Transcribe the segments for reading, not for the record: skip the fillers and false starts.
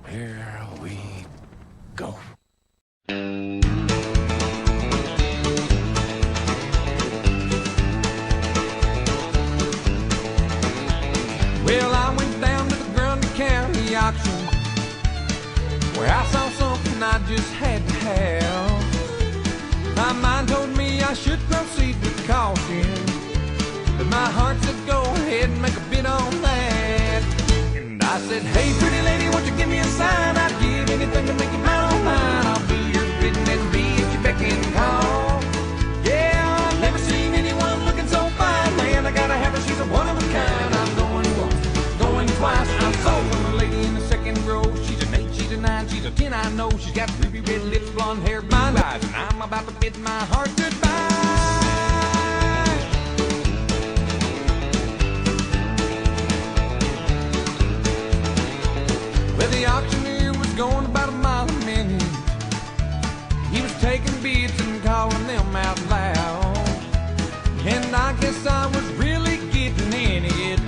Here we go. Well, I went down to the Grundy County auction where I saw something I just had to have. My mind told me I should proceed with caution, but my heart said go ahead and make a bid on that. And I said, hey, pretty lady, won't you give me a sign? I'd give anything to make you mine on mine. I'll do your bidding and be at your beck and call. Yeah, I've never seen anyone looking so fine. Man, I gotta have her, she's a one of a kind. I'm going once, going twice. I'm sold on the lady in the second row. She's an 8, she's a 9, she's a 10, I know. She's got ruby red lips, blonde hair, blue eyes, and I'm about to bid my heart goodbye. Well, the auctioneer was going about a mile a minute. He was taking bids and calling them out loud. And I guess I was really getting in it,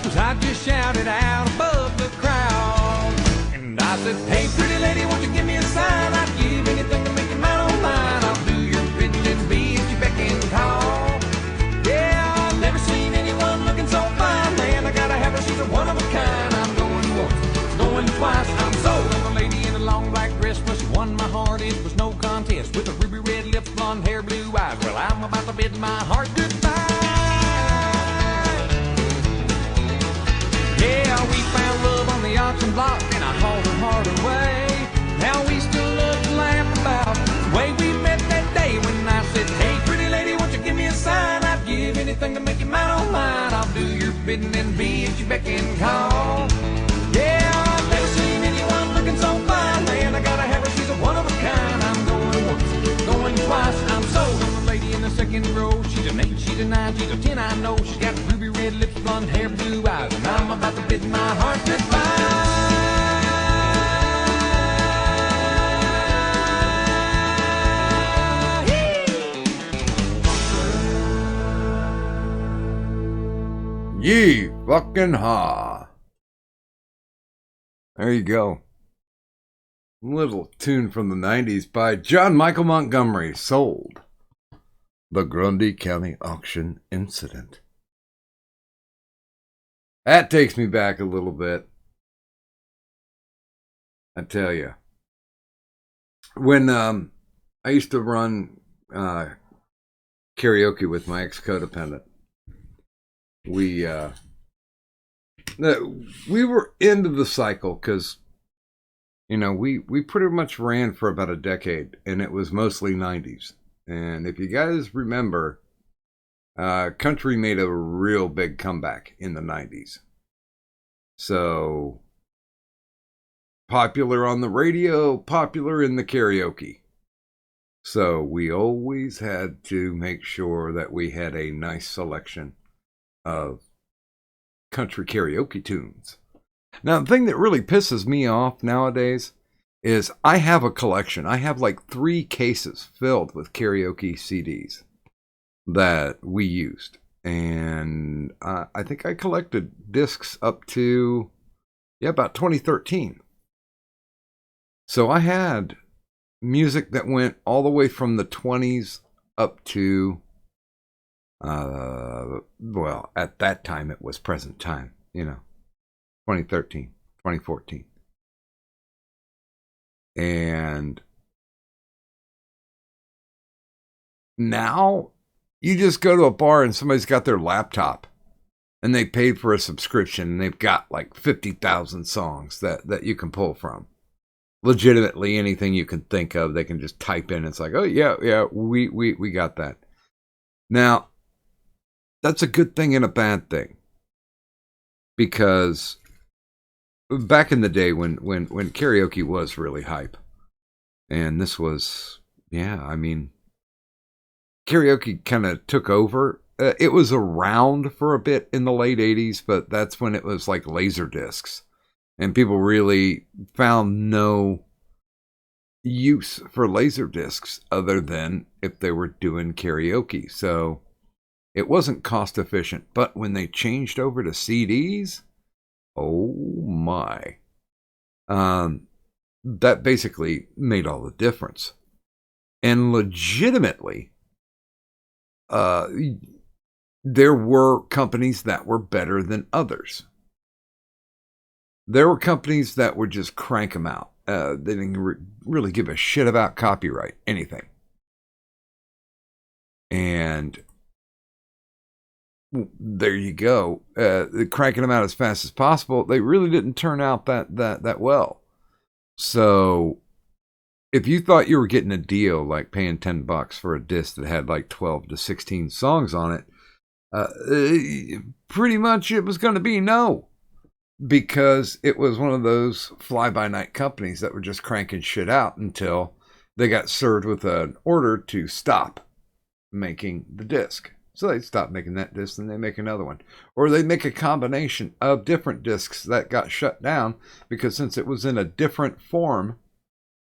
'cause I just shouted out above the crowd. And I said, hey, pretty lady, won't you give me a sign? I'd give anything to make you mine on mine. I'll do your bidding and be at your beck and call. Yeah, I've never seen anyone looking so fine. Man, I gotta have her, she's a one of a kind. I'm going once, going twice. I'm sold on the lady in a long black dress. Well, she won my heart, it was no contest. With a ruby red lips, blonde hair, blue eyes. Well, I'm about to bid my heart goodbye. Yeah, we found love on the auction block, and I hauled her heart away. Now we still love to laugh about the way we met that day when I said, hey, pretty lady, won't you give me a sign? I'd give anything to make you mine on mine. I'll do your bidding and be at your beck and call. Yeah, I've never seen anyone looking so fine. Man, I gotta have her, she's a one of a kind. I'm going once, going twice. I'm sold on the lady in the second row. She's an 8, she's a 9, she's a 10, I know. She's got ruby red lips, blonde hair, blue eyes, and I'm about to bid my heart goodbye. Yee fucking ha. There you go. Little tune from the 90s by John Michael Montgomery, Sold. The Grundy County Auction Incident. That takes me back a little bit. I tell you. When I used to run karaoke with my ex-codependent, we were into the cycle because, you know, we pretty much ran for about a decade, and it was mostly 90s. And if you guys remember, country made a real big comeback in the 90s. So, popular on the radio, popular in the karaoke. So, we always had to make sure that we had a nice selection of country karaoke tunes. Now, the thing that really pisses me off nowadays is I have a collection. I have like 3 cases filled with karaoke CDs that we used. And I think I collected discs up to, about 2013. So I had music that went all the way from the 20s up to, well, at that time it was present time, 2013, 2014. And now you just go to a bar and somebody's got their laptop and they paid for a subscription and they've got like 50,000 songs that you can pull from. Legitimately anything you can think of, they can just type in. It's like, oh yeah, we got that. Now, that's a good thing and a bad thing. Because back in the day when karaoke was really hype, and this was, karaoke kind of took over. It was around for a bit in the late 80s, but that's when it was like laser discs. And people really found no use for laser discs other than if they were doing karaoke. So it wasn't cost efficient. But when they changed over to CDs, oh my. That basically made all the difference. And legitimately, there were companies that were better than others. There were companies that would just crank them out. They didn't really give a shit about copyright, anything. And there you go. Cranking them out as fast as possible. They really didn't turn out that well. So if you thought you were getting a deal, like paying $10 for a disc that had like 12 to 16 songs on it, pretty much it was going to be no. Because it was one of those fly-by-night companies that were just cranking shit out until they got served with an order to stop making the disc. So they stop making that disc and they make another one. Or they make a combination of different discs that got shut down because since it was in a different form,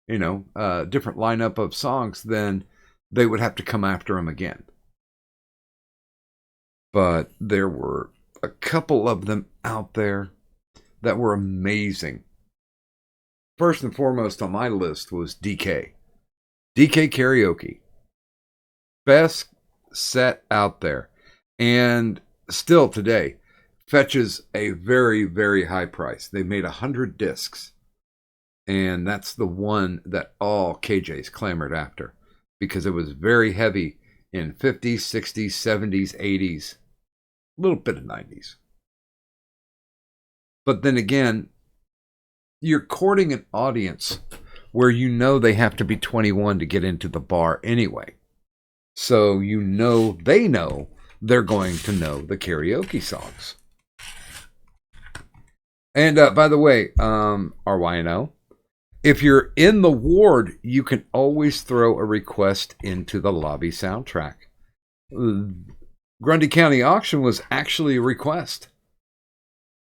different lineup of songs, then they would have to come after them again. But there were a couple of them out there that were amazing. First and foremost on my list was DK. DK Karaoke. Best set out there. And still today, fetches a very, very high price. They made 100 discs. And that's the one that all KJs clamored after. Because it was very heavy in 50s, 60s, 70s, 80s. A little bit of 90s. But then again, you're courting an audience where you know they have to be 21 to get into the bar anyway. So they know they're going to know the karaoke songs. And by the way, RYNO, if you're in the ward, you can always throw a request into the lobby soundtrack. Grundy County Auction was actually a request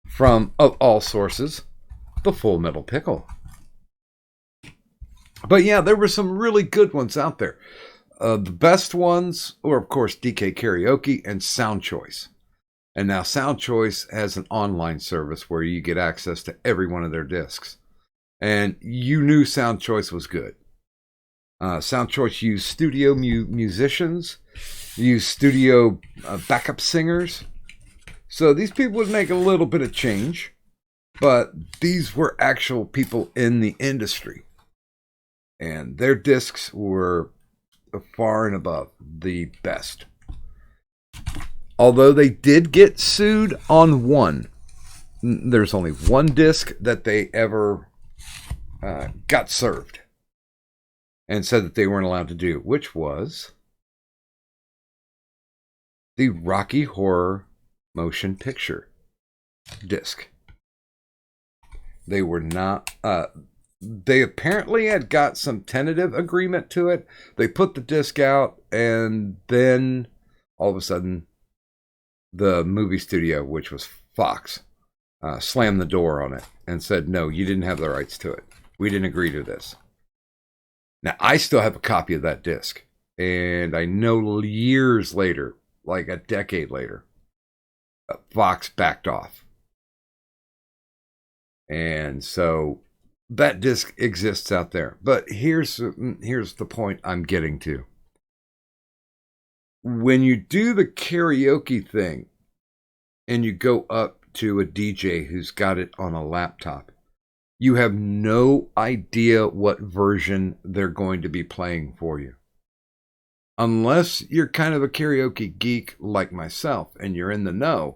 from, of all sources, the Full Metal Pickle. But yeah, there were some really good ones out there. The best ones were, of course, DK Karaoke and Sound Choice. And now Sound Choice has an online service where you get access to every one of their discs. And you knew Sound Choice was good. Sound Choice used studio musicians, used studio backup singers. So these people would make a little bit of change, but these were actual people in the industry. And their discs were far and above the best. Although they did get sued on one. There's only one disc that they ever got served and said that they weren't allowed to do, which was the Rocky Horror motion picture disc. They were not, they apparently had got some tentative agreement to it. They put the disc out and then all of a sudden the movie studio, which was Fox, slammed the door on it and said, no, you didn't have the rights to it. We didn't agree to this. Now, I still have a copy of that disc. And I know years later, like a decade later, Fox backed off. And so that disc exists out there. But here's the point I'm getting to. When you do the karaoke thing and you go up to a DJ who's got it on a laptop, you have no idea what version they're going to be playing for you. Unless you're kind of a karaoke geek like myself and you're in the know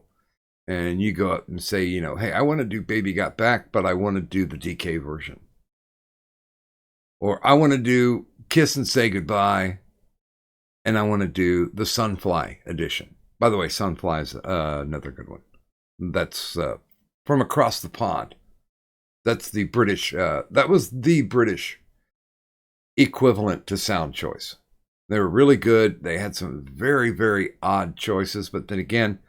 and you go up and say, hey, I want to do Baby Got Back, but I want to do the DK version. Or I want to do Kiss and Say Goodbye and I want to do the Sunfly edition. By the way, Sunfly is another good one. That's from across the pond. That's the British, that was the British equivalent to Sound Choice. They were really good. They had some very, very odd choices. But then again,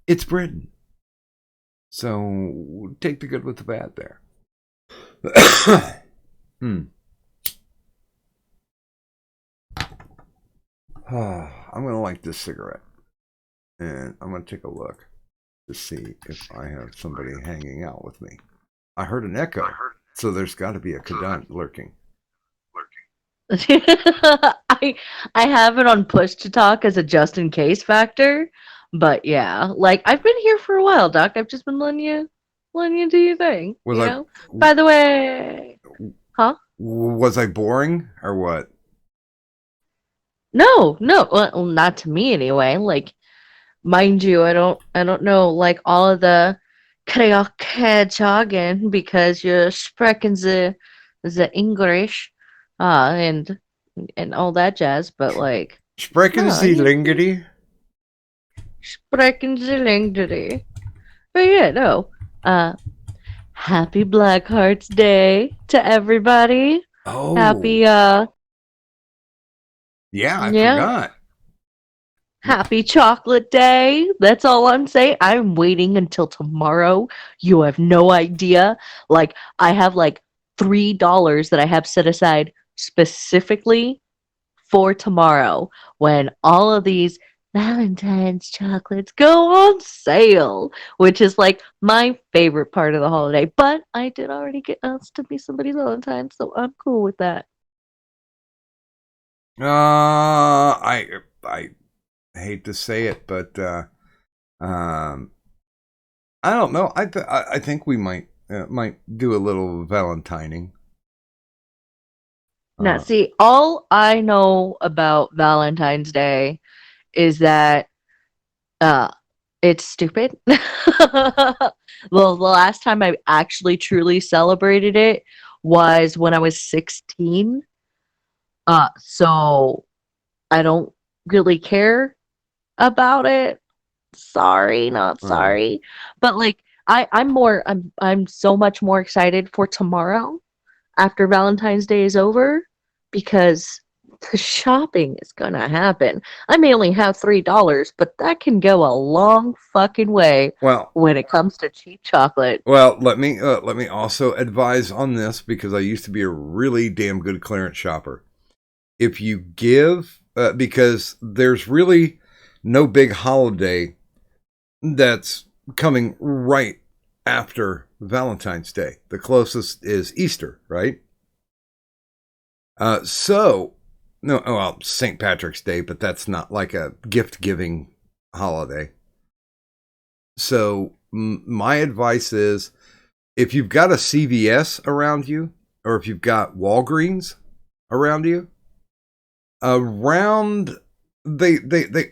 it's Britain. So take the good with the bad there. I'm going to light this cigarette. And I'm going to take a look to see if I have somebody hanging out with me. I heard an echo. So there's got to be a cadunt lurking. I I have it on push to talk as a just in case factor, but yeah, like I've been here for a while, Doc. I've just been letting you do your thing, Was you I know. By the way, huh? was I boring or what? No, no, well, not to me anyway. Like, mind you, I don't know like all of the karaoke jargon because you're sprechen the English, and all that jazz, but like, Sprechen no, Sie Lingeri? sprechen the English. But yeah, no. Uh, happy Black Hearts Day to everybody. Oh, Happy, yeah, I yeah, forgot. happy Chocolate Day. That's all I'm saying. I'm waiting until tomorrow. You have no idea. Like, I have like $3 that I have set aside specifically for tomorrow when all of these Valentine's chocolates go on sale, which is like my favorite part of the holiday. But I did already get asked to be somebody's Valentine, so I'm cool with that. I hate to say it, but um, I don't know. I think we might do a little Valentining. Now, Uh, see, all I know about Valentine's Day is that uh, it's stupid. Well, the last time I actually truly celebrated it was when I was 16. So I don't really care about it. Sorry, not uh, sorry. But like I'm so much more excited for tomorrow after Valentine's Day is over because the shopping is gonna happen. I may only have $3, but that can go a long fucking way well, when it comes to cheap chocolate. let me also advise on this because I used to be a really damn good clearance shopper. If you give, because there's really no big holiday that's coming right after Valentine's Day. The closest is Easter, right? So, no, well, St. Patrick's Day, but that's not like a gift giving holiday. So, my advice is if you've got a CVS around you, or if you've got Walgreens around you, around they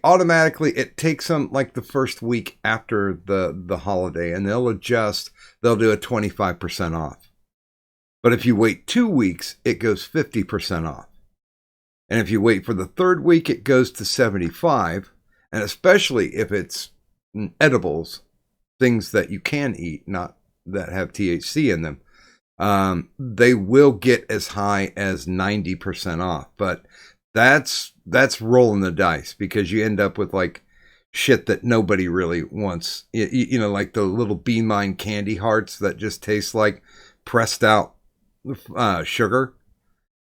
automatically it takes them like the first week after the holiday and they'll do a 25% off. But if you wait 2 weeks, it goes 50% off. And if you wait for the third week, it goes to 75. And especially if it's edibles, things that you can eat, not that have THC in them, they will get as high as 90% off. But that's rolling the dice because you end up with like shit that nobody really wants. You know, like the little Bean Mine candy hearts that just taste like pressed out sugar.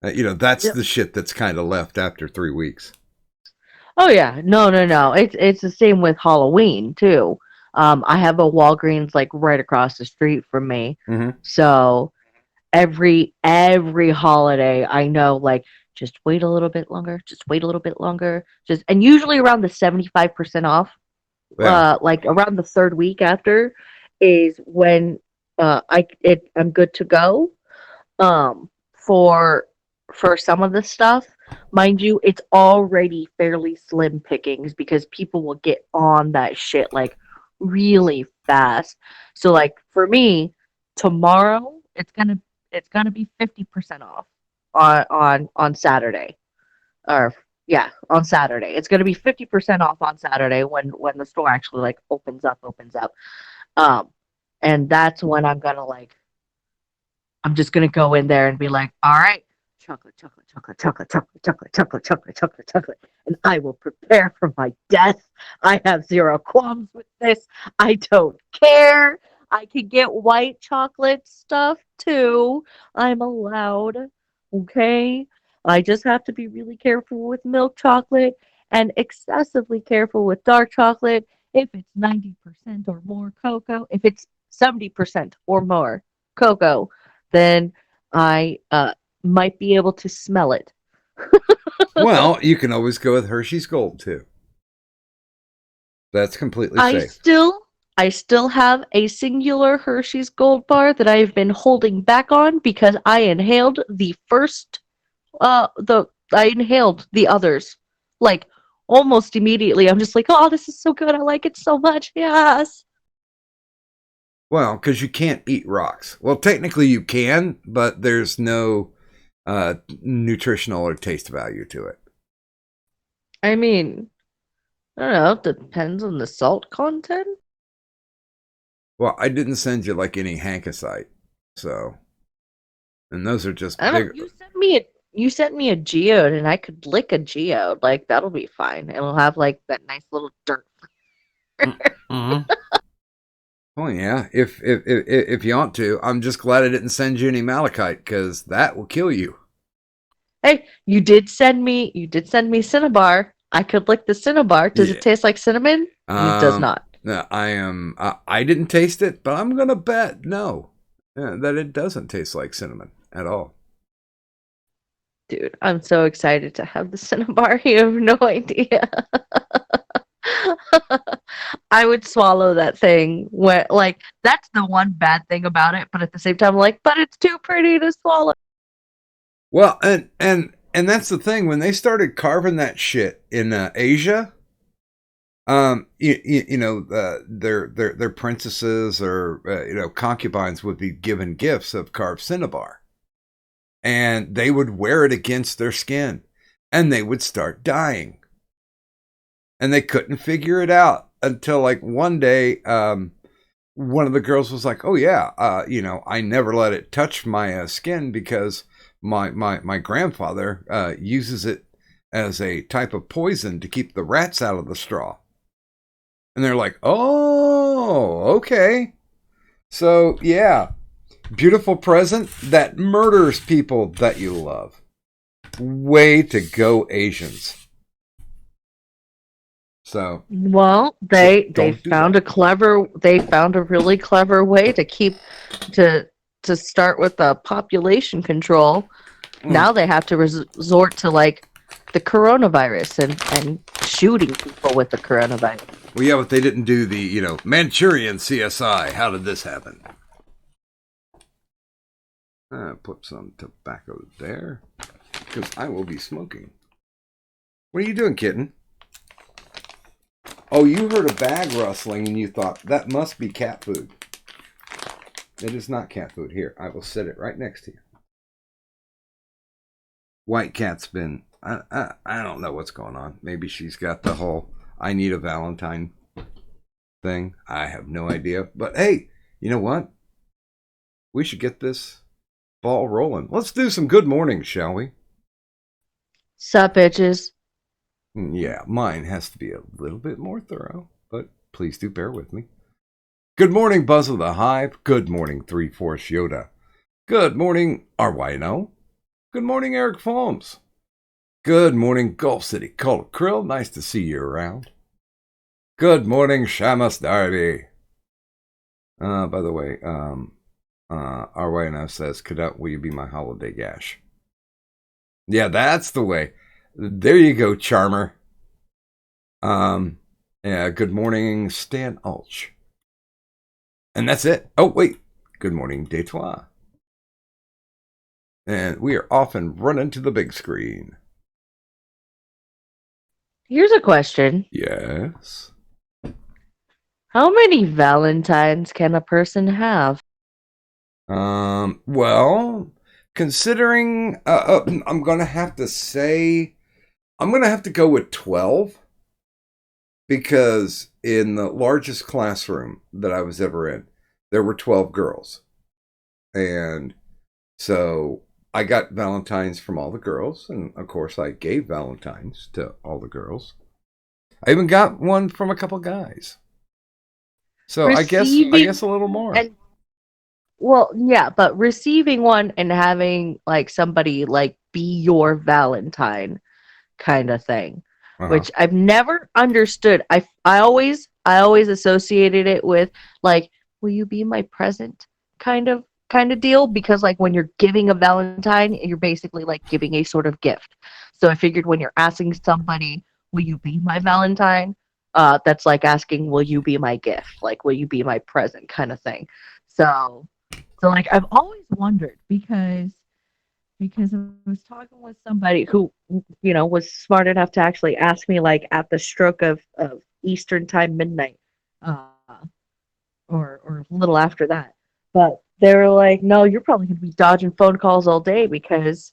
That's Yep. the shit that's kind of left after 3 weeks. Oh yeah, no, no, no. It's the same with Halloween too. I have a Walgreens like right across the street from me, Mm-hmm. so every holiday I know like just wait a little bit longer, just wait a little bit longer, just and usually around the 75% off, Yeah. like around the third week after is when I'm good to go. For some of the stuff, mind you, it's already fairly slim pickings because people will get on that shit like really fast. So like for me, tomorrow it's gonna be 50% off on Saturday. Or yeah, on Saturday. It's gonna be 50% off on Saturday when the store actually like opens up. Um and that's when I'm just gonna go in there and be like, all right, chocolate, chocolate, chocolate, chocolate, chocolate, chocolate, chocolate, chocolate, chocolate, chocolate, and I will prepare for my death. I have zero qualms with this. I don't care. I can get white chocolate stuff too. I'm allowed. Okay. I just have to be really careful with milk chocolate and excessively careful with dark chocolate if it's 90% or more cocoa, if it's 70% or more. cocoa, then I might be able to smell it. Well, you can always go with Hershey's Gold too. That's completely I safe. still I still have a singular Hershey's Gold bar that I've been holding back on because I inhaled the first the I inhaled the others like almost immediately. I'm just like, "Oh, this is so good. I like it so much." Yes. Well, because you can't eat rocks. Well, technically you can, but there's no nutritional or taste value to it. I mean, I don't know, it depends on the salt content. Well, I didn't send you like any hankasite, so and those are just I big. don't you sent me a geode and I could lick a geode. Like that'll be fine. It'll have like that nice little dirt. Mm-hmm. Oh yeah, if you want to, I'm just glad I didn't send you any malachite because that will kill you. Hey, you did send me Cinnabar. I could lick the Cinnabar. Does Yeah. it taste like cinnamon? It does not. No, I am. I didn't taste it, but I'm gonna bet no, that it doesn't taste like cinnamon at all. Dude, I'm so excited to have the Cinnabar. You have no idea. I would swallow that thing. Like that's the one bad thing about it, but at the same time, like, but it's too pretty to swallow. Well, and that's the thing when they started carving that shit in Asia. You know, their princesses or concubines would be given gifts of carved cinnabar, and they would wear it against their skin, and they would start dying, and they couldn't figure it out until like one day, one of the girls was like, "Oh yeah, I never let it touch my skin because my grandfather uses it as a type of poison to keep the rats out of the straw." And they're like, "Oh, okay. So, yeah, beautiful present that murders people that you love. Way to go, Asians." So, Well, so they don't do found that. they found a really clever way to keep to to start with the population control. Now they have to resort to like the coronavirus and shooting people with the coronavirus. Well, yeah, but they didn't do the, Manchurian CSI. How did this happen? Put some tobacco there, because I will be smoking. What are you doing, kitten? Oh, you heard a bag rustling and you thought, that must be cat food. It is not cat food. Here, I will set it right next to you. White cat's been, I don't know what's going on. Maybe she's got the whole, I need a Valentine thing. I have no idea. But hey, you know what? We should get this ball rolling. Let's do some good mornings, shall we? Sup, bitches? Yeah, mine has to be a little bit more thorough, but please do bear with me. Good morning, Buzz of the Hive. Good morning, 3-4 Yoda. Good morning, Arwino. Good morning, Eric Folmes. Good morning, Gulf City Cola Krill. Nice to see you around. Good morning, Shamus Darby. By the way, Arwino says, Cadet, will you be my holiday gash? Yeah, that's the way. There you go, Charmer. Yeah, good morning, Stan Ulch. And that's it. Oh, wait. Good morning, Detroit. And we are off and running to the big screen. Here's a question. Yes. How many Valentines can a person have? Well, considering I'm gonna have to say I'm gonna have to go with 12 because in the largest classroom that I was ever in, there were 12 girls. And so I got Valentines from all the girls, and of course I gave Valentines to all the girls. I even got one from a couple guys. So I guess a little more. And well, yeah, but receiving one and having like somebody like be your Valentine kind of thing, which I've never understood. I always associated it with like, will you be my present kind kind of deal, because like when you're giving a Valentine, you're basically like giving a sort of gift. So I figured when you're asking somebody, will you be my Valentine? That's like asking, will you be my gift? Like, will you be my present kind of thing. So, so like I've always wondered, because I was talking with somebody who, was smart enough to actually ask me like at the stroke of Eastern time midnight, uh, or a little after that. But they were like, no, you're probably gonna be dodging phone calls all day, because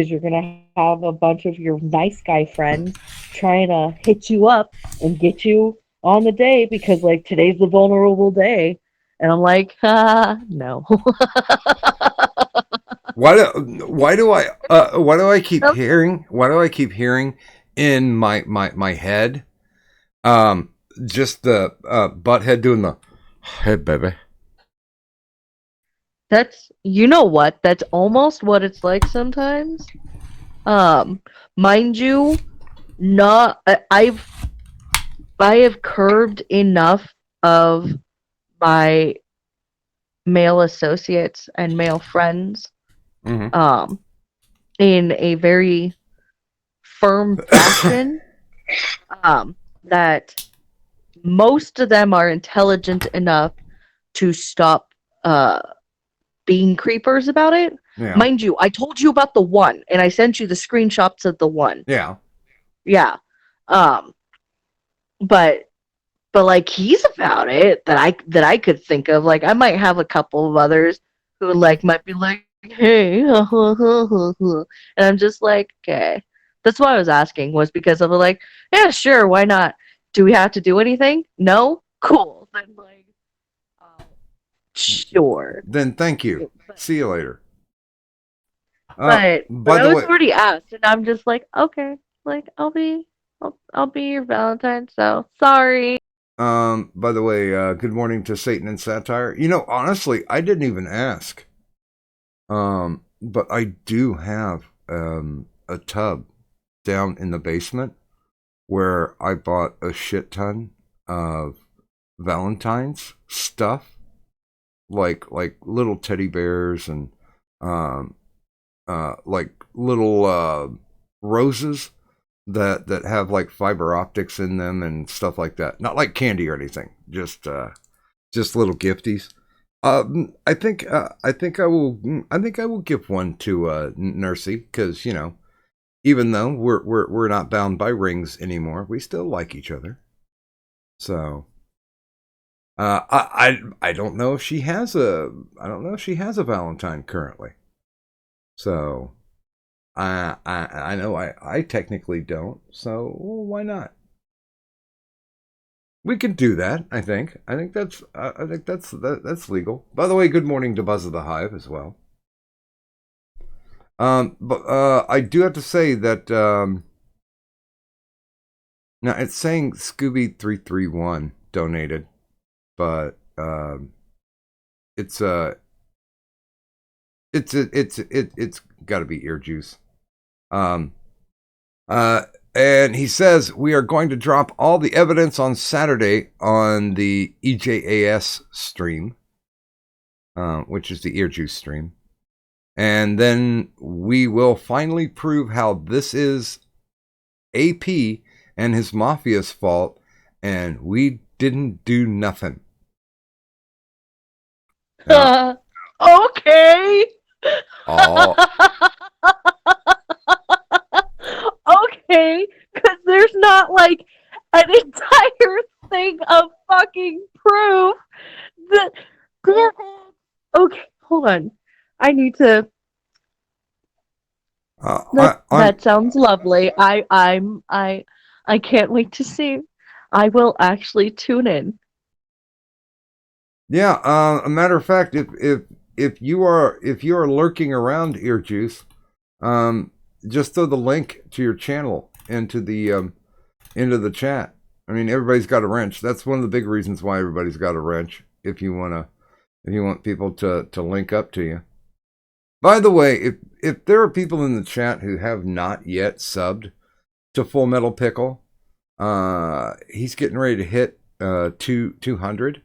you're gonna have a bunch of your nice guy friends trying to hit you up and get you on the day, because like today's the vulnerable day. And I'm like, no. Why do I keep hearing in my head just the butthead doing the hey baby. That's, you know what? That's almost what it's like sometimes. Um, Mind you, not I have curbed enough of my male associates and male friends, Mm-hmm. um, in a very firm fashion, that most of them are intelligent enough to stop uh, being creepers about it. Yeah. Mind you, I told you about the one, and I sent you the screenshots of the one. Yeah. Yeah. Um, but like he's about it, that I could think of. Like I might have a couple of others who like might be like, hey, and I'm just like, okay. That's why I was asking, was because I was like, yeah, sure, why not? Do we have to do anything? No? Cool. Then like, sure. Then thank you. But See you later. but By I the was way, already asked, and I'm just like, okay, like I'll be your Valentine. So sorry. good morning to Satan and Satire. Honestly, I didn't even ask. But I do have a tub down in the basement where I bought a shit ton of Valentine's stuff, like little teddy bears and um like little roses that have like fiber optics in them and stuff like that. Not like candy or anything, just little gifties. I think I will give one to Nursey, because even though we're not bound by rings anymore, we still like each other. So I don't know if she has a Valentine currently. So I know I technically don't. So why not? We can do that. I think that's legal. By the way, good morning to Buzz of the Hive as well. But I do have to say that now it's saying Scooby331 donated, but it's it's got to be ear juice. Um, and he says we are going to drop all the evidence on Saturday on the EJAS stream, which is the ear juice stream. And then we will finally prove how this is AP and his mafia's fault, and we didn't do nothing. Now, Okay. all Okay, because there's not like an entire thing of fucking proof that. Okay, hold on. I need to. That sounds lovely. I can't wait to see. I will actually tune in. yeah. A matter of fact, if you are lurking around Ear Juice, just throw the link to your channel into the chat. I mean, everybody's got a wrench. That's one of the big reasons why everybody's got a wrench. If you want people to link up to you. By the way, if there are people in the chat who have not yet subbed to Full Metal Pickle, he's getting ready to hit 200.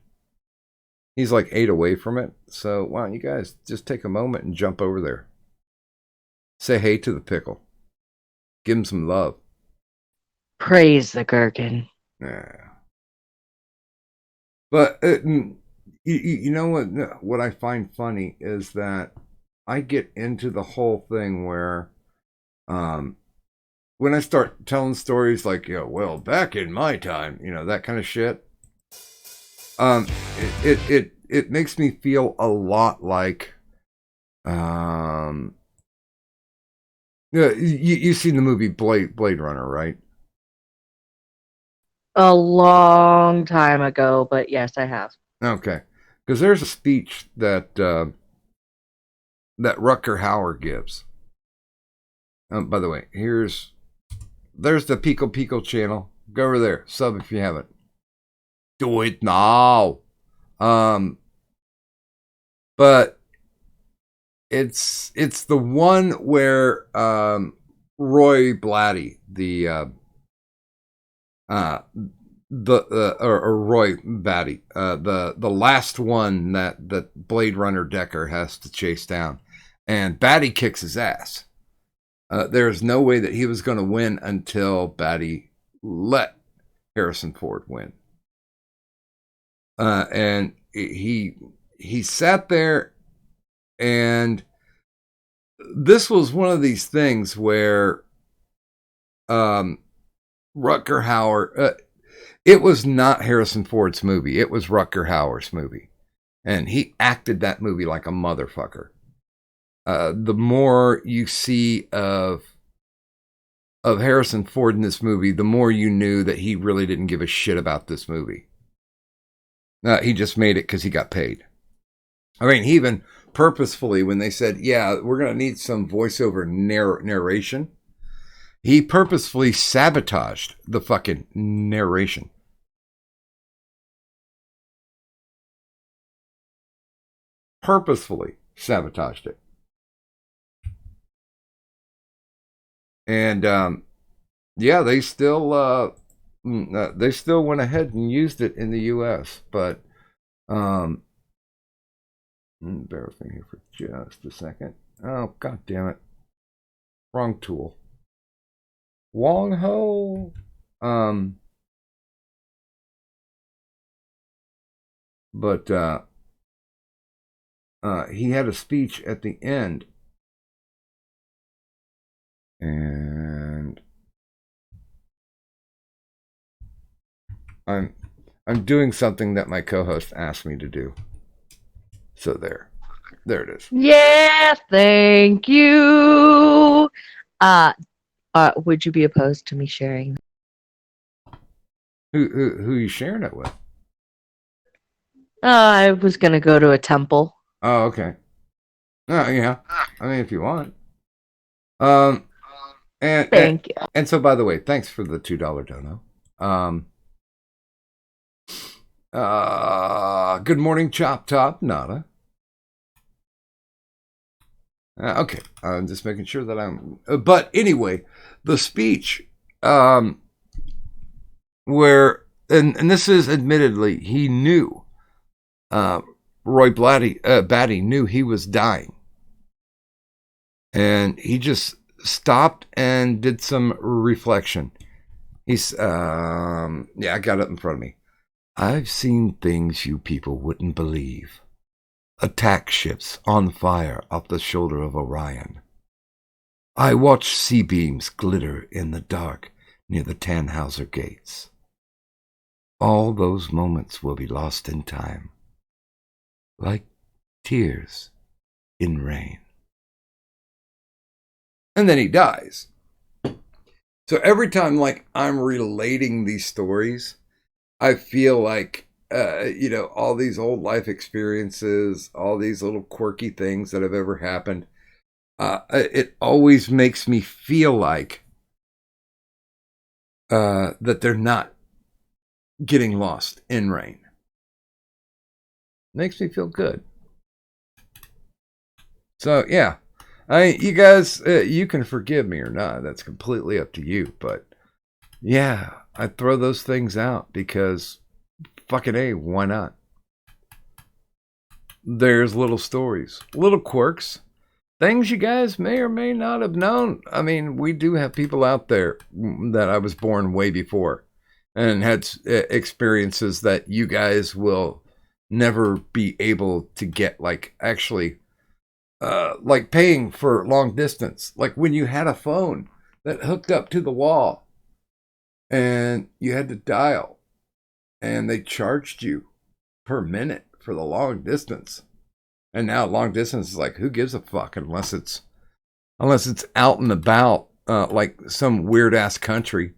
He's like 8 away from it. So why don't you guys just take a moment and jump over there? Say hey to the pickle. Give him some love. Praise the gherkin. Yeah. But you know what I find funny is that I get into the whole thing where when I start telling stories like, well, back in my time, that kind of shit, it makes me feel a lot like you've seen the movie Blade Runner, right? A long time ago, but yes, I have. Okay, because there's a speech that Rutger Hauer gives. By the way, there's the Pico Pico channel. Go over there, sub if you haven't. Do it now. But it's the one where Roy Blatty, or Roy Batty, the last one that Blade Runner Decker has to chase down, and Batty kicks his ass. There's no way that he was going to win until Batty let Harrison Ford win. And he sat there, and this was one of these things where Rutger Hauer, it was not Harrison Ford's movie. It was Rutger Hauer's movie. And he acted that movie like a motherfucker. The more you see of Harrison Ford in this movie, the more you knew that he really didn't give a shit about this movie. He just made it because he got paid. I mean, he even purposefully, when they said, yeah, we're going to need some voiceover narration, he purposefully sabotaged the fucking narration. Purposefully sabotaged it. And yeah, they still went ahead and used it in the U.S. But bear with me here for just a second. Oh, god damn it! Wrong tool. Wong Ho. But he had a speech at the end. And I'm doing something that my co-host asked me to do. So there it is. Yeah, thank you. Would you be opposed to me sharing? Who are you sharing it with? I was gonna go to a temple. Oh, okay. Oh, yeah. I mean, if you want. And thank you. And so, by the way, thanks for the $2 dono. Good morning, Chop Top Nada. Okay, I'm just making sure that I'm. But anyway, the speech, where and this is admittedly he knew, Roy Batty knew he was dying, and he just stopped and did some reflection. He's yeah, I got it in front of me. I've seen things you people wouldn't believe. Attack ships on fire off the shoulder of Orion. I watched sea beams glitter in the dark near the Tannhauser gates. All those moments will be lost in time, like tears in rain. And then he dies. So every time, like, I'm relating these stories, I feel like, all these old life experiences, all these little quirky things that have ever happened, it always makes me feel like that they're not getting lost in rain. Makes me feel good. So, yeah. You guys, you can forgive me or not. That's completely up to you. But, yeah, I throw those things out because fucking A, why not? there's little stories, little quirks, things you guys may or may not have known. I mean, we do have people out there that I was born way before and had experiences that you guys will never be able to get, like actually like paying for long distance, like when you had a phone that hooked up to the wall and you had to dial and they charged you per minute for the long distance. And now long distance is like, who gives a fuck unless it's out and about, like some weird ass country.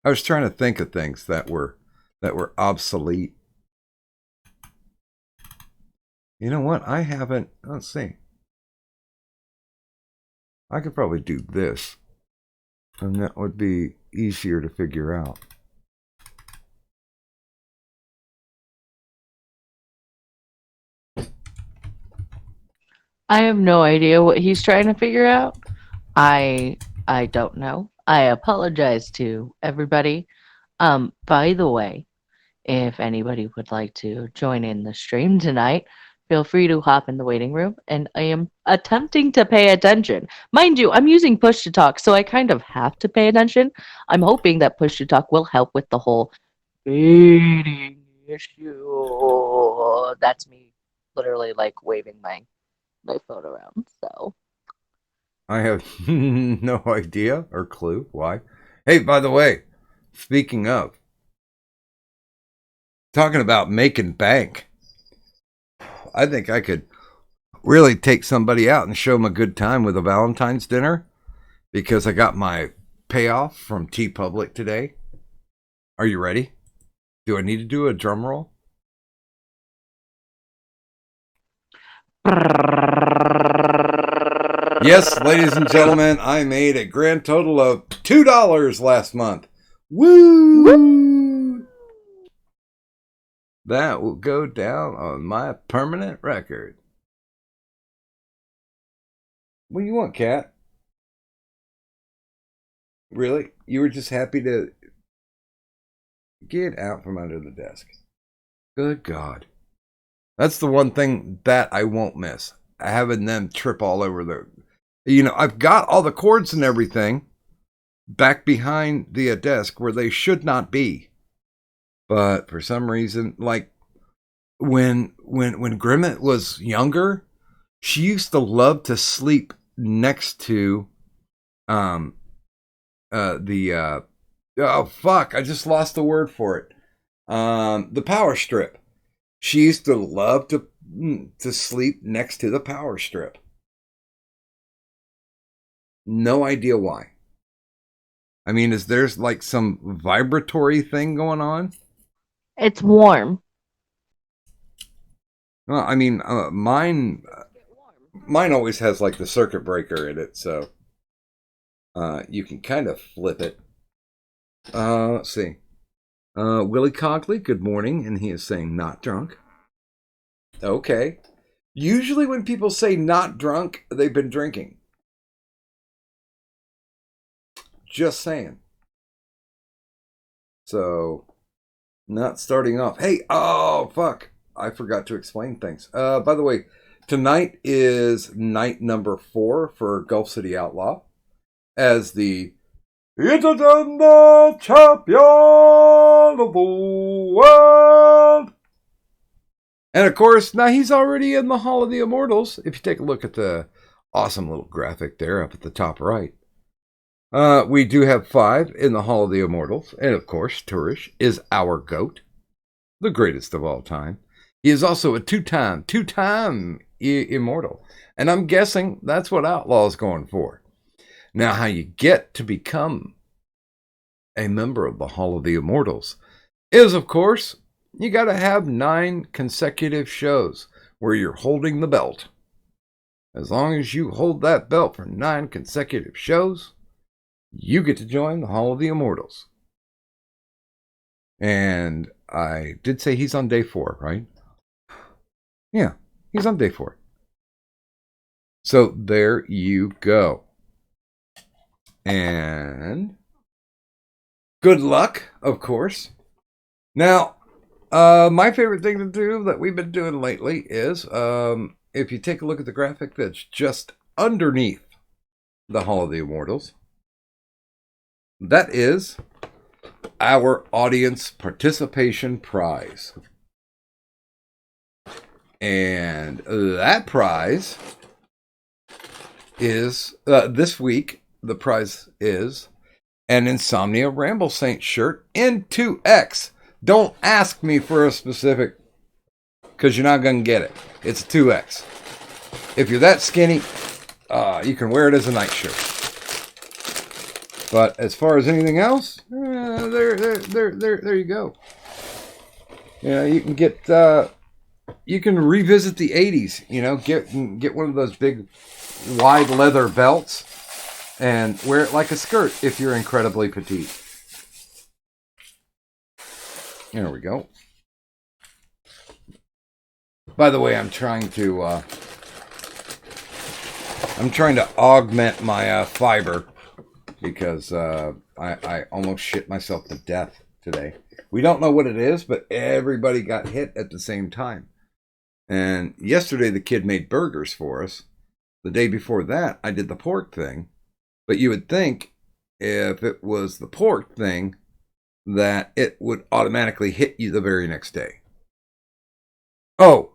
I was trying to think of things that were obsolete. You know what? I haven't. Let's see. I could probably do this, and that would be easier to figure out. I have no idea what he's trying to figure out. I don't know. I apologize to everybody. By the way, if anybody would like to join in the stream tonight, feel free to hop in the waiting room, and I am attempting to pay attention. Mind you, I'm using push to talk, so I kind of have to pay attention. I'm hoping that push to talk will help with the whole fading issue. That's me literally like waving my phone around. So I have no idea or clue why. Hey, by the way, speaking of, talking about making bank, I think I could really take somebody out and show them a good time with a Valentine's dinner because I got my payoff from TeePublic today. Are you ready? Do I need to do a drum roll? Yes, ladies and gentlemen, I made a grand total of $2 last month. Woo! Woo! That will go down on my permanent record. What do you want, Cat? Really? You were just happy to get out from under the desk. Good God. That's the one thing that I won't miss. Having them trip all over the... You know, I've got all the cords and everything back behind the desk where they should not be. But for some reason, like when Grimmett was younger, she used to love to sleep next to oh fuck, I just lost the word for it. The power strip. She used to love to sleep next to the power strip. No idea why. I mean, is there's like some vibratory thing going on? it's warm. Well, I mean, mine always has like the circuit breaker in it, so you can kind of flip it. Let's see. Willie Cogley, good morning, and he is saying not drunk. Okay. Usually when people say not drunk, they've been drinking. Just saying. So, not starting off. Hey, oh, fuck. I forgot to explain things. By the way, tonight is night number 4 for Gulf City Outlaw as the Intergender Champion of the World. And of course, now he's already in the Hall of the Immortals. If you take a look at the awesome little graphic there up at the top right. We do have 5 in the Hall of the Immortals. And of course, Turish is our GOAT, the greatest of all time. He is also a two-time immortal. And I'm guessing that's what Outlaw is going for. Now, how you get to become a member of the Hall of the Immortals is, of course, you got to have 9 consecutive shows where you're holding the belt. As long as you hold that belt for 9 consecutive shows, you get to join the Hall of the Immortals. And I did say he's on day 4, right? Yeah, he's on day 4. So there you go. And good luck, of course. Now, My favorite thing to do that we've been doing lately is, if you take a look at the graphic that's just underneath the Hall of the Immortals, that is our audience participation prize. And that prize is, this week, the prize is an Insomnia Ramble Saint shirt in 2X. Don't ask me for a specific, because you're not going to get it. It's a 2X. If you're that skinny, you can wear it as a nightshirt. But as far as anything else, there you go. You know, you can get, you can revisit the 80s. You know, get one of those big, wide leather belts and wear it like a skirt if you're incredibly petite. There we go. By the way, I'm trying to augment my fiber because I almost shit myself to death today. We don't know what it is, but everybody got hit at the same time. And yesterday the kid made burgers for us. The day before that, I did the pork thing. But you would think if it was the pork thing, that it would automatically hit you the very next day. Oh,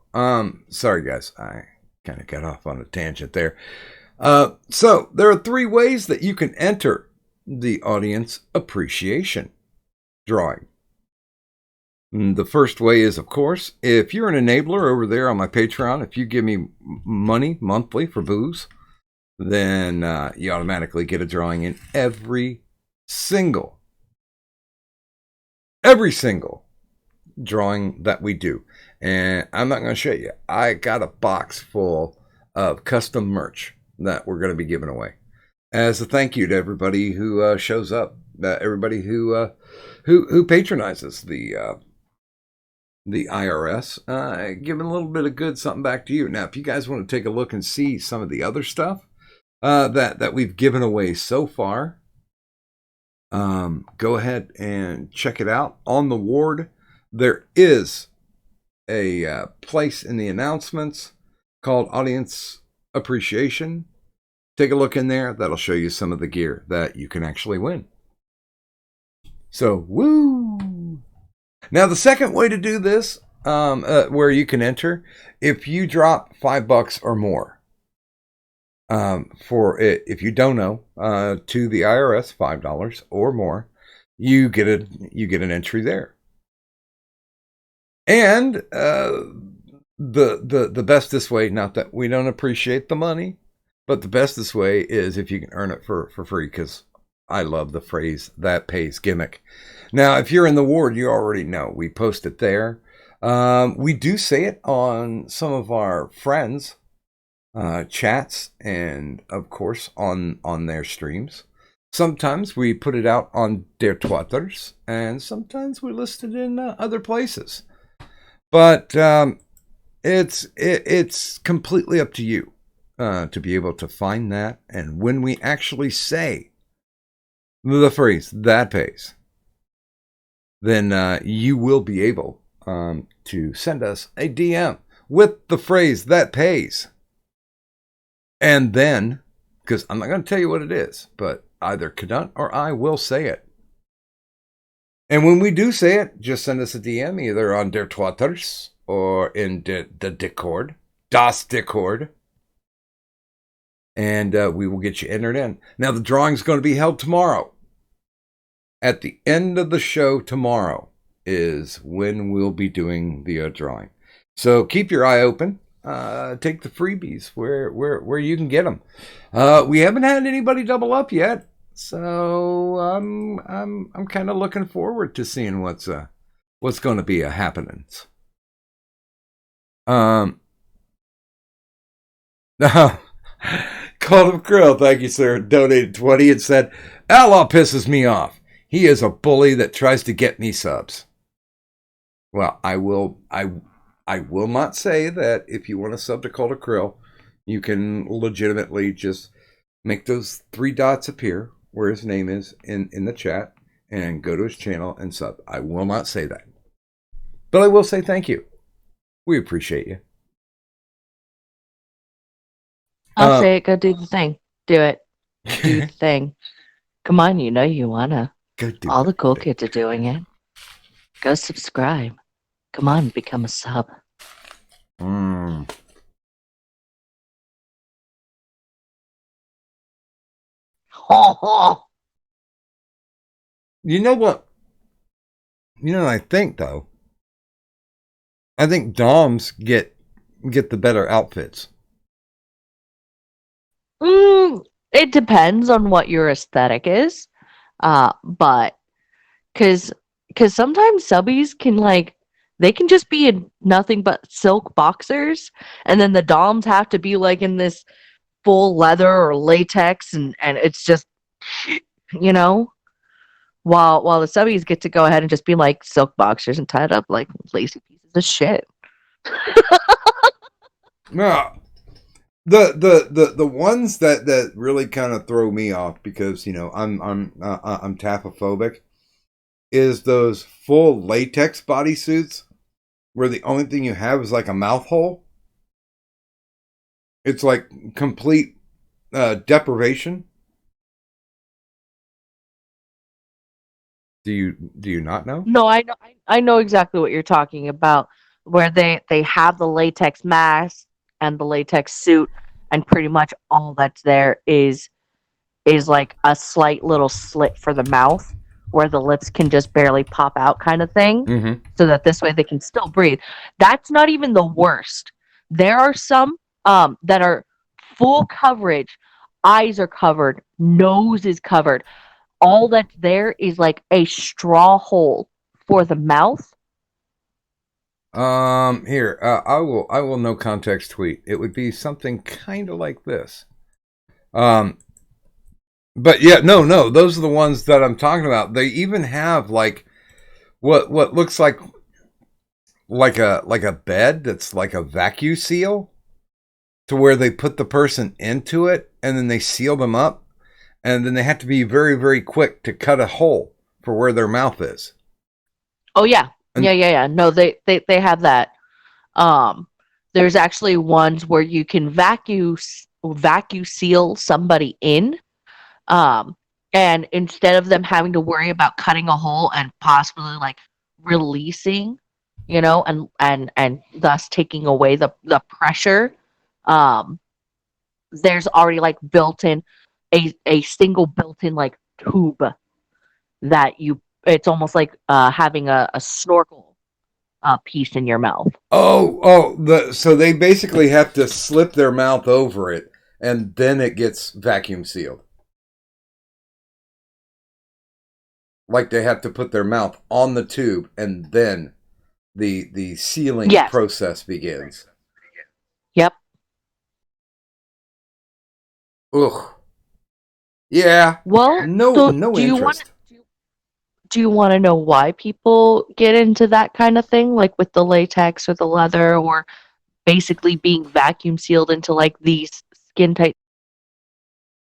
sorry guys, I kind of got off on a tangent there. So there are 3 ways that you can enter the audience appreciation drawing. The first way is, of course, if you're an enabler over there on my Patreon, if you give me money monthly for booze, then you automatically get a drawing in every single drawing that we do. And I'm not going to show you. I got a box full of custom merch that we're going to be giving away as a thank you to everybody who shows up, everybody who patronizes the IRS, giving a little bit of good something back to you. Now, if you guys want to take a look and see some of the other stuff that we've given away so far, go ahead and check it out. On the ward, there is a place in the announcements called Audience Appreciation. Take a look in there. That'll show you some of the gear that you can actually win. So, woo! Now, the second way to do this, where you can enter, if you drop $5 or more, for it, if you don't know, to the IRS, $5 or more, you get an entry there. And the bestest way, not that we don't appreciate the money, but the bestest way is if you can earn it for free, because I love the phrase "that pays" gimmick. Now, if you're in the ward, you already know we post it there. We do say it on some of our friends' chats, and of course on their streams. Sometimes we put it out on their Twitters, and sometimes we list it in other places. But it's completely up to you to be able to find that. And when we actually say the phrase "that pays," then you will be able to send us a DM with the phrase "that pays." And then, because I'm not going to tell you what it is, but either Cadunt or I will say it. And when we do say it, just send us a DM either on der Twitters or in the Discord, das Discord, and we will get you entered in. Now, the drawing is going to be held tomorrow. At the end of the show tomorrow is when we'll be doing the drawing. So keep your eye open. Take the freebies where you can get them. We haven't had anybody double up yet, so I'm kind of looking forward to seeing what's going to be a happenings. Call of Krill, thank you, sir. Donated 20 and said, "Outlaw pisses me off. He is a bully that tries to get me subs." Well, I will not say that if you want to sub to Call of Krill, you can legitimately just make those 3 dots appear where his name is in the chat and go to his channel and sub. I will not say that. But I will say thank you. We appreciate you. I'll say it. Go do the thing. Do it. Do the thing. Come on, you know you wanna. Go do All the cool thing. kids are doing it. Go subscribe. Come on, become a sub. Mm. Ho ho. You know what? You know what I think though? I think Doms get the better outfits. It depends on what your aesthetic is. But because sometimes subbies can like they can just be in nothing but silk boxers, and then the doms have to be like in this full leather or latex, and it's just you know while the subbies get to go ahead and just be like silk boxers and tied up like lazy pieces of shit. No, the ones that really kind of throw me off because I'm taphophobic is those full latex bodysuits where the only thing you have is like a mouth hole. It's like complete deprivation. Do you not know? No, I know exactly what you're talking about, where they have the latex mask and the latex suit, and pretty much all that's there is like a slight little slit for the mouth where the lips can just barely pop out kind of thing, Mm-hmm. so that this way they can still breathe. That's not even the worst. There are some that are full coverage, eyes are covered, nose is covered. All that's there is like a straw hole for the mouth. Here, I will no context tweet. It would be something kind of like this. But yeah, no, those are the ones that I'm talking about. They even have like what looks like a bed that's like a vacuum seal to where they put the person into it and then they seal them up and then they have to be very, very quick to cut a hole for where their mouth is. Oh yeah. And Yeah. No, they have that. Um there's actually ones where you can vacuum seal somebody in. Um and instead of them having to worry about cutting a hole and possibly like releasing, and thus taking away the pressure, um there's already like built in a single built in like tube that you it's almost like having a snorkel piece in your mouth. so they basically have to slip their mouth over it and then it gets vacuum sealed. Like they have to put their mouth on the tube and then the sealing Yes. process begins. Yep. Ugh. Yeah. Well, No so no do you want interest. do you want to know why people get into that kind of thing, like with the latex or the leather, or basically being vacuum sealed into like these skin tight?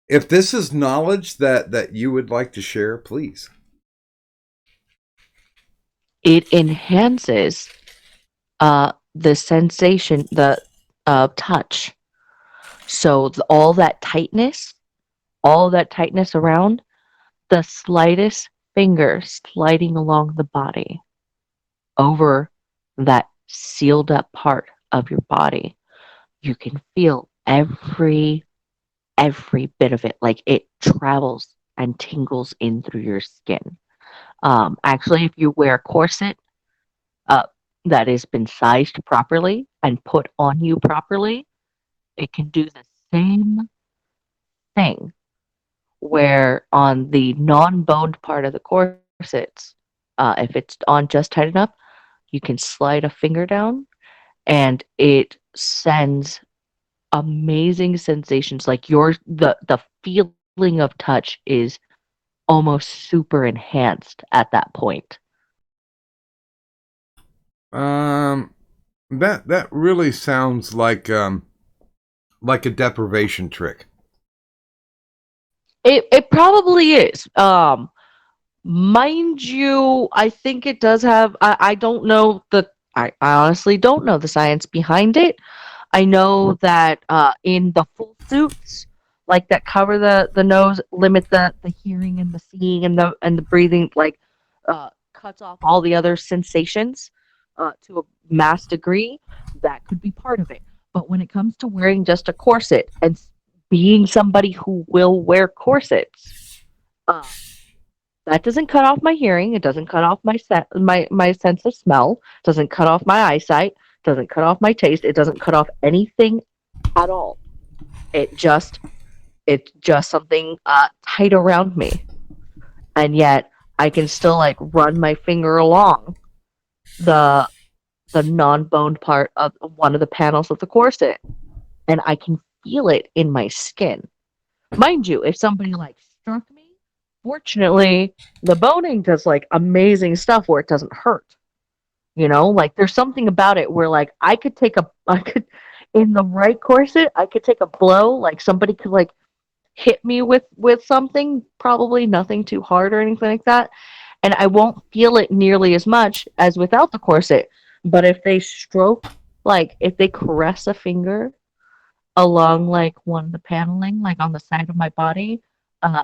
If this is knowledge that you would like to share, please. It enhances the sensation, the touch. So all that tightness around, the slightest finger sliding along the body over that sealed up part of your body, you can feel every bit of it, like it travels and tingles in through your skin. Actually, if you wear a corset uh, that has been sized properly and put on you properly, it can do the same thing. Where on the non-boned part of the corsets, if it's on just tight enough, you can slide a finger down, and it sends amazing sensations. Like the feeling of touch is almost super enhanced at that point. That really sounds like a deprivation trick. It probably is. Mind you, I think it does have. I don't know I honestly don't know the science behind it. I know that in the full suits, like that cover the nose, limit the hearing and the seeing and the breathing, like cuts off all the other sensations to a mass degree. That could be part of it. But when it comes to wearing just a corset and being somebody who will wear corsets, uh, that doesn't cut off my hearing. It doesn't cut off my sense of smell. Doesn't cut off my eyesight. Doesn't cut off my taste. It doesn't cut off anything at all. It just it's just something tight around me, and yet I can still like run my finger along the the non-boned part of one of the panels of the corset, and I can feel it in my skin. Mind you, if somebody like struck me, fortunately, the boning does like amazing stuff where it doesn't hurt. You know, like there's something about it where like I could in the right corset, I could take a blow, like somebody could like hit me with something, probably nothing too hard or anything like that, and I won't feel it nearly as much as without the corset. But if they stroke, like if they caress a finger along like one of the paneling, like on the side of my body, uh,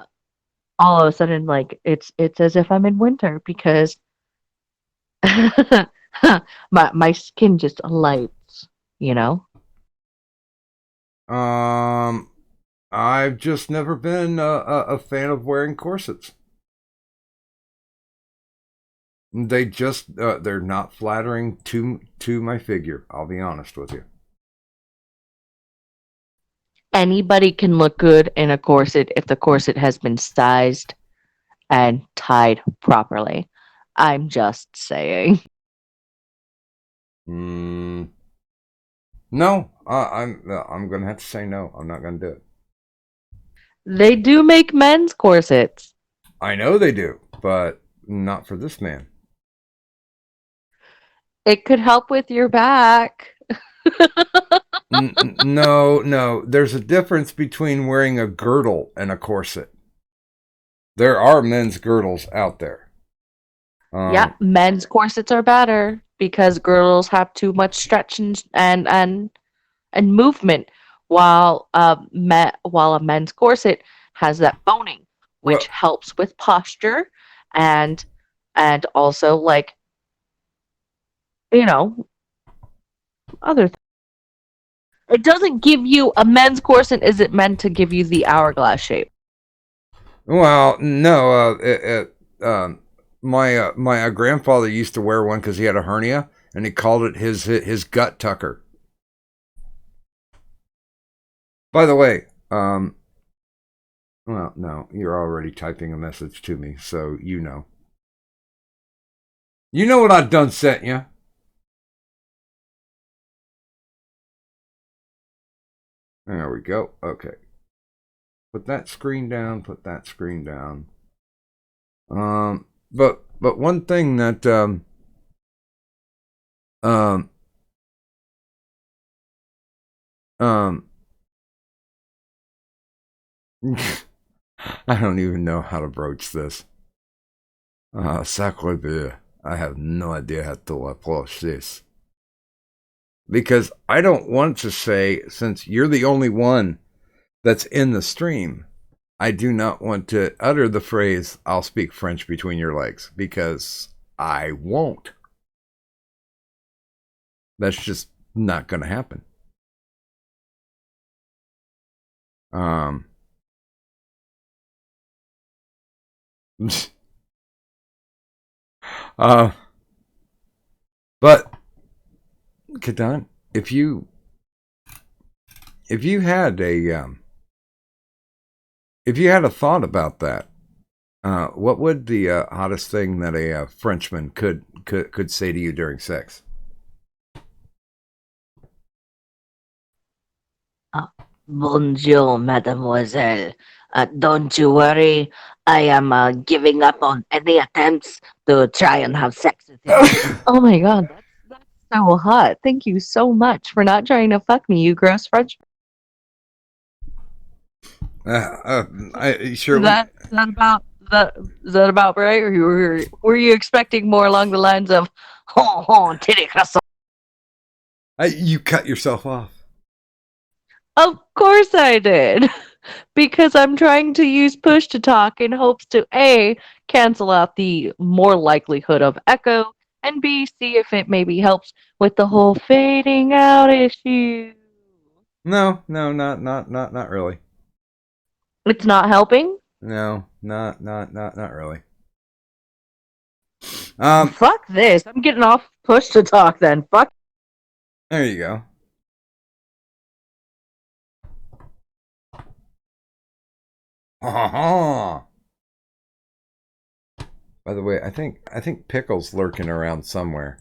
all of a sudden, like it's as if I'm in winter because my skin just lights, you know. Um, I've just never been a fan of wearing corsets. They just they're not flattering to my figure. I'll be honest with you. Anybody can look good in a corset if the corset has been sized and tied properly. I'm just saying. Mm, no, I'm gonna have to say no. I'm not gonna do it. They do make men's corsets. I know they do, but not for this man. It could help with your back. No, no. There's a difference between wearing a girdle and a corset. There are men's girdles out there. Yeah, men's corsets are better because girdles have too much stretch and movement, while while a men's corset has that boning, Well, which helps with posture and also like you know other. It doesn't give you a men's corset isn't meant to give you the hourglass shape. well, no. My grandfather used to wear one because he had a hernia, and he called it his gut tucker. By the way, well, no, you're already typing a message to me, so you know. You know what I done sent you. There we go. Okay. Put that screen down. Put that screen down. But one thing that um um I don't even know how to broach this. Sacre bleu. I have no idea how to approach this. Because I don't want to say, since you're the only one that's in the stream, I do not want to utter the phrase, I'll speak French between your legs, because I won't. That's just not going to happen. But Kadan, if you had a thought about that, what would the hottest thing that a Frenchman could say to you during sex? Bonjour, mademoiselle. Don't you worry. I am giving up on any attempts to try and have sex with you. Oh my god, that's so hot. Thank you so much for not trying to fuck me, you gross French. I surely. That Is that about right? Or were you expecting more along the lines of Tiity Croissants? You cut yourself off. Of course I did. Because I'm trying to use push to talk in hopes to A, cancel out the more likelihood of echo, and B, see if it maybe helps with the whole fading out issue. No, not really. It's not helping? No, not really. Fuck this. I'm getting off push to talk then. Fuck. There you go. By the way, I think Pickle's lurking around somewhere.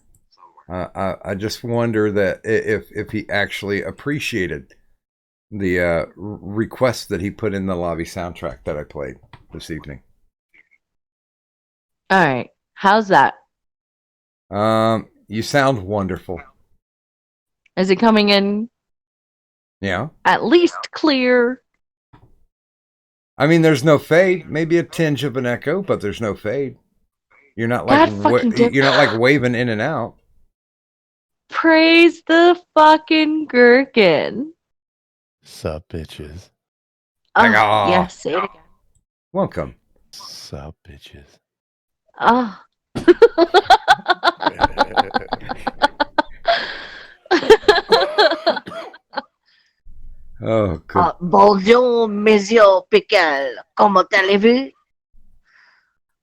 I just wonder that if he actually appreciated the request that he put in the lobby soundtrack that I played this evening. Alright. How's that? You sound wonderful. Is it coming in Yeah. at least clear? I mean, there's no fade. Maybe a tinge of an echo, but there's no fade. You're not like you're not like waving in and out. Praise the fucking gherkin. Sup, bitches. Like, Yeah, say it again. Welcome. Sup, bitches. Ah. Oh, good. Bonjour, Monsieur Pickle. Comment allez-vous?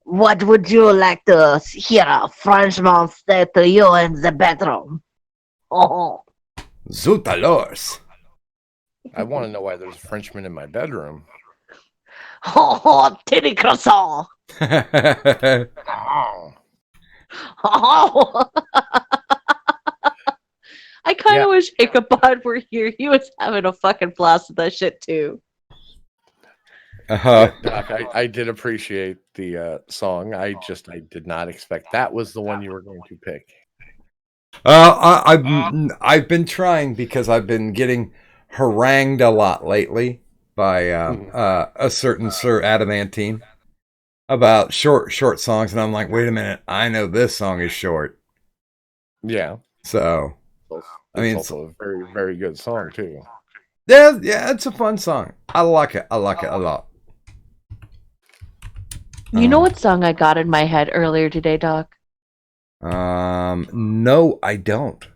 What would you like to hear a Frenchman say to you in the bedroom? Oh. Zut alors. I want to know why there's a Frenchman in my bedroom. Tiity Croissants. Oh. Oh. I kind of wish Ichabod were here. He was having a fucking blast with that shit too. Uh-huh. Doc, I did appreciate the song. I did not expect that was the one you were going to pick. I've been trying because I've been getting harangued a lot lately by a certain Sir Adamantine about short songs, and I'm like, wait a minute, I know this song is short. Yeah. So, It's also a very, very good song too. Yeah, it's a fun song. I like it a lot. You know what song I got in my head earlier today, Doc? No, I don't.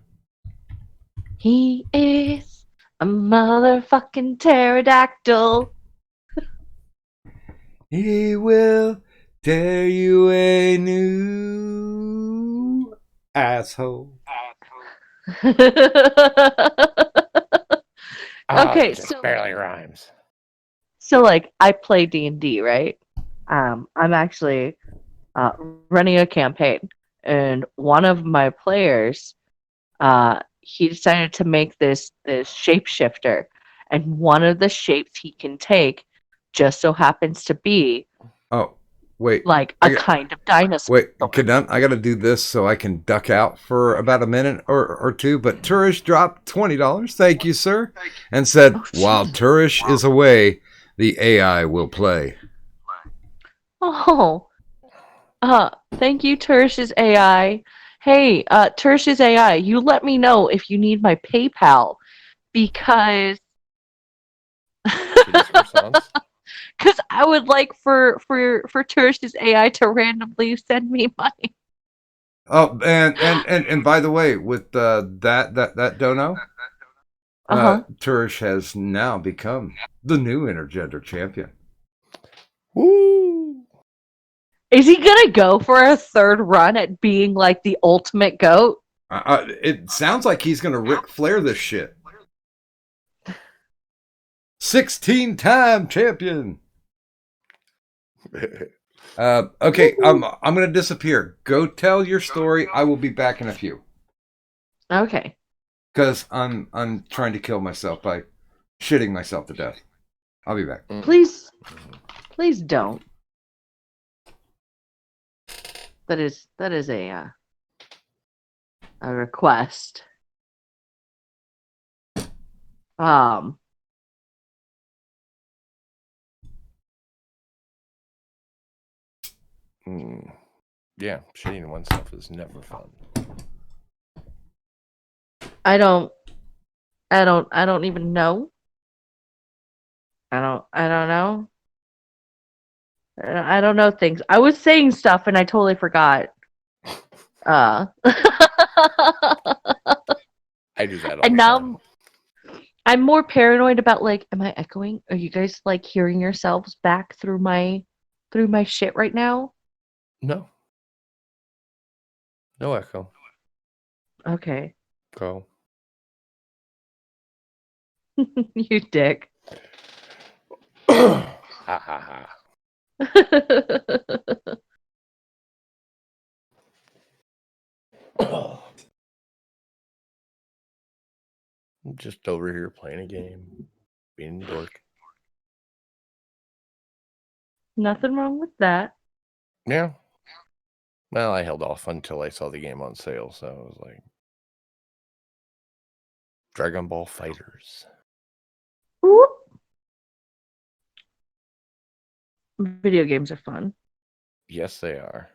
He is a motherfucking pterodactyl. He will tear you a new asshole. Okay, it just so barely rhymes. So like I play D&D, right? I'm actually running a campaign, and one of my players, he decided to make this shapeshifter, and one of the shapes he can take just so happens to be Wait, like a kind of dinosaur. Wait, I got to do this so I can duck out for about a minute or two. But Turish dropped $20. Thank you, sir, and said, "While Turish is away, the AI will play." Oh, thank you, Tersh's AI. Hey, Tersh's AI, you let me know if you need my PayPal because because I would like for Tersh's AI to randomly send me money. Oh, and by the way, with that dono, Turish has now become the new intergender champion. Woo! Is he gonna go for a third run at being like the ultimate goat? It sounds like he's gonna Ric Flair this shit. 16-time champion. Okay, I'm gonna disappear. Go tell your story. I will be back in a few. Okay. Because I'm trying to kill myself by shitting myself to death. I'll be back. Please don't. That is a request. Yeah, shitting one stuff is never fun. I don't even know. I don't know. I don't know things. I was saying stuff and I totally forgot. I do that all And the now time. I'm more paranoid about like, am I echoing? Are you guys like hearing yourselves back through my shit right now? No. No echo. Okay. Go. You dick. Ha ha ha. I'm just over here playing a game, being a dork. Nothing wrong with that. Yeah. Well, I held off until I saw the game on sale, so I was like, Dragon Ball Fighters. Whoop. Video games are fun. Yes, they are.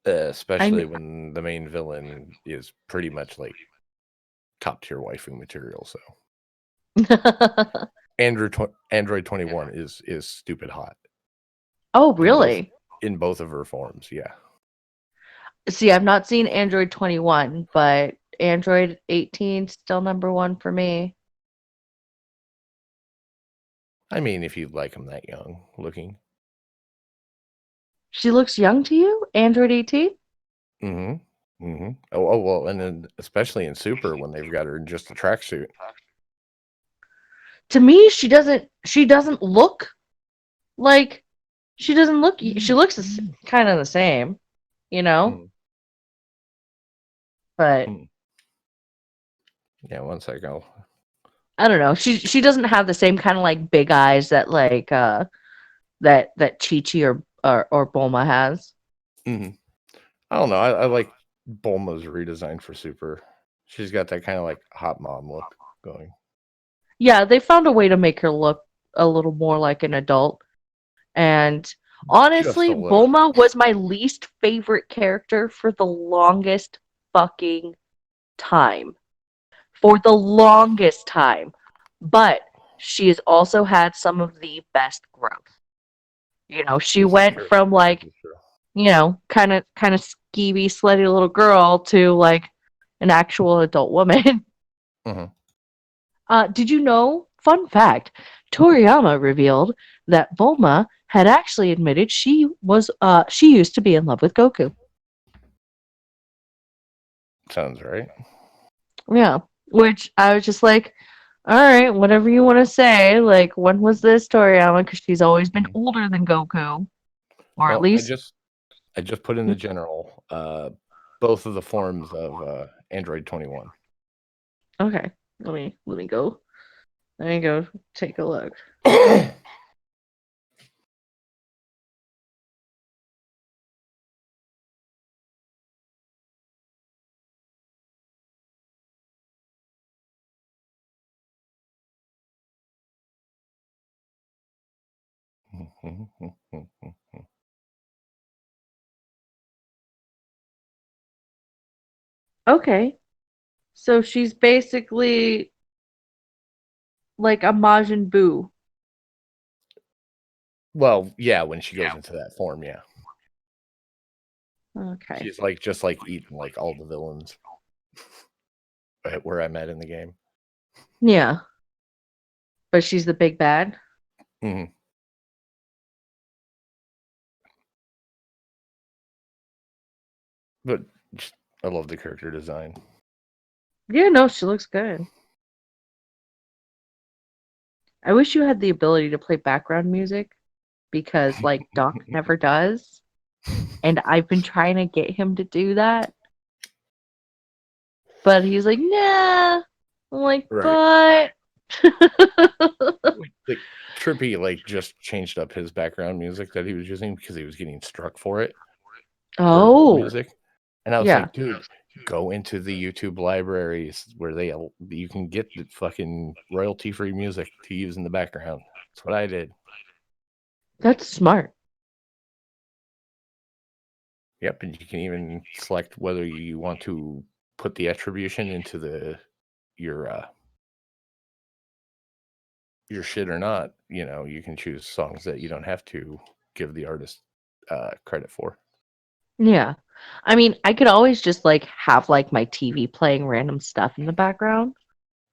Especially I'm when the main villain is pretty much like top tier waifu material. So Android 21 is stupid hot. Oh, really? In both of her forms, yeah. See, I've not seen Android 21, but Android 18 still number one for me. I mean, if you like them that young looking. She looks young to you? Android 18? Mm-hmm. Mm-hmm. Oh, well, and then especially in Super when they've got her in just a tracksuit. To me, she doesn't look like she looks kind of the same, you know? But Yeah, one second. I don't know. She doesn't have the same kind of like big eyes that like that Chi-Chi or Bulma has. Mm-hmm. I don't know. I like Bulma's redesign for Super. She's got that kind of like hot mom look going. Yeah, they found a way to make her look a little more like an adult. And honestly, Just a little. Bulma was my least favorite character for the longest fucking time. For the longest time. But she has also had some of the best growth. You know, she This is went true. from like, This is true. you know, kind of skeevy, slutty little girl to like an actual adult woman. Mm-hmm. Did you know? Fun fact: Toriyama revealed that Bulma had actually admitted she used to be in love with Goku. Sounds right. Yeah, which I was just like, all right, whatever you want to say. Like, when was this Toriyama? Because she's always been older than Goku, or at Well, least I just put in the general both of the forms of Android 21. okay. Let me go. Let me go take a look. Okay, so she's basically like a Majin Buu. Well, yeah, when she goes into that form, yeah. Okay. She's like just like eating like all the villains where I'm at in the game. Yeah. But she's the big bad. Mm-hmm. But just, I love the character design. Yeah, no, she looks good. I wish you had the ability to play background music because like Doc never does. And I've been trying to get him to do that. But he's like, nah. I'm like, Right. but Like Trippy like just changed up his background music that he was using because he was getting struck for it. For his old music. And I was yeah. like, dude, go into the YouTube libraries where you can get the fucking royalty free music to use in the background. That's what I did. That's smart. Yep, and you can even select whether you want to put the attribution into your shit or not. You can choose songs that you don't have to give the artist credit for. Yeah. I mean, I could always just have my TV playing random stuff in the background,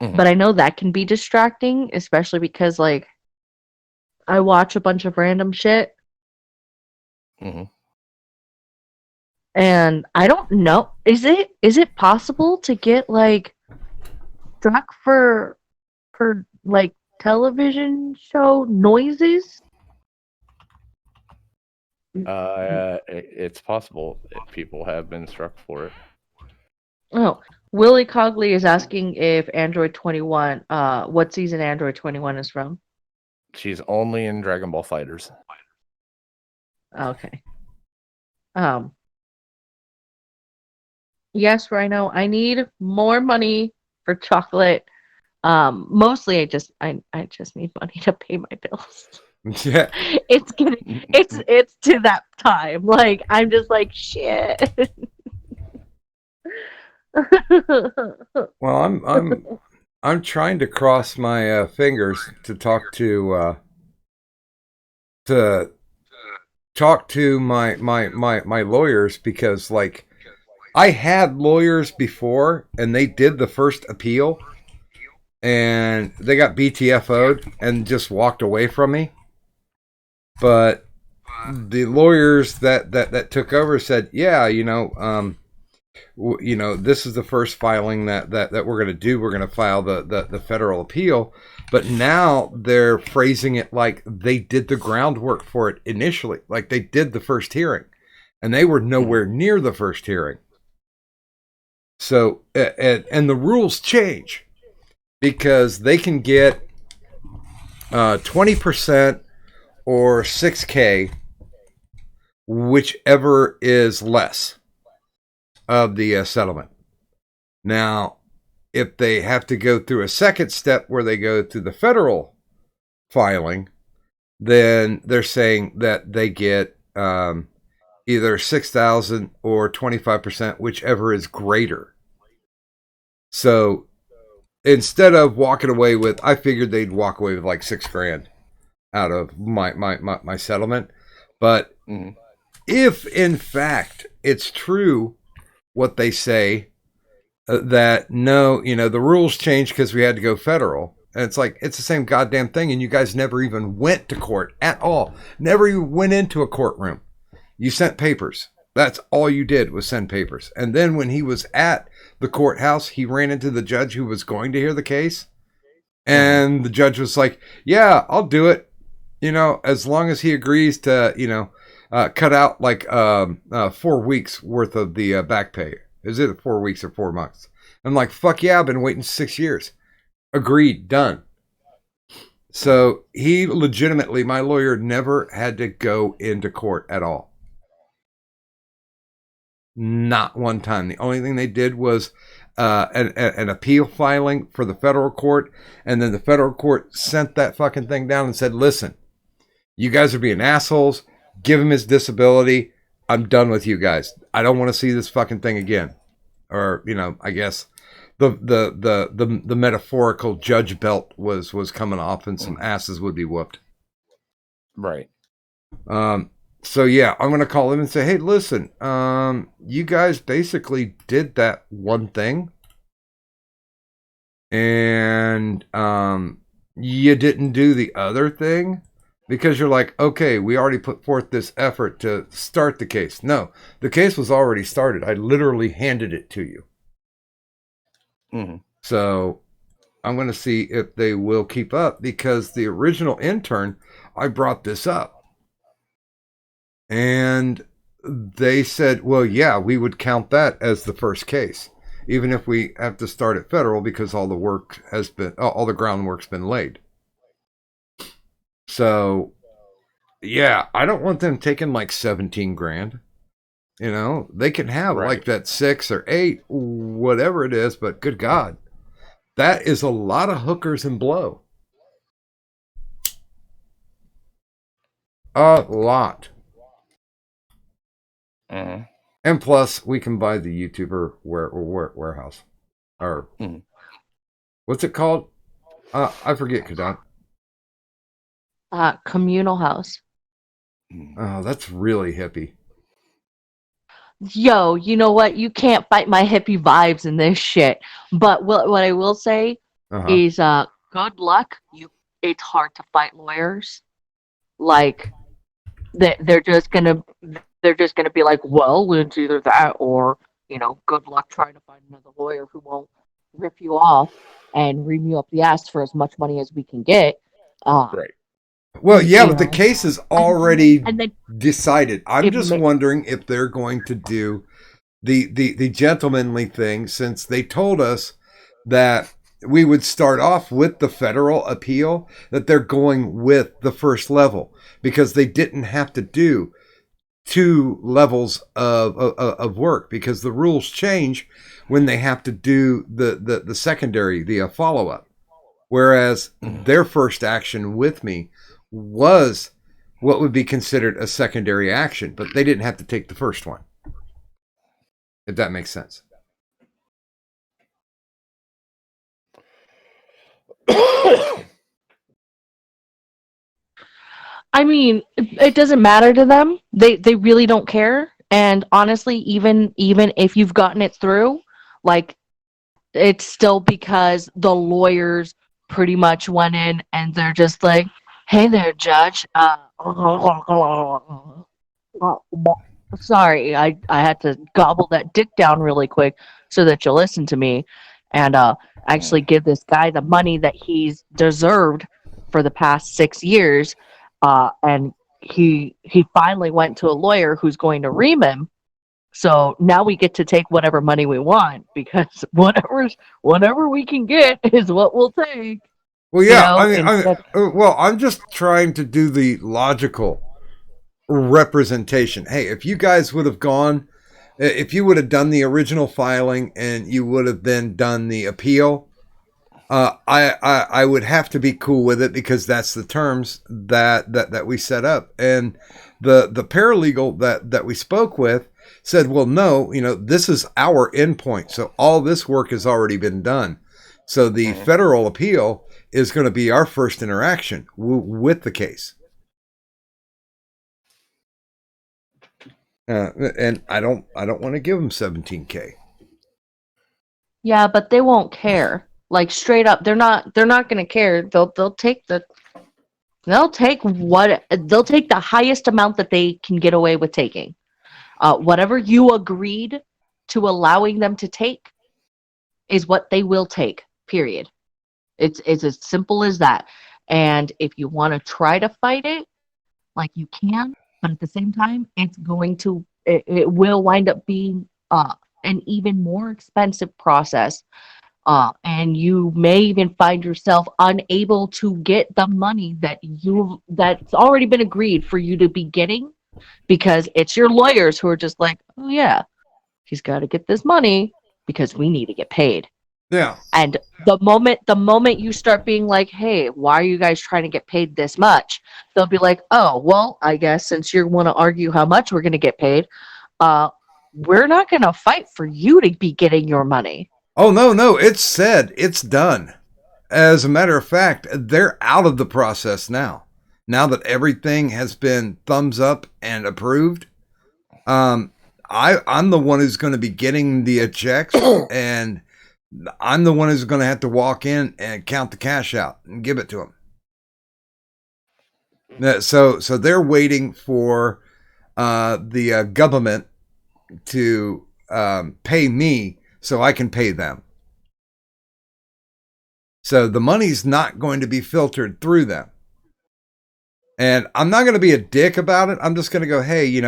but I know that can be distracting, especially because I watch a bunch of random shit. And I don't know. Is it possible to get struck for television show noises? It's possible if people have been struck for it. Oh, Willie Cogley is asking if Android 21, what season Android 21 is from. She's only in Dragon Ball Fighters. Okay. Yes, Rhino, I need more money for chocolate. Mostly I just need money to pay my bills. Yeah. It's to that time. I'm just shit. Well, I'm trying to cross my fingers to talk to my lawyers, because I had lawyers before and they did the first appeal and they got BTFO'd and just walked away from me. But the lawyers that took over said, yeah, this is the first filing that we're going to do. We're going to file the federal appeal. But now they're phrasing it like they did the groundwork for it initially, like they did the first hearing, and they were nowhere near the first hearing. So, and the rules change because they can get 20% or $6,000, whichever is less of the settlement. Now, if they have to go through a second step where they go through the federal filing, then they're saying that they get either 6,000 or 25%, whichever is greater. So instead of walking away with, I figured they'd walk away with like $6,000 out of my settlement. But if in fact it's true what they say, that no, the rules changed because we had to go federal. And it's it's the same goddamn thing. And you guys never even went to court at all. Never even went into a courtroom. You sent papers. That's all you did was send papers. And then when he was at the courthouse, he ran into the judge who was going to hear the case. And the judge was like, yeah, I'll do it. As long as he agrees to, cut out 4 weeks worth of the back pay. Is it 4 weeks or 4 months? I'm like, fuck yeah, I've been waiting 6 years. Agreed, done. So he legitimately, my lawyer never had to go into court at all. Not one time. The only thing they did was an appeal filing for the federal court. And then the federal court sent that fucking thing down and said, listen, you guys are being assholes. Give him his disability. I'm done with you guys. I don't want to see this fucking thing again. Or, I guess the metaphorical judge belt was coming off and some asses would be whooped. Right. So yeah, I'm going to call him and say, hey, listen, you guys basically did that one thing. And you didn't do the other thing. Because you're like, okay, we already put forth this effort to start the case. No, the case was already started. I literally handed it to you. So I'm going to see if they will keep up, because the original intern, I brought this up. And they said, well, yeah, we would count that as the first case, even if we have to start at federal, because all the groundwork's been laid. So, yeah, I don't want them taking like 17 grand. They can have like that 6 or 8, whatever it is, but good God, that is a lot of hookers and blow. A lot. Mm-hmm. And plus, we can buy the YouTuber warehouse. Or what's it called? I forget, Kadant. Communal house. Oh, that's really hippie. Yo, you know what? You can't fight my hippie vibes in this shit. But what I will say is good luck. It's hard to fight lawyers. Like they're just gonna be like, well, it's either that or, good luck trying to find another lawyer who won't rip you off and ream you up the ass for as much money as we can get. Right. Well, yeah, but the case is already and then decided. I'm just wondering if they're going to do the gentlemanly thing, since they told us that we would start off with the federal appeal, that they're going with the first level because they didn't have to do 2 levels of work, because the rules change when they have to do the secondary, the follow-up. Whereas their first action with me was what would be considered a secondary action, but they didn't have to take the first one. If that makes sense. I mean, it doesn't matter to them. They really don't care. And honestly, even if you've gotten it through, like, it's still because the lawyers pretty much went in and they're just like, "Hey there, judge. Sorry, I had to gobble that dick down really quick so that you'll listen to me and actually give this guy the money that he's deserved for the past 6 years." And he finally went to a lawyer who's going to ream him. So now we get to take whatever money we want, because whatever we can get is what we'll take. Well, yeah, I'm just trying to do the logical representation. Hey, if you guys would have gone, if you would have done the original filing and you would have then done the appeal, I would have to be cool with it, because that's the terms that we set up. And the paralegal that we spoke with said, well, no, this is our endpoint. So all this work has already been done. So the federal appeal is going to be our first interaction with the case. And I don't want to give them $17,000. Yeah, but they won't care. Like, straight up, they're not going to care. They'll take the highest amount that they can get away with taking. Whatever you agreed to allowing them to take is what they will take. Period. It's as simple as that. And if you want to try to fight it, like, you can, but at the same time, it will wind up being an even more expensive process. And you may even find yourself unable to get the money that's already been agreed for you to be getting, because it's your lawyers who are just like, oh yeah, he's got to get this money because we need to get paid. Yeah. And the moment you start being like, hey, why are you guys trying to get paid this much? They'll be like, oh, well, I guess since you want to argue how much we're going to get paid, we're not going to fight for you to be getting your money. Oh, no, it's said, it's done. As a matter of fact, they're out of the process now. Now that everything has been thumbs up and approved, I'm the one who's going to be getting the checks, and I'm the one who's going to have to walk in and count the cash out and give it to them. So they're waiting for the government to pay me so I can pay them. So the money's not going to be filtered through them. And I'm not going to be a dick about it. I'm just going to go, hey,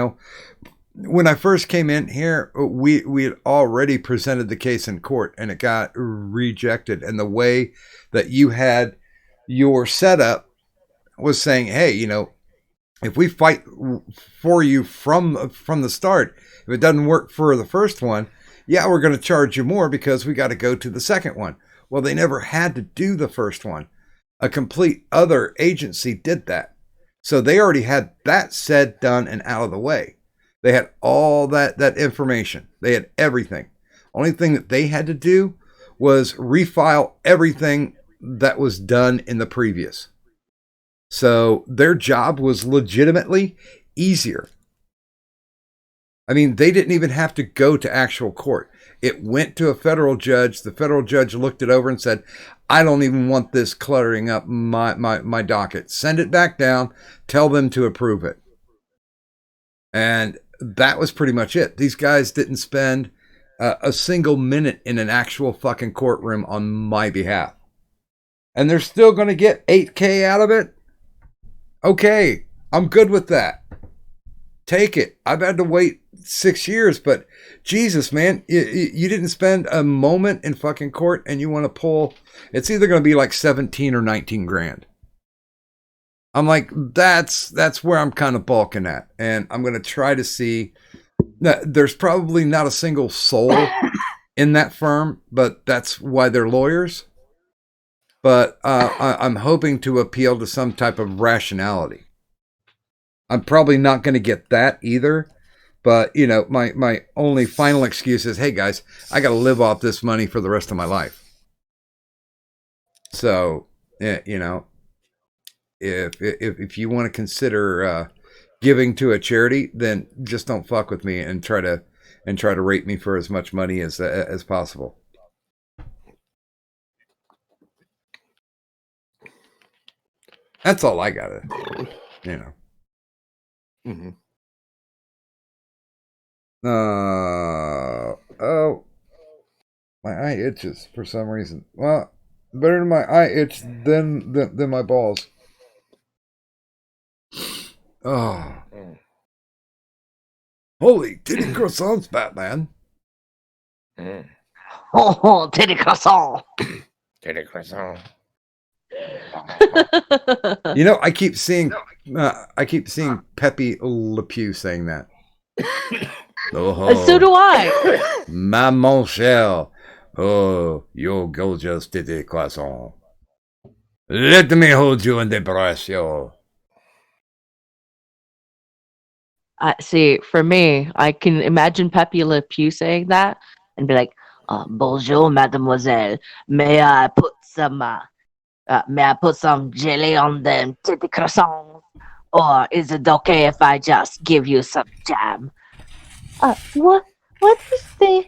when I first came in here, we had already presented the case in court and it got rejected. And the way that you had your setup was saying, hey, if we fight for you from the start, if it doesn't work for the first one, yeah, we're going to charge you more because we got to go to the second one. Well, they never had to do the first one. A complete other agency did that. So they already had that said, done, and out of the way. They had all that information. They had everything. Only thing that they had to do was refile everything that was done in the previous. So their job was legitimately easier. I mean, they didn't even have to go to actual court. It went to a federal judge. The federal judge looked it over and said, I don't even want this cluttering up my docket. Send it back down. Tell them to approve it. And that was pretty much it. These guys didn't spend a single minute in an actual fucking courtroom on my behalf. And they're still going to get $8,000 out of it? Okay, I'm good with that. Take it. I've had to wait 6 years, but Jesus, man, you didn't spend a moment in fucking court and you want to pull, it's either going to be like 17 or 19 grand. I'm like, that's where I'm kind of balking at. And I'm going to try to see, there's probably not a single soul in that firm, but that's why they're lawyers. But I'm hoping to appeal to some type of rationality. I'm probably not going to get that either. But, you know, my only final excuse is, hey, guys, I got to live off this money for the rest of my life. So, you know, if you want to consider giving to a charity, then just don't fuck with me and try to rate me for as much money as possible. That's all I got to, you know. Mm-hmm. Oh, my eye itches for some reason. Well, better than my eye itch than my balls. Oh. Holy Tiity Croissants, Batman. Oh, Tiity Croissant. Tiity Croissant. You know, I keep seeing Pepe Le Pew saying that. Oh, so do I. Maman chère. Oh, you gorgeous Tiity Croissant. Let me hold you and embrace you. See, for me, I can imagine Pepe Le Pew saying that and be like, bonjour, mademoiselle. May I put some jelly on them Tiity Croissants? Or is it okay if I just give you some jam? What is the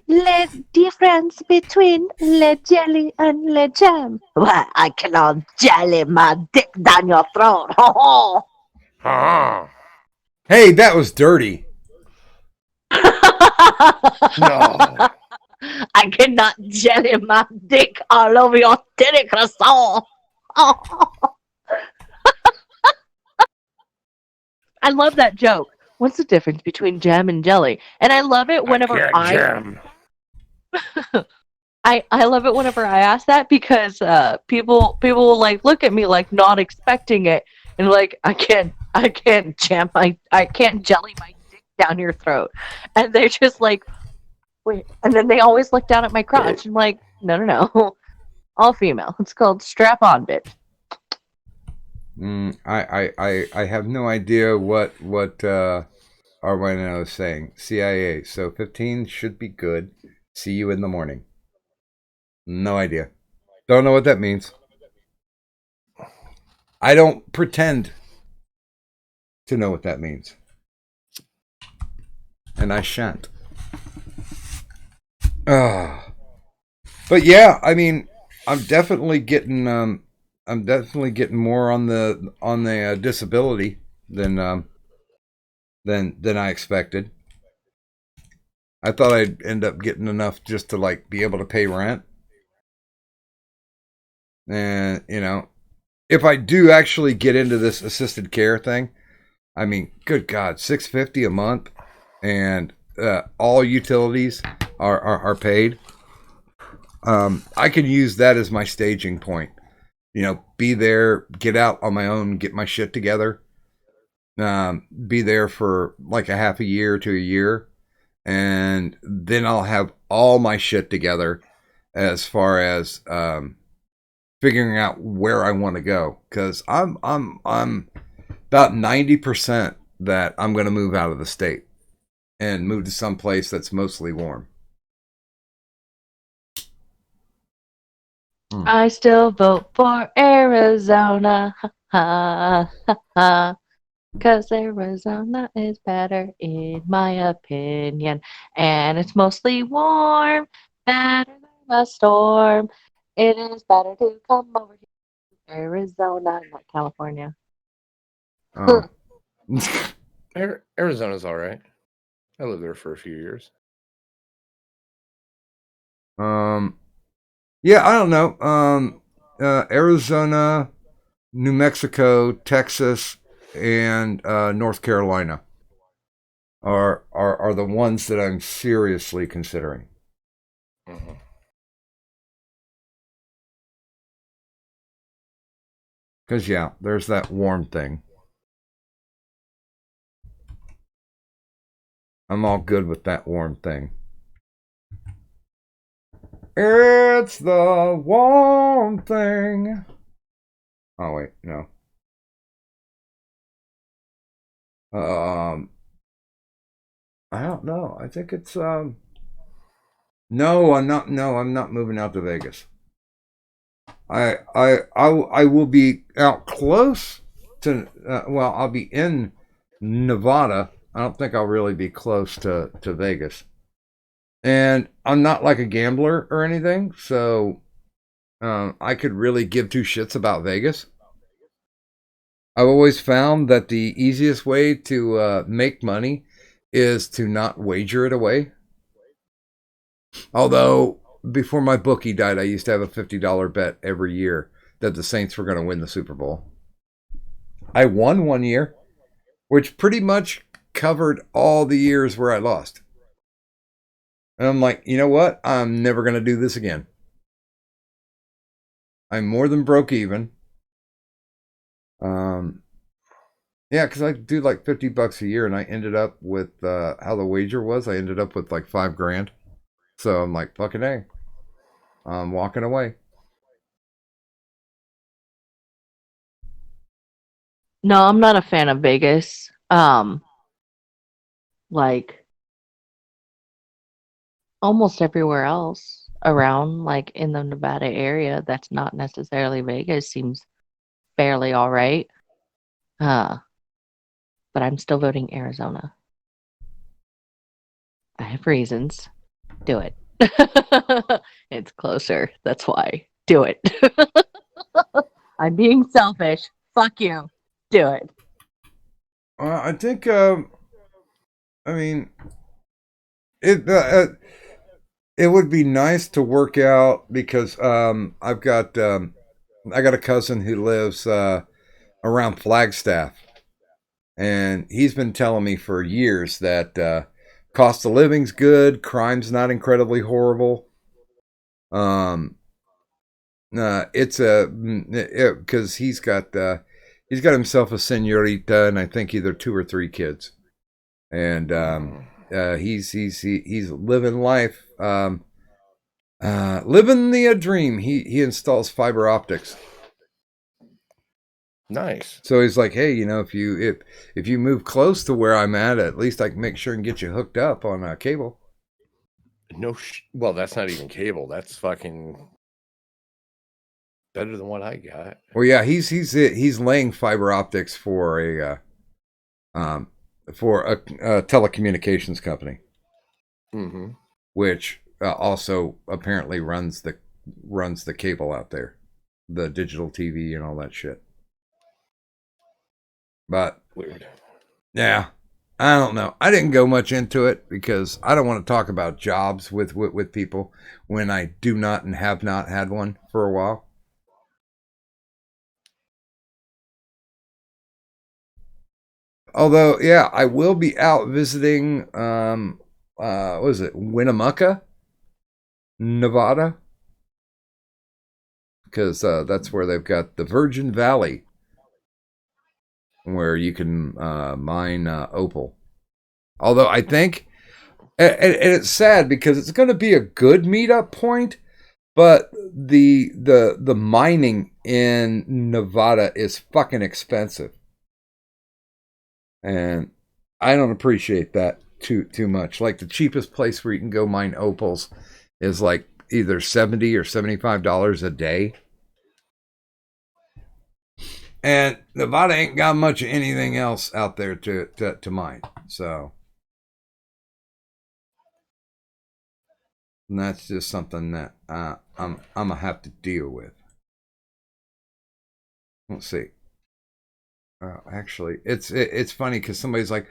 difference between le jelly and le jam? Well, I cannot jelly my dick down your throat. Hey, that was dirty. No. I cannot jelly my dick all over your Tiity Croissant. I love that joke. What's the difference between jam and jelly? And I love it whenever jam. I love it whenever I ask that because people will like look at me like not expecting it and like I can't jelly my dick down your throat, and they're just like, wait, and then they always look down at my crotch and like, no, all female. It's called strap on, bitch. I have no idea what Arwino is saying. CIA. So 15 should be good. See you in the morning. No idea. Don't know what that means. I don't pretend to know what that means. And I shan't. But yeah, I mean, I'm definitely getting more on the disability than I expected. I thought I'd end up getting enough just to like be able to pay rent. And, you know, if I do actually get into this assisted care thing, I mean, good God, $650 a month, and all utilities are paid. I could use that as my staging point. You know, be there, get out on my own, get my shit together. Be there for like a half a year to a year, and then I'll have all my shit together as far as figuring out where I want to go, because I'm about 90% that I'm going to move out of the state and move to some place that's mostly warm. I still vote for Arizona. Ha ha ha. Because Arizona is better, in my opinion. And it's mostly warm, better than a storm. It is better to come over here to Arizona, not California. Oh. Arizona's all right. I lived there for a few years. Yeah, I don't know. Arizona, New Mexico, Texas, and North Carolina are the ones that I'm seriously considering. Mm-hmm. Because, yeah, there's that warm thing. I'm all good with that warm thing. It's the warm thing. Oh, wait, no. I don't know. I think it's, no, I'm not moving out to Vegas. I will be out close to, I'll be in Nevada. I don't think I'll really be close to Vegas. And I'm not like a gambler or anything, so I could really give two shits about Vegas. I've always found that the easiest way to make money is to not wager it away. Although, before my bookie died, I used to have a $50 bet every year that the Saints were going to win the Super Bowl. I won one year, which pretty much covered all the years where I lost. And I'm like, you know what? I'm never going to do this again. I'm more than broke even. Yeah, because I do like $50 a year, and I ended up with how the wager was. I ended up with like $5,000. So I'm like, fucking A. I'm walking away. No, I'm not a fan of Vegas. Like almost everywhere else around, like in the Nevada area, that's not necessarily Vegas, seems fairly all right. But I'm still voting Arizona. I have reasons. Do it. It's closer. That's why. Do it. I'm being selfish. Fuck you. Do it. I think, I mean, it would be nice to work out because I got a cousin who lives around Flagstaff, and he's been telling me for years that cost of living's good, crime's not incredibly horrible. It's because he's got himself a señorita, and I think either 2 or 3 kids, and he's living life, living the dream. He installs fiber optics. Nice. So he's like, hey, if you move close to where I'm at least I can make sure and get you hooked up on cable. Well, that's not even cable. That's fucking better than what I got. Well, yeah, he's laying fiber optics for a telecommunications company, mm-hmm. which also apparently runs the cable out there, the digital TV and all that shit. But weird. Yeah, I don't know. I didn't go much into it because I don't want to talk about jobs with people when I do not and have not had one for a while. Although, yeah, I will be out visiting, what is it, Winnemucca, Nevada? Because that's where they've got the Virgin Valley, where you can mine opal. Although I think, and it's sad because it's going to be a good meetup point, but the mining in Nevada is fucking expensive. And I don't appreciate that too much. Like the cheapest place where you can go mine opals is like either $70 or $75 a day. And Nevada ain't got much of anything else out there to mine. So and that's just something that I'm gonna have to deal with. Let's see. Actually, it's funny because somebody's like,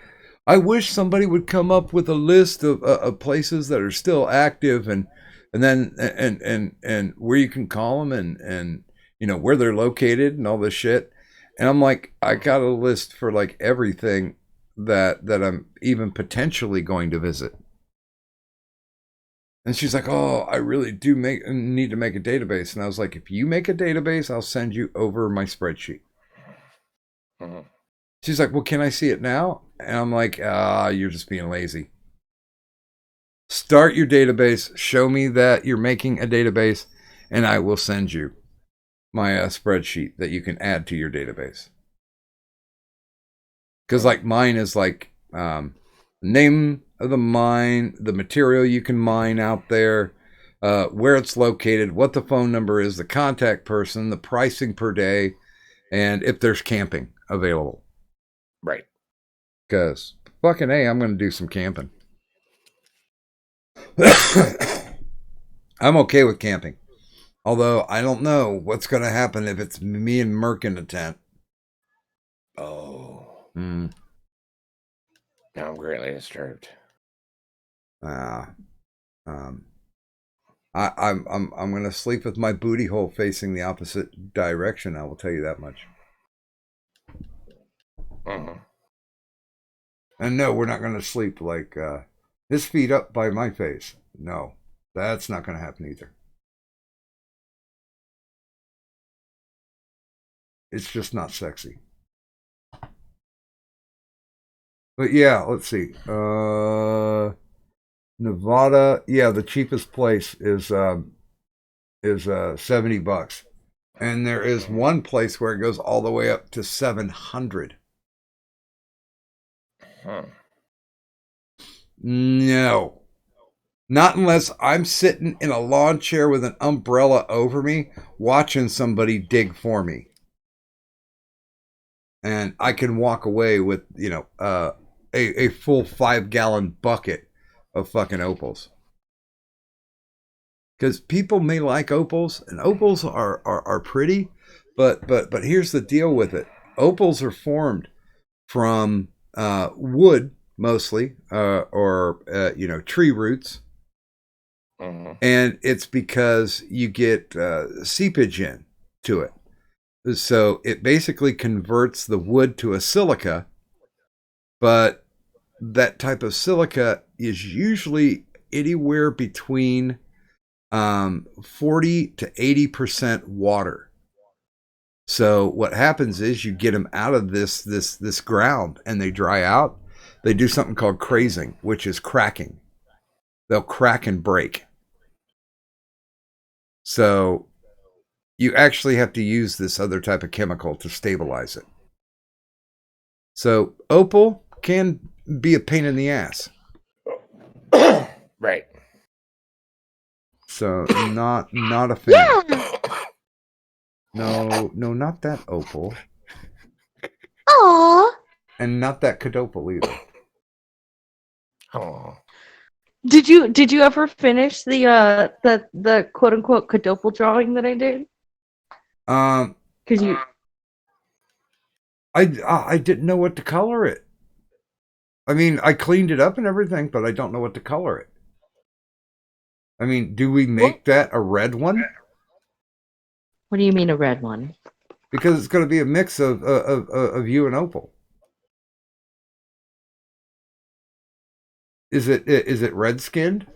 I wish somebody would come up with a list of places that are still active and then and where you can call them and you know where they're located and all this shit. And I'm like, I got a list for like everything that I'm even potentially going to visit. And she's like, oh, I really do need to make a database. And I was like, if you make a database, I'll send you over my spreadsheet. Mm-hmm. She's like, well, can I see it now? And I'm like, you're just being lazy. Start your database. Show me that you're making a database, and I will send you my spreadsheet that you can add to your database. Because like mine is like name of the mine, the material you can mine out there, where it's located, what the phone number is, the contact person, the pricing per day, and if there's camping available. Right. Because fucking A, I'm going to do some camping. I'm okay with camping. Although I don't know what's going to happen if it's me and Merc in a tent. Oh. Mm. Now I'm greatly disturbed. I'm going to sleep with my booty hole facing the opposite direction. I will tell you that much. Mm-hmm. And no, we're not going to sleep like his feet up by my face. No, that's not going to happen either. It's just not sexy. But yeah, let's see. Nevada, yeah, the cheapest place is $70. And there is one place where it goes all the way up to $700. Huh. No. Not unless I'm sitting in a lawn chair with an umbrella over me, watching somebody dig for me. And I can walk away with, you know, a full 5-gallon bucket of fucking opals. Because people may like opals, and opals are pretty, but here's the deal with it. Opals are formed from wood, mostly, or tree roots. Mm-hmm. And it's because you get seepage in to it. So it basically converts the wood to a silica, but that type of silica is usually anywhere between 40 to 80% water. So what happens is you get them out of this ground and they dry out. They do something called crazing, which is cracking. They'll crack and break. So you actually have to use this other type of chemical to stabilize it. So opal can be a pain in the ass. Right. So not a fan. Yeah. No, not that opal. Aww. And not that cadopal either. Oh. Did you ever finish the quote unquote cadopal drawing that I did? Because I didn't know what to color it. I mean, I cleaned it up and everything, but I don't know what to color it. I mean, do we make that a red one? What do you mean a red one? Because it's going to be a mix of you and opal. Is it red skinned?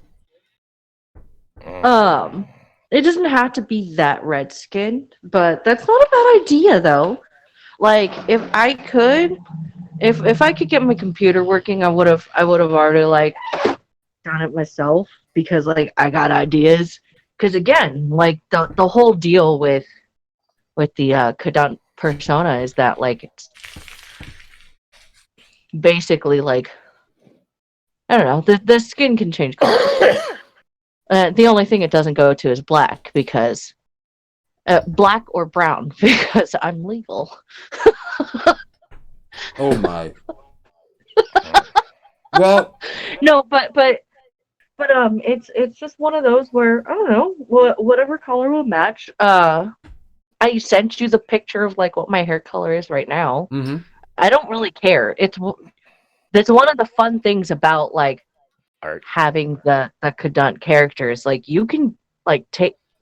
It doesn't have to be that red skinned, but that's not a bad idea though. Like if I could get my computer working, I would have already like done it myself because like I got ideas. Because again, like the whole deal with the Kadant persona is that like basically like, I don't know, the skin can change colors. The only thing it doesn't go to is black, because black or brown, because I'm legal. Oh my. Well, No, but it's just one of those where, I don't know, whatever color will match. I sent you the picture of like what my hair color is right now. mm-hmm. I don't really care. That's one of the fun things about like Art. having the Cadunt characters. Like, you can like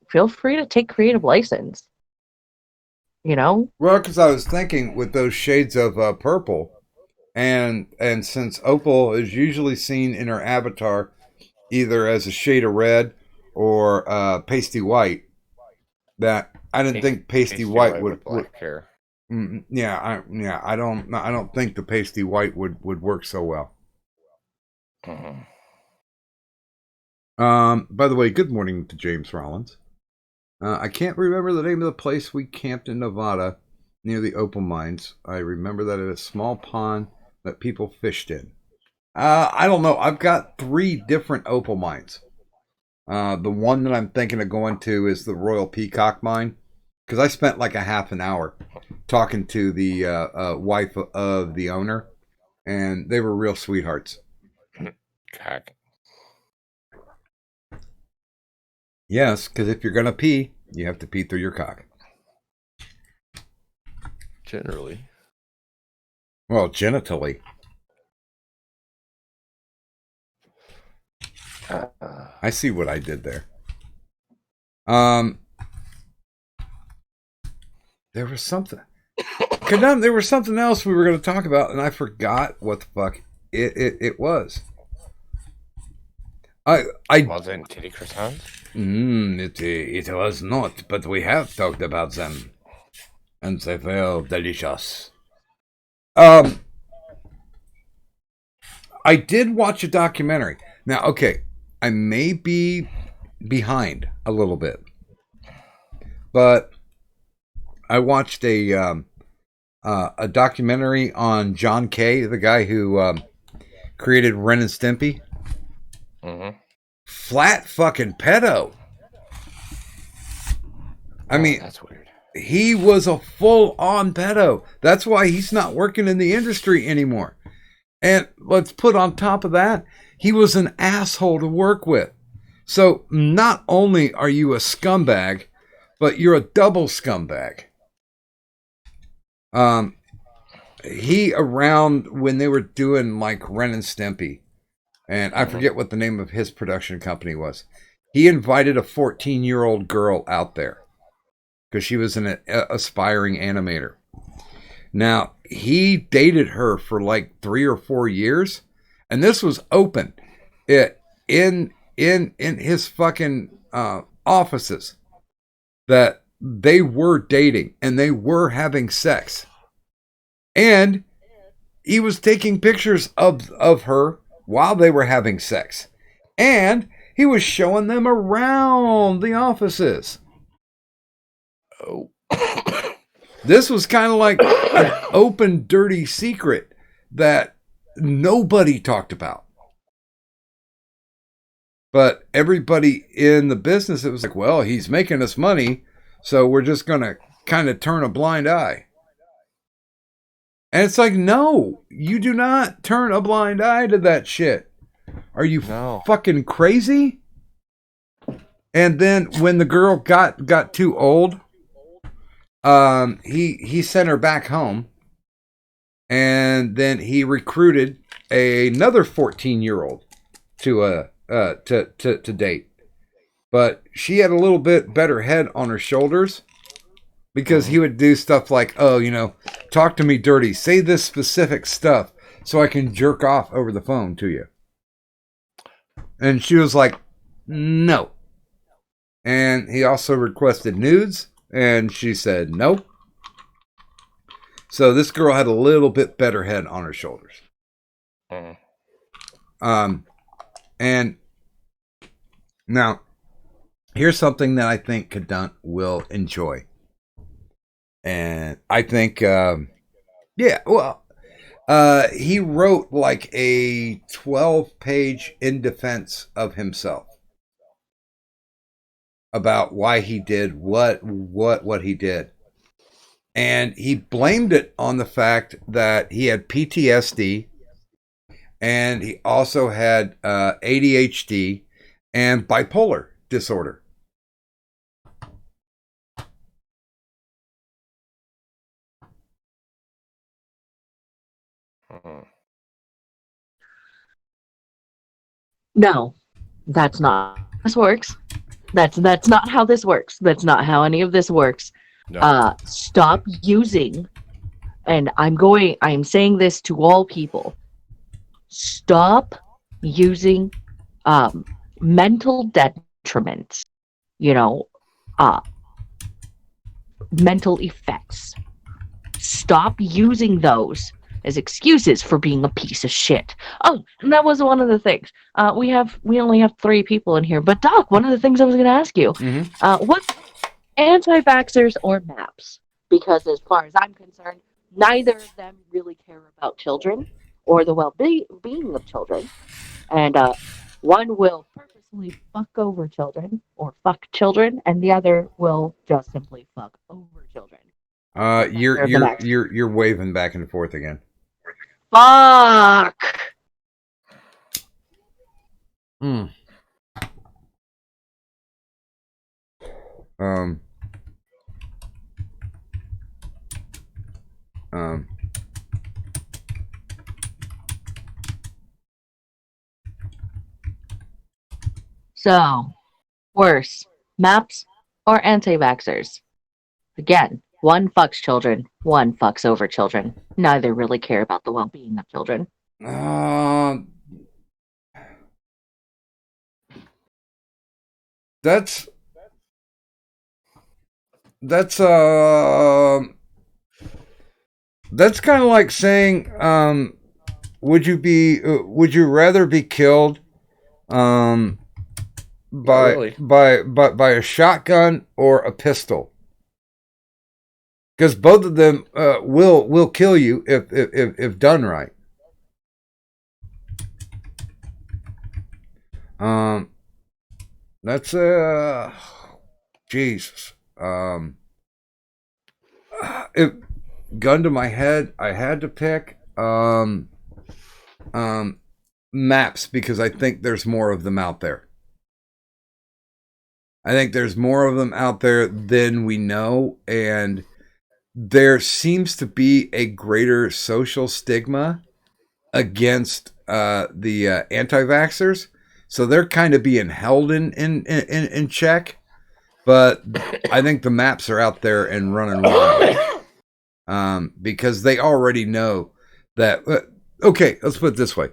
feel free to take creative license. You know? Well, because I was thinking with those shades of purple, and since Opal is usually seen in her avatar either as a shade of red or pasty white, that I didn't think pasty white would black hair. I don't think the pasty white would work so well. Mm-hmm. By the way, good morning to James Rollins. I can't remember the name of the place we camped in Nevada near the opal mines. I remember that at a small pond that people fished in. I don't know. I've got 3 different opal mines. The one that I'm thinking of going to is the Royal Peacock mine, because I spent like a half an hour talking to the wife of the owner, and they were real sweethearts. Cock. Yes, because if you're going to pee, you have to pee through your cock. Generally. Well, genitally. I see what I did there. There was something. There was something else we were going to talk about, and I forgot what the fuck it was. I wasn't Tiity Croissants? It was not, but we have talked about them, and they were delicious. I did watch a documentary. Now, okay, I may be behind a little bit, but I watched a documentary on John Kay, the guy who created Ren and Stimpy. Mm-hmm. Flat fucking pedo. I mean, that's weird. He was a full-on pedo. That's why he's not working in the industry anymore. And let's put on top of that, he was an asshole to work with. So not only are you a scumbag, but you're a double scumbag. He around when they were doing like Ren and Stimpy, and I forget what the name of his production company was. He invited a 14-year-old girl out there because she was an aspiring animator. Now, he dated her for like 3 or 4 years, and this was open in his fucking offices that they were dating and they were having sex. And he was taking pictures of her while they were having sex. And he was showing them around the offices. Oh. This was kind of like an open, dirty secret that nobody talked about. But everybody in the business, it was like, well, he's making us money, so we're just going to kind of turn a blind eye. And it's like, no, you do not turn a blind eye to that shit. Are you fucking crazy? And then when the girl got too old, he sent her back home, and then he recruited another 14-year-old to date. But she had a little bit better head on her shoulders, because he would do stuff like, oh, talk to me dirty, say this specific stuff so I can jerk off over the phone to you. And she was like, no. And he also requested nudes, and she said no. So this girl had a little bit better head on her shoulders. And now, here's something that I think Cadunt will enjoy. And I think, He wrote like a 12-page in defense of himself about why he did what he did. And he blamed it on the fact that he had PTSD and he also had ADHD and bipolar disorder. No, that's not how this works. That's not how this works. That's not how any of this works. No. Stop using, and I'm saying this to all people. Stop using mental detriments, you know, uh, mental effects. Stop using those as excuses for being a piece of shit. Oh, and that was one of the things. We only have 3 people in here, but Doc, one of the things I was going to ask you, what anti-vaxxers or MAPS? Because as far as I'm concerned, neither of them really care about children or the well-being of children, and one will purposely fuck over children or fuck children, and the other will just simply fuck over children. You're waving back and forth again. Fuck. So, worse, MAPS or anti-vaxxers? Again, one fucks children, one fucks over children. Neither really care about the well-being of children. That's kind of like saying, would you rather be killed by a shotgun or a pistol? Because both of them will kill you if done right. That's Jesus. If gun to my head, I had to pick MAPS because I think there's more of them out there. I think there's more of them out there than we know, and there seems to be a greater social stigma against the anti-vaxxers, so they're kind of being held in check. But I think the MAPS are out there and running wild because they already know that. Okay, let's put it this way: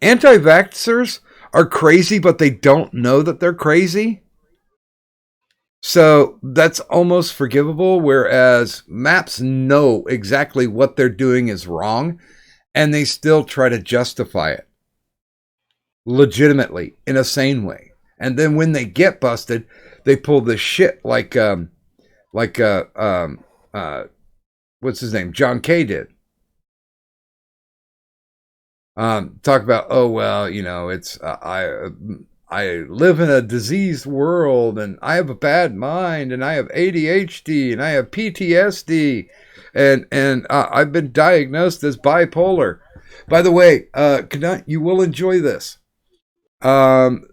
anti-vaxxers are crazy, but they don't know that they're crazy. So that's almost forgivable, whereas MAPS know exactly what they're doing is wrong, and they still try to justify it legitimately in a sane way. And then when they get busted, they pull this shit like what's his name? John Kay did. Talk about, oh well, it's I live in a diseased world, and I have a bad mind, and I have ADHD, and I have PTSD, and I've been diagnosed as bipolar. By the way, you will enjoy this. The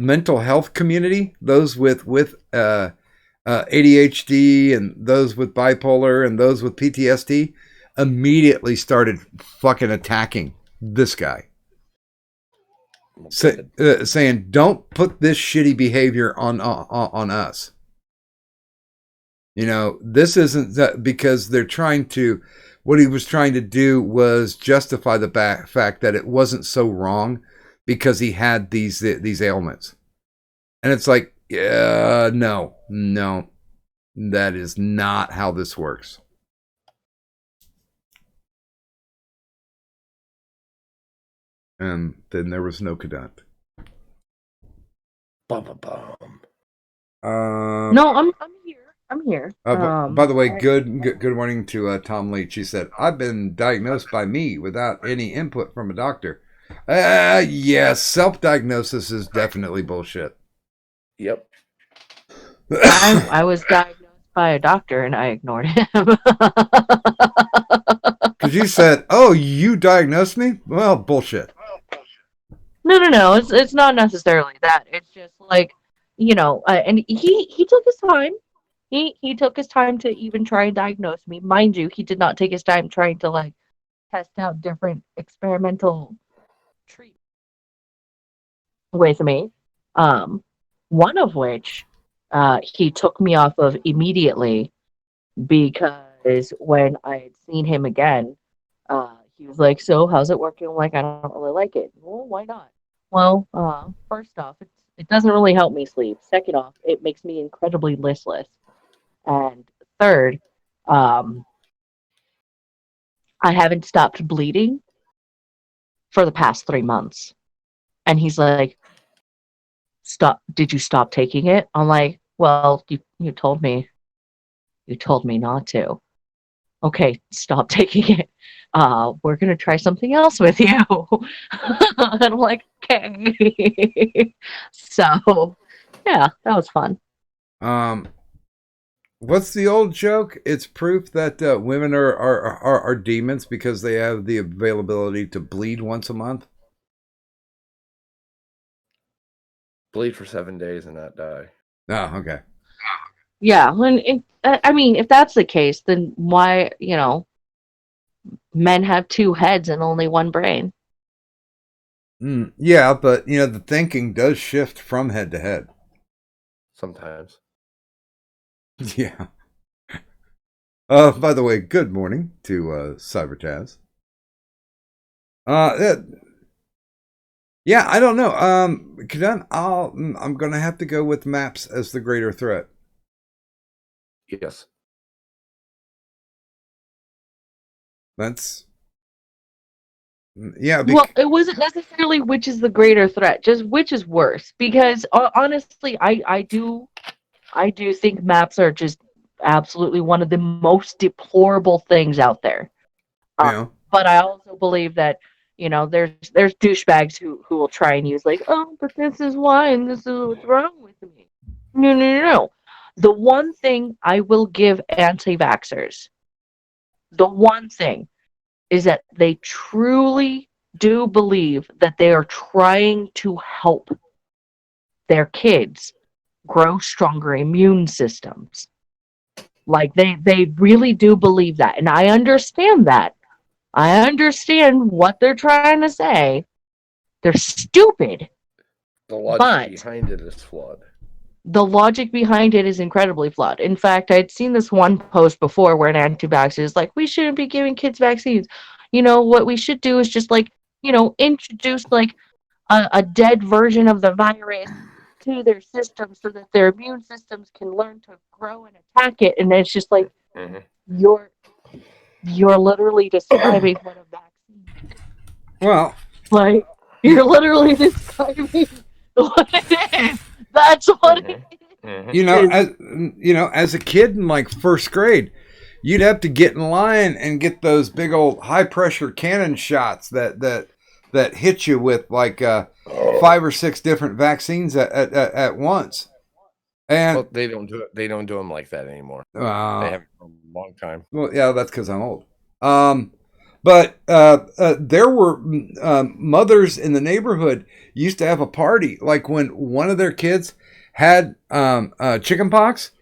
mental health community, those with ADHD, and those with bipolar, and those with PTSD, immediately started fucking attacking this guy. Saying, don't put this shitty behavior on us. This isn't that, because they're trying to. What he was trying to do was justify the fact that it wasn't so wrong because he had these ailments, and it's like, no, that is not how this works. And then there was no cadet. No, I'm here. I'm here. By the way, good morning to Tom Leach. She said, "I've been diagnosed by me without any input from a doctor." Yes, self-diagnosis is definitely bullshit. Yep. I was diagnosed by a doctor and I ignored him. Because you said, "Oh, you diagnosed me?" Well, bullshit. No. It's not necessarily that. It's just like, and he took his time. He took his time to even try and diagnose me. Mind you, he did not take his time trying to like test out different experimental treatments with me. One of which he took me off of immediately because when I had seen him again, he was like, "So, how's it working?" I'm like, "I don't really like it." Well, why not? Well, first off, it doesn't really help me sleep. Second off, it makes me incredibly listless. And third, um, I haven't stopped bleeding for the past 3 months. And he's like, "Stop! Did you stop taking it?" I'm like, "Well, you told me not to." "Okay, stop taking it. We're gonna try something else with you." And I'm like, "Okay." So, yeah, that was fun. What's the old joke? It's proof that women are demons because they have the availability to bleed once a month. Bleed for 7 days and not die. Oh, okay. Yeah, I mean, if that's the case, then why, men have two heads and only one brain? Yeah, but the thinking does shift from head to head. Sometimes. Yeah. By the way, good morning to Cybertaz. Yeah, I don't know. I'm gonna have to go with maps as the greater threat. Yes. That's yeah. Well, it wasn't necessarily which is the greater threat, just which is worse. Because honestly, I do think maps are just absolutely one of the most deplorable things out there. But I also believe that there's douchebags who will try and use like, "Oh, but this is why and this is what's wrong with me." No. The one thing I will give anti-vaxxers, the one thing is that they truly do believe that they are trying to help their kids grow stronger immune systems. Like they really do believe that. And I understand that. I understand what they're trying to say. They're stupid. The logic behind it is flawed. The logic behind it is incredibly flawed. In fact, I'd seen this one post before where an anti-vaxxer is like, "We shouldn't be giving kids vaccines. What we should do is just like, introduce like a dead version of the virus to their system so that their immune systems can learn to grow and attack it." And it's just like, you're literally describing what a vaccine is. Well, like, you're literally describing what it is. That's what it is. As a kid in like first grade, you'd have to get in line and get those big old high pressure cannon shots that hit you with like 5 or 6 different vaccines at once. And they don't do it. They don't do them like that anymore. They haven't for a long time. Well, yeah, that's because I'm old. But there were mothers in the neighborhood used to have a party, like when one of their kids had chicken pox.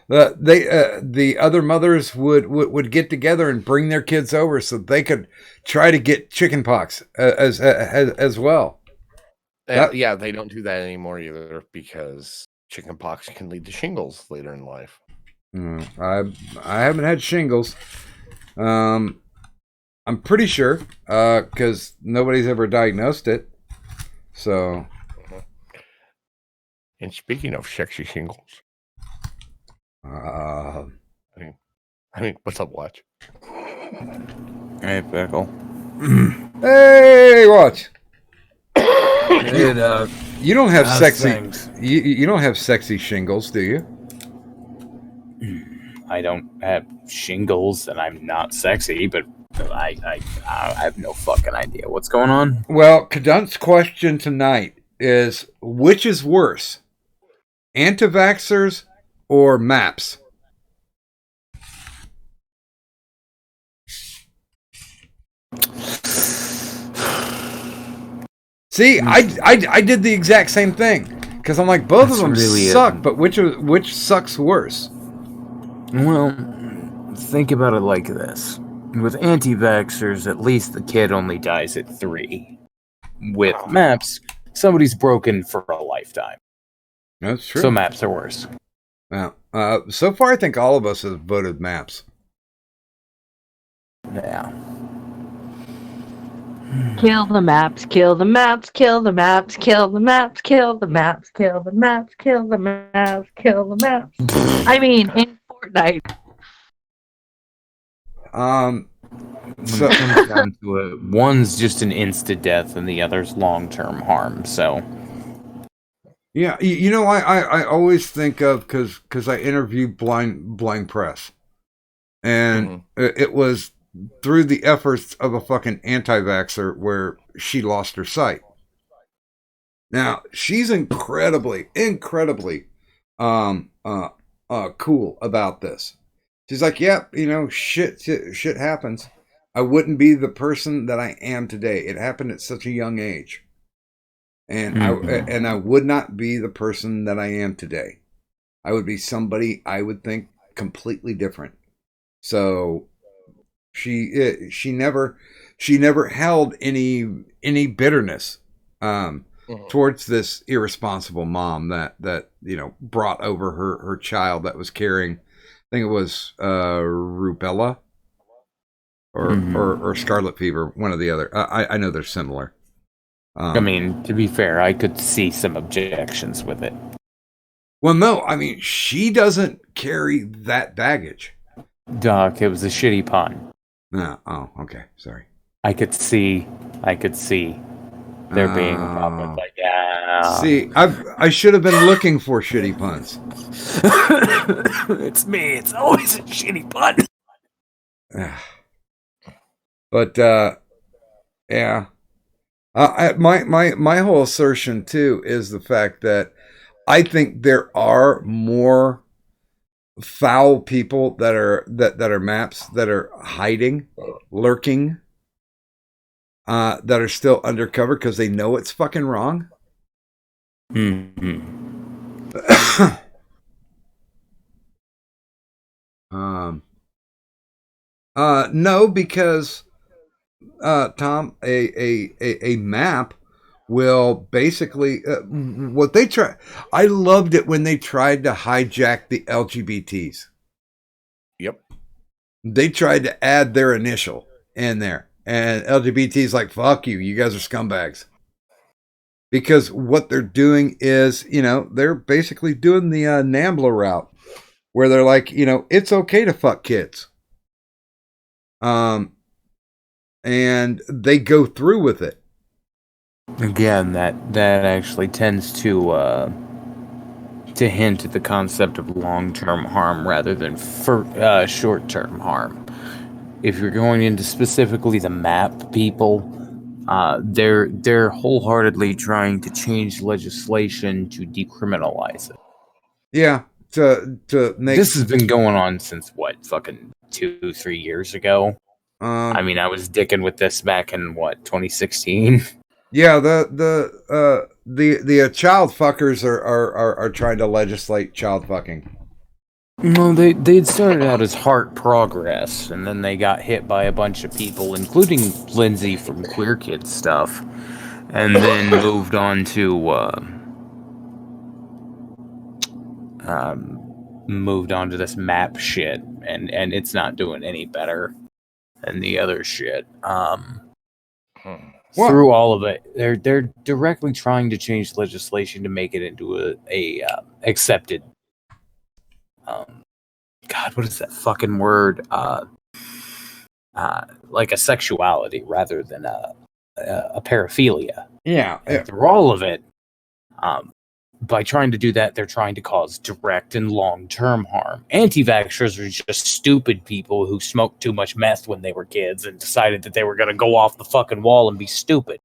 The other mothers would get together and bring their kids over so they could try to get chicken pox as well. Yeah, they don't do that anymore either because chicken pox can lead to shingles later in life. I haven't had shingles. I'm pretty sure because nobody's ever diagnosed it. So. And speaking of sexy shingles, I mean, what's up, Watch? Hey, Pickle. Hey, Watch. Dude, you don't have sexy. Things. You don't have sexy shingles, do you? I don't have shingles and I'm not sexy, but I have no fucking idea what's going on. Well, Kadunt's question tonight is, which is worse, anti-vaxxers or MAPS? See, I did the exact same thing because I'm like, both of them really suck, but which sucks worse? Well, think about it like this: with anti-vaxxers, at least the kid only dies at 3. With MAPS, somebody's broken for a lifetime. That's true. So MAPS are worse. Yeah. So far, I think all of us have voted MAPS. Yeah. Kill the maps, kill the maps, kill the maps, kill the maps, kill the maps, kill the maps, kill the maps, kill the maps. I mean, in Fortnite. So it comes down to it, one's just an insta death and the other's long-term harm. So yeah, you know, I always think of because I interviewed blind press, and it was through the efforts of a fucking anti-vaxxer where she lost her sight. Now she's incredibly cool about this. She's like, yep, you know, shit happens. I wouldn't be the person that I am today. It happened at such a young age. And I would not be the person that I am today. I would be somebody I would think completely different. So she never held any bitterness towards this irresponsible mom that you know brought over her child that was carrying, I think it was rubella or scarlet fever, one or the other. I know they're similar. I mean, to be fair, I could see some objections with it. Well, no, I mean, she doesn't carry that baggage. Doc, it was a shitty pun. Oh, okay, sorry. I could see there being a problem. Like, yeah. See, I should have been looking for shitty puns. It's me. It's always a shitty pun. But yeah. My whole assertion too is the fact that I think there are more foul people that are MAPS that are hiding, lurking, that are still undercover because they know it's fucking wrong. No, because Tom, a map will basically what they try. I loved it when they tried to hijack the LGBTs. Yep. They tried to add their initial in there, and LGBT's like, fuck you, you guys are scumbags. Because what they're doing is, you know, they're basically doing the NAMBLA route, where they're like, you know, it's okay to fuck kids. And they go through with it. Again, that actually tends to hint at the concept of long-term harm rather than short-term harm. If you're going into specifically the MAP people, they're wholeheartedly trying to change legislation to decriminalize it. Yeah, to make this has been going on since what, fucking 2-3 years ago. I mean, I was dicking with this back in what, 2016. Yeah, the child fuckers are trying to legislate child fucking. No, they'd started out as Heart Progress, and then they got hit by a bunch of people, including Lindsay from Queer Kids stuff, and then moved on to this MAP shit, and it's not doing any better than the other shit. Through all of it, they're directly trying to change legislation to make it into a accepted. God, what is that fucking word? Like a sexuality rather than a paraphilia. Yeah. And through all of it, by trying to do that, they're trying to cause direct and long-term harm. Anti-vaxxers are just stupid people who smoked too much meth when they were kids and decided that they were going to go off the fucking wall and be stupid.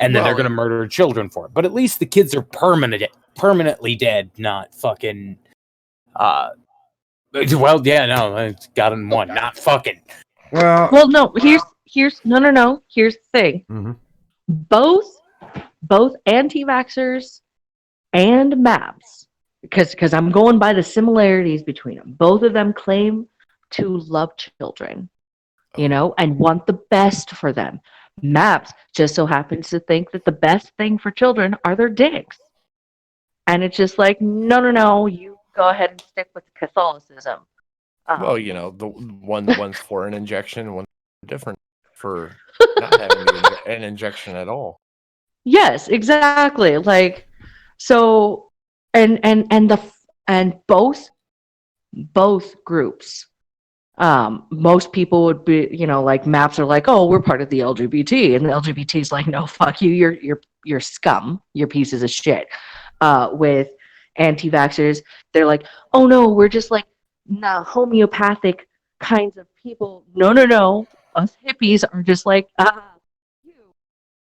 And then they're going to murder children for it. But at least the kids are permanently dead, not fucking... well, yeah, no, it's got in one. Not fucking... Well, no, here's no. Here's the thing. Mm-hmm. Both anti-vaxxers and MAPS, because I'm going by the similarities between them. Both of them claim to love children, and want the best for them. MAPS just so happens to think that the best thing for children are their dicks. And it's just like, no, you go ahead and stick with Catholicism. Well, the one's for an injection, one's different for not having an injection at all. Yes, exactly. Like, so, and both groups. Most people would be, like MAPS are like, oh, we're part of the LGBT, and the LGBT is like, no, fuck you, you're scum, you're pieces of shit. With anti-vaxxers, they're like, oh no, we're just like homeopathic kinds of people. No, us hippies are just like,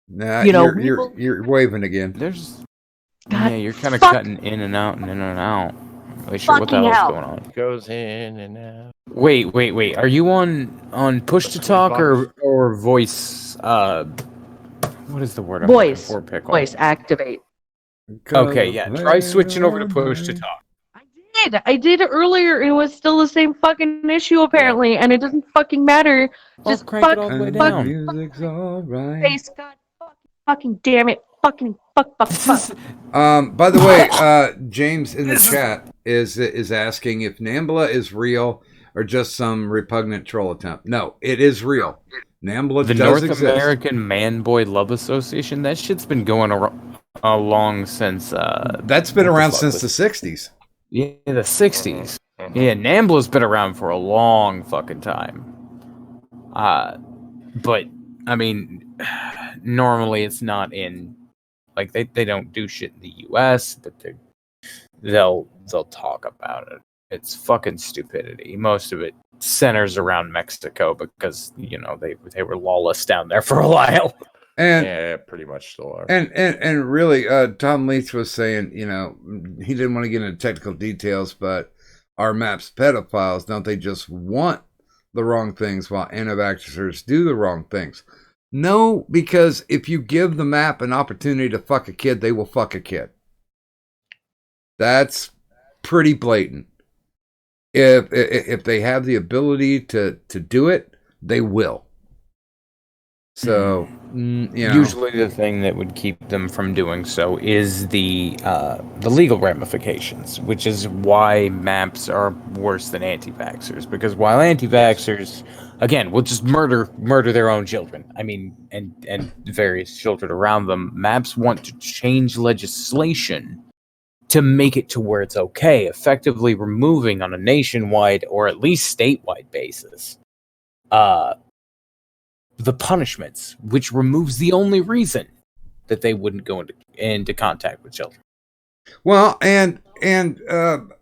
nah, you're waving again. You're kind of cutting in and out and in and out. Really sure what the hell's going on. Goes in and out. Wait. Are you on push to talk or voice? What is the word? Voice. Voice activate. Okay, yeah. Try switching over to push to talk. I did earlier, and it was still the same fucking issue apparently, and it doesn't fucking matter. Just crank it all the way down. Music's alright. Face, God, fucking damn it, fucking fuck. By the way, James in the chat is asking if NAMBLA is real or just some repugnant troll attempt. No, it is real. NAMBLA the does North exist. American Man-Boy Love Association. That shit's been going along since. That's been around since the 60s. Yeah, the 60s. Yeah, NAMBLA's been around for a long fucking time. But I mean, normally it's not in, like, they don't do shit in the US, but they'll talk about it. It's fucking stupidity. Most of it centers around Mexico because, they were lawless down there for a while. And yeah, pretty much still are. And really, Tom Leach was saying, he didn't want to get into technical details, but our MAPS pedophiles, don't they just want the wrong things while anti-vaxxers do the wrong things? No, because if you give the MAP an opportunity to fuck a kid, they will fuck a kid. That's pretty blatant. If they have the ability to do it, they will. So, usually the thing that would keep them from doing so is the legal ramifications, which is why MAPS are worse than anti-vaxxers. Because while anti-vaxxers, again, will just murder their own children, I mean, and various children around them, MAPS want to change legislation to make it to where it's okay, effectively removing on a nationwide or at least statewide basis the punishments, which removes the only reason that they wouldn't go into contact with children. Well, and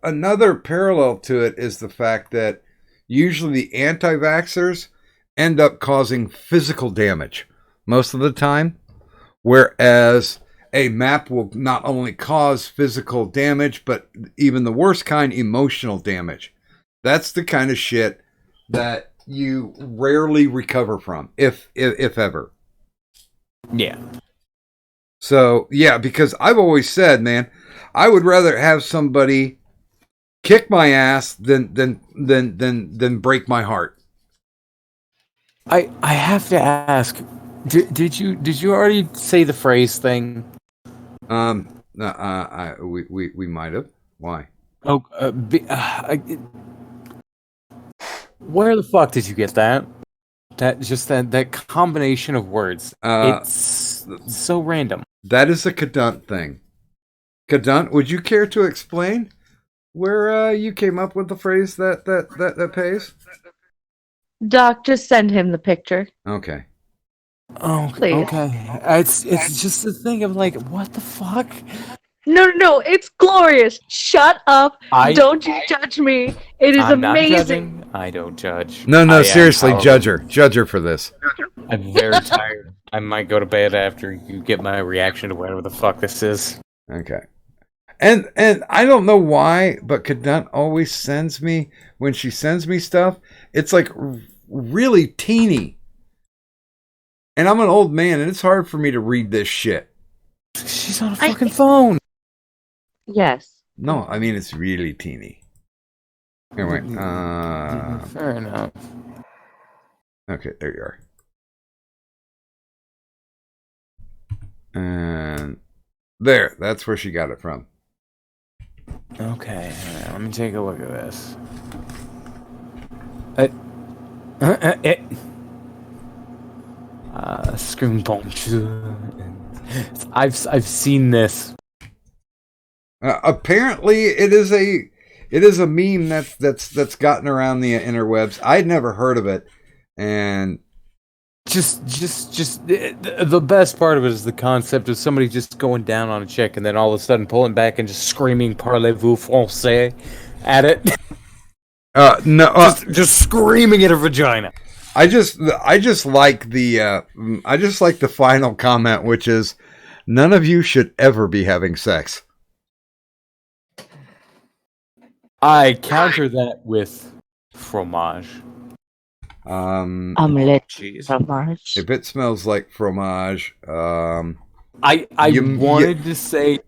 another parallel to it is the fact that usually the anti-vaxxers end up causing physical damage most of the time, whereas a MAP will not only cause physical damage, but even the worst kind, emotional damage. That's the kind of shit that you rarely recover from, if ever. Yeah. So, yeah, because I've always said, man, I would rather have somebody kick my ass than break my heart. I have to ask, did you already say the phrase thing? We might have. Why? Where the fuck did you get that? That combination of words. It's so random. That is a Cadunt thing. Cadunt, would you care to explain where you came up with the phrase that pays? Doc, just send him the picture. Okay. Oh, please. Okay. It's just the thing of like, what the fuck? No, it's glorious. Shut up. I Don't you judge me. It is I'm not amazing. judging. I don't judge. No, I am, seriously, however, judge her. Judge her for this. I'm very tired. I might go to bed after you get my reaction to whatever the fuck this is. Okay. And I don't know why, but Cadunt always sends me, when she sends me stuff, it's like really teeny. And I'm an old man, and it's hard for me to read this shit. She's on a fucking phone. Yes. No, I mean, it's really teeny. Anyway, Fair enough. okay, there you are. And there, that's where she got it from. Okay, all right, let me take a look at this. Scream bomb. I've seen this. Apparently, it is a meme that's gotten around the interwebs. I'd never heard of it, and Just the best part of it is the concept of somebody just going down on a chick and then all of a sudden pulling back and just screaming "Parlez-vous français" at it. no, just screaming at her vagina. I just like the final comment, which is, none of you should ever be having sex. I counter that with fromage. Omelette Jeez. fromage. If it smells like fromage, I wanted to say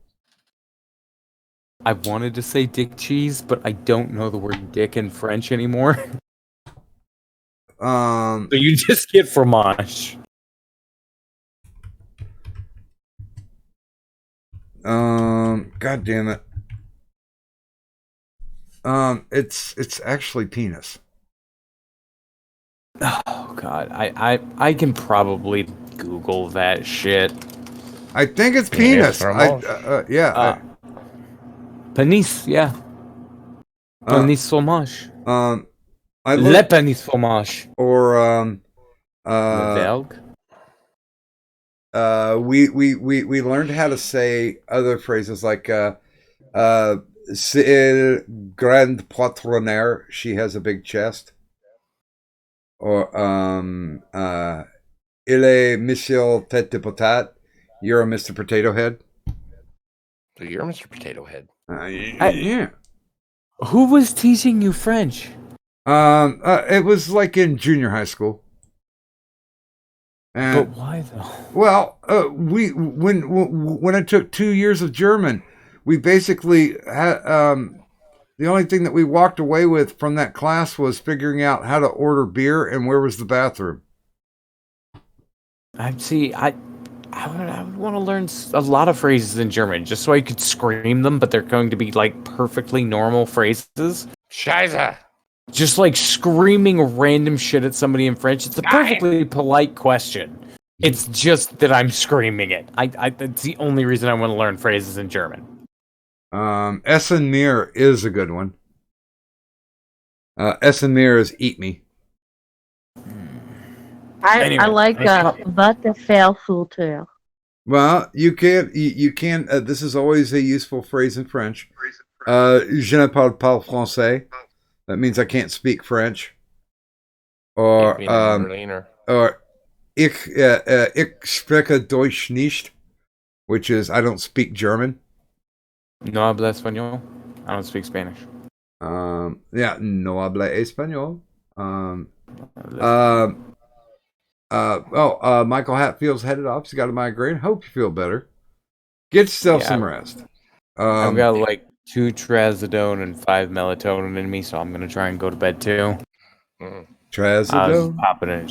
dick cheese, but I don't know the word dick in French anymore. So you just get fromage. God damn it. It's actually penis. Oh god, I can probably Google that shit. I think it's Penis penis. fromage. Penis, yeah. Penis fromage. I Le looked, penis fromage. or Le Belg. we learned how to say other phrases like c'est grande poitrinaire. She has a big chest. Or il est Monsieur Tête de Patate. You're a Mr. Potato Head. So you're Mr. Potato Head. Yeah. Who was teaching you French? It was like in junior high school. But why though? Well, when I took 2 years of German, we basically had the only thing that we walked away with from that class was figuring out how to order beer and where was the bathroom. I would want to learn a lot of phrases in German just so I could scream them, but they're going to be like perfectly normal phrases. Scheiße. Just like screaming random shit at somebody in French. It's a perfectly polite question. It's just that I'm screaming it. That's the only reason I want to learn phrases in German. Essen mir is a good one. Essen mir is eat me. I like what the Fellfutter. Well, you can. This is always a useful phrase in French. Je ne parle pas français. That means I can't speak French. Or ich spreche Deutsch nicht, which is I don't speak German. No habla español. I don't speak Spanish. Yeah, no habla español. Michael Hatfield's headed off. He's got a migraine. Hope you feel better. Get yourself some rest. I've got like 2 trazodone and 5 melatonin in me, so I'm gonna try and go to bed too. Trazodone. I was popping in and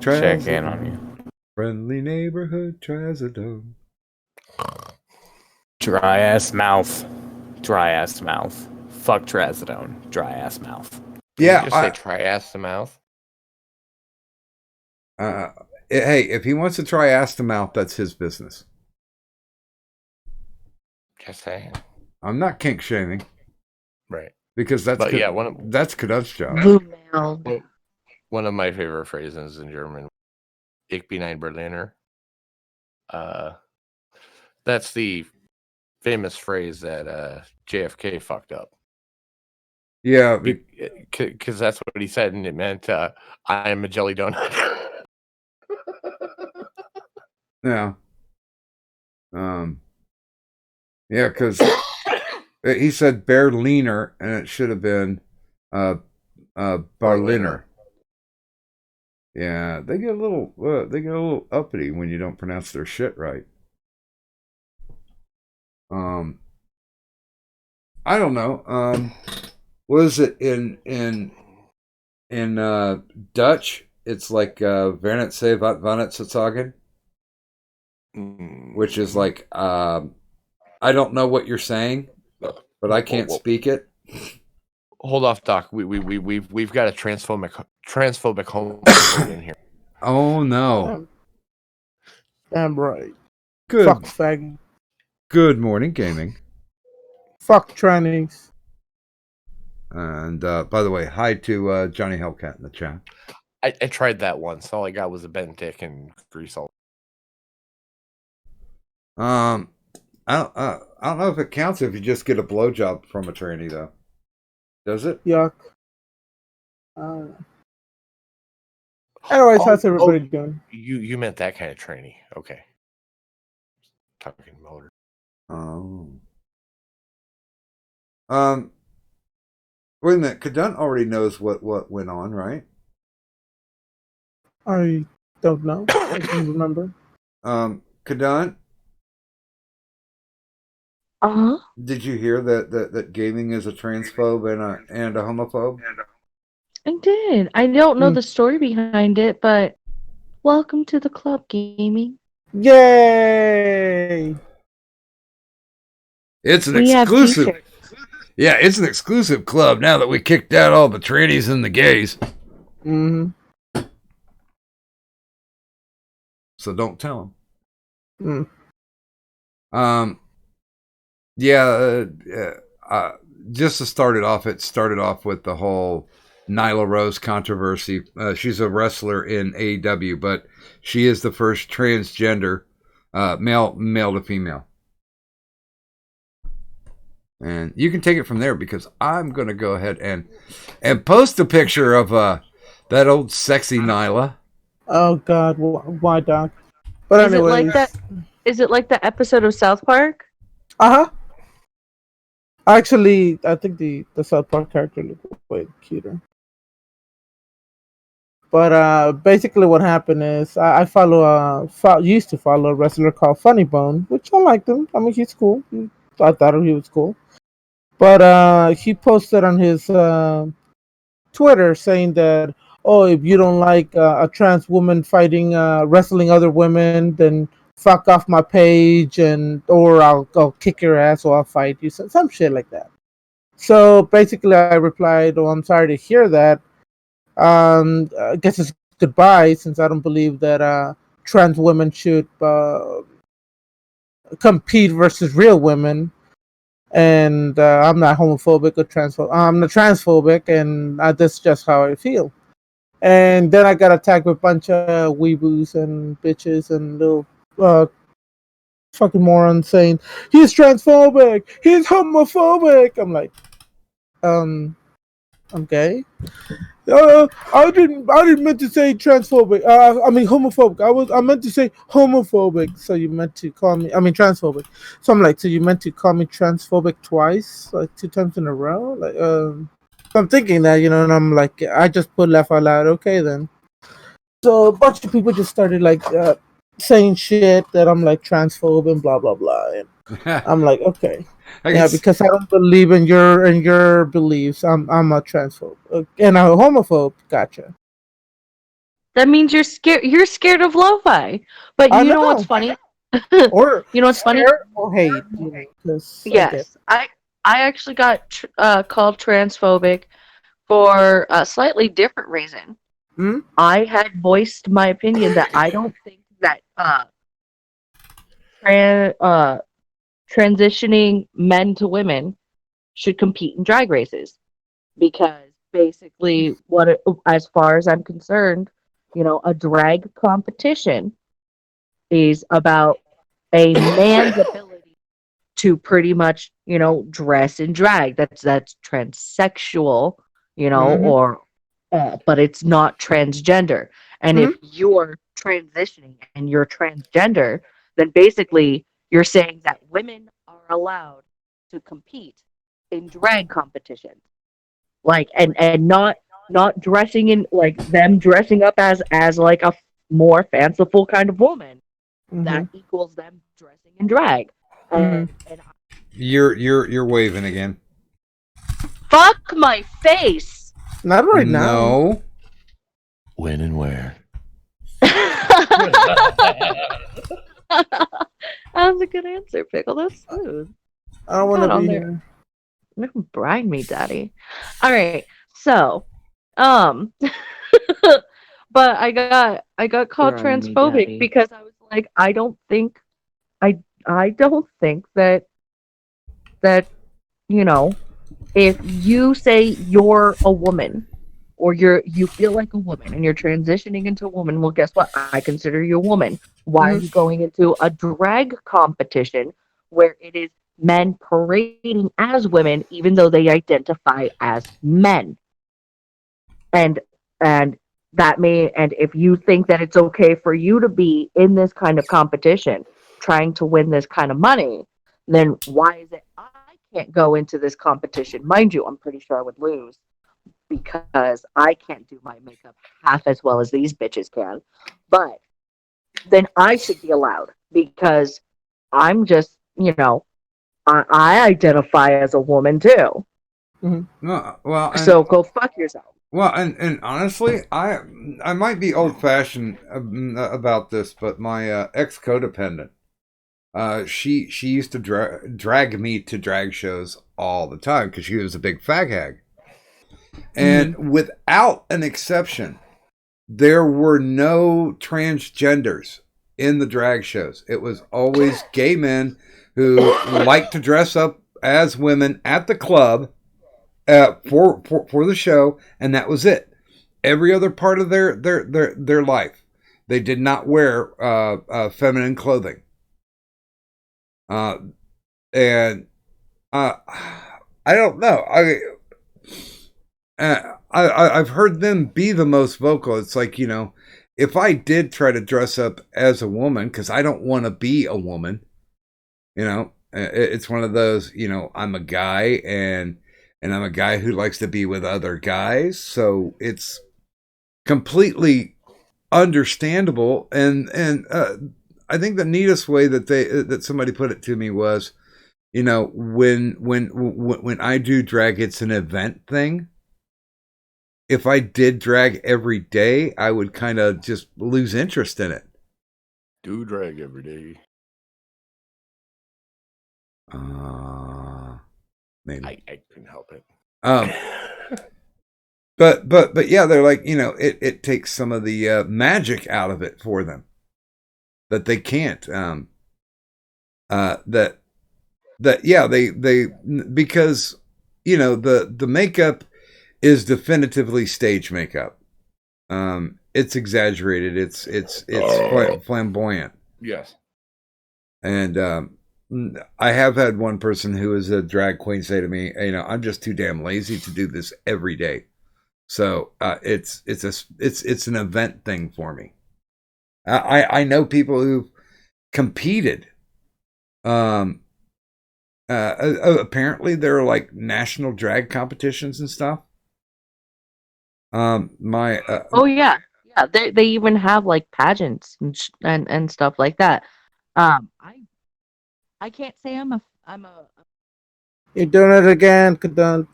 check in on you. Friendly neighborhood trazodone. Dry ass mouth. Fuck trazodone. Dry ass mouth. Yeah. Just say try-ass the mouth. Hey, if he wants to try ass to mouth, that's his business. Just saying. I'm not kink shaming. Right. Because that's that's Cadunt's job. One of my favorite phrases in German, Ich bin ein Berliner. That's the famous phrase that JFK fucked up. Yeah, because that's what he said, and it meant I am a jelly donut. yeah, yeah, because he said Berliner, and it should have been Berliner. Yeah, they get a little uppity when you don't pronounce their shit right. I don't know. What is it in Dutch? It's like Vernet se wat vanet ze sagen, which is like I don't know what you're saying, but I can't speak it. Hold off, Doc. We've got a transphobic homophobe in here. Oh no! Damn right. Good. Fuck faggot. Good morning, gaming. Fuck trannies. And by the way, hi to Johnny Hellcat in the chat. I tried that once. All I got was a bent dick and grease all. I don't know if it counts if you just get a blowjob from a tranny though. Does it? Yuck. Anyways, how's everybody doing? You meant that kind of tranny. Okay. Talking motor. Oh. Wait a minute. Kadun already knows what went on, right? I don't know. I don't remember. Kadun, did you hear that gaming is a transphobe and a homophobe? I did. I don't know the story behind it, but welcome to the club, gaming. Yay! It's an exclusive. Yeah, it's an exclusive club now that we kicked out all the trannies and the gays. Mm-hmm. So don't tell them. Just to start it started off with the whole Nyla Rose controversy. She's a wrestler in AEW, but she is the first transgender male to female. And you can take it from there because I'm going to go ahead and post a picture of that old sexy Nyla. Oh God, why, Doc? But is anyways, it like that? Is it like the episode of South Park? Actually, I think the South Park character looked way cuter. But basically, what happened is I used to follow a wrestler called Funny Bone, which I liked him. I mean, he's cool. I thought he was cool. But he posted on his Twitter saying that, oh, if you don't like a trans woman fighting, wrestling other women, then fuck off my page, or I'll kick your ass or I'll fight you. Some shit like that. So basically, I replied, oh, I'm sorry to hear that. I guess it's goodbye, since I don't believe that trans women should compete versus real women. And I'm not homophobic or transphobic. I'm not transphobic, and that's just how I feel. And then I got attacked with a bunch of weeboos and bitches and little fucking morons saying he's transphobic, he's homophobic. I'm like, I'm gay. I didn't meant to say transphobic. I mean homophobic. I meant to say homophobic. So you meant to call me? I mean transphobic. So I'm like, so you meant to call me transphobic twice, like 2 times in a row? Like, so I'm thinking that, and I'm like, I just put laugh out loud. Okay then. So a bunch of people just started like saying shit that I'm like transphobe and blah blah blah. And I'm like, okay. Yeah, because I don't believe in your beliefs. I'm a transphobe and a homophobe. Gotcha. That means you're scared. You're scared of lo-fi. But you know what's funny? Or you know what's funny? Or hate. Yes, I actually got called transphobic for a slightly different reason. I had voiced my opinion that I don't think that transitioning men to women should compete in drag races, because basically as far as I'm concerned, a drag competition is about a man's ability to pretty much, dress in drag. That's transsexual, or but it's not transgender. And if you're transitioning and you're transgender, then basically you're saying that women are allowed to compete in drag competitions, like and not dressing in like them dressing up as like a more fanciful kind of woman that equals them dressing in drag. And You're waving again. fuck my face. Not right now. No. When and where? That was a good answer, Pickle. That's smooth. I don't want Got to on be there. here. You can brine me, daddy. All right, so, but I got called Brine me, transphobic daddy. because I was like, I don't think that if you say you're a woman or you feel like a woman and you're transitioning into a woman, well, guess what? I consider you a woman. Why are you going into a drag competition where it is men parading as women, even though they identify as men? And and and if you think that it's okay for you to be in this kind of competition, trying to win this kind of money, then why is it I can't go into this competition? Mind you, I'm pretty sure I would lose because I can't do my makeup half as well as these bitches can. But then I should be allowed because I'm just, I identify as a woman too. Well, and, So go fuck yourself. well, and honestly, I might be old fashioned about this, but my ex codependent, she used to drag me to drag shows all the time because she was a big fag hag. And without an exception, there were no transgenders in the drag shows. It was always gay men who liked to dress up as women at the club for the show, and that was it. Every other part of their life, they did not wear feminine clothing. And I don't know. I've heard them be the most vocal. It's like, if I did try to dress up as a woman, because I don't want to be a woman, it's one of those, I'm a guy and I'm a guy who likes to be with other guys. So it's completely understandable. And I think the neatest way that somebody put it to me was, when I do drag, it's an event thing. If I did drag every day, I would kind of just lose interest in it. Do drag every day. Maybe I couldn't help it. But yeah, they're like, it takes some of the magic out of it for them that they can't. That they because the makeup is definitively stage makeup. It's exaggerated. It's flamboyant. Yes. And I have had one person who is a drag queen say to me, I'm just too damn lazy to do this every day. So it's an event thing for me. I know people who competed. Apparently there are like national drag competitions and stuff. Oh yeah, they even have like pageants and stuff like that. I can't say I'm a You're doing it again, Kadun.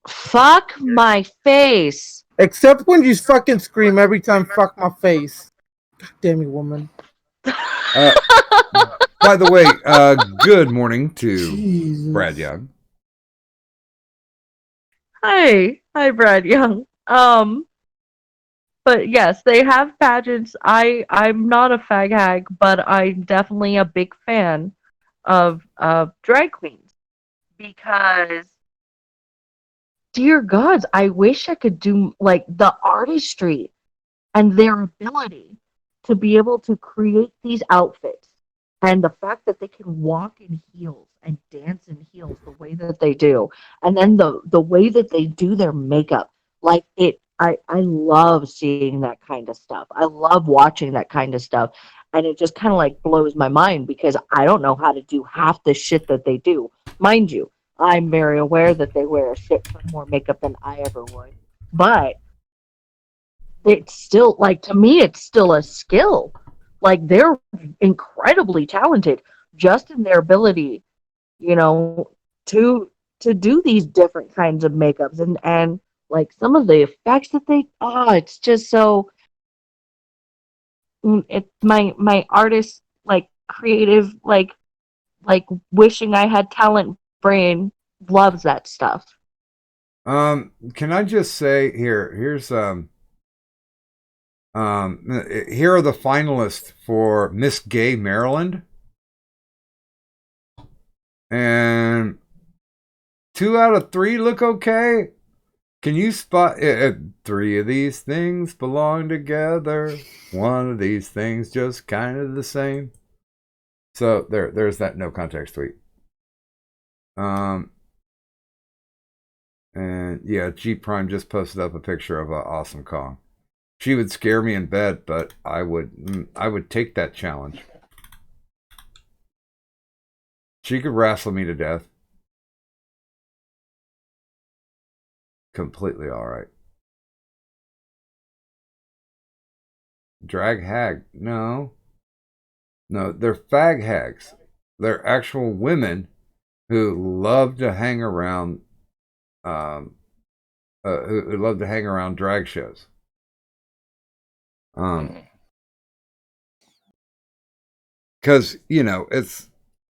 fuck my face. Except when you fucking scream every time, fuck my face. God damn you, woman. By the way, good morning to Jesus. Brad Young. Hi, Brad Young. But yes, they have pageants. I'm not a fag hag, but I'm definitely a big fan of drag queens because, dear gods, I wish I could do like the artistry and their ability to be able to create these outfits And the fact that they can walk in heels and dance in heels the way that they do, and then the way that they do their makeup, like I love seeing that kind of stuff. I love watching that kind of stuff. And it just kind of like blows my mind because I don't know how to do half the shit that they do. Mind you, I'm very aware that they wear a shit ton more makeup than I ever would. But it's still like to me it's still a skill. Like they're incredibly talented just in their ability, you know, to do these different kinds of makeups and like some of the effects that they it's just so it my artist like creative like wishing I had talent brain loves that stuff. Can I just say here's here are the finalists for Miss Gay Maryland, and 2 out of 3 look okay. Can you spot 3 of these things belong together? 1 of these things just kind of the same. So there's that no context tweet. And yeah, G Prime just posted up a picture of Awesome Kong. She would scare me in bed, but I would take that challenge. She could wrestle me to death. Completely all right. Drag hag? No, they're fag hags. They're actual women who love to hang around. Who love to hang around drag shows. Because it's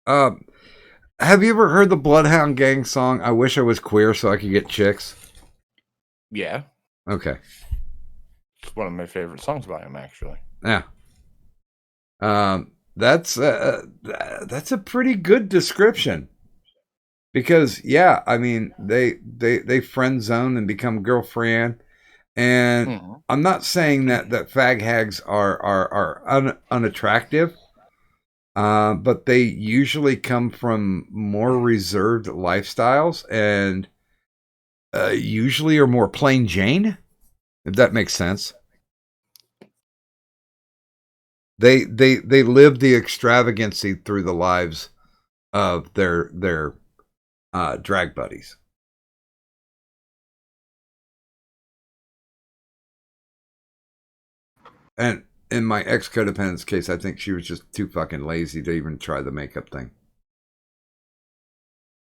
have you ever heard the Bloodhound Gang song I Wish I Was Queer So I Could Get Chicks? Yeah. Okay. It's one of my favorite songs by him, actually. Yeah. That's a pretty good description. Because yeah, I mean they friend zone and become girlfriend. And I'm not saying that fag hags are unattractive, but they usually come from more reserved lifestyles and usually are more plain Jane, if that makes sense. They live the extravagancy through the lives of their drag buddies. And in my ex-codependent's case, I think she was just too fucking lazy to even try the makeup thing.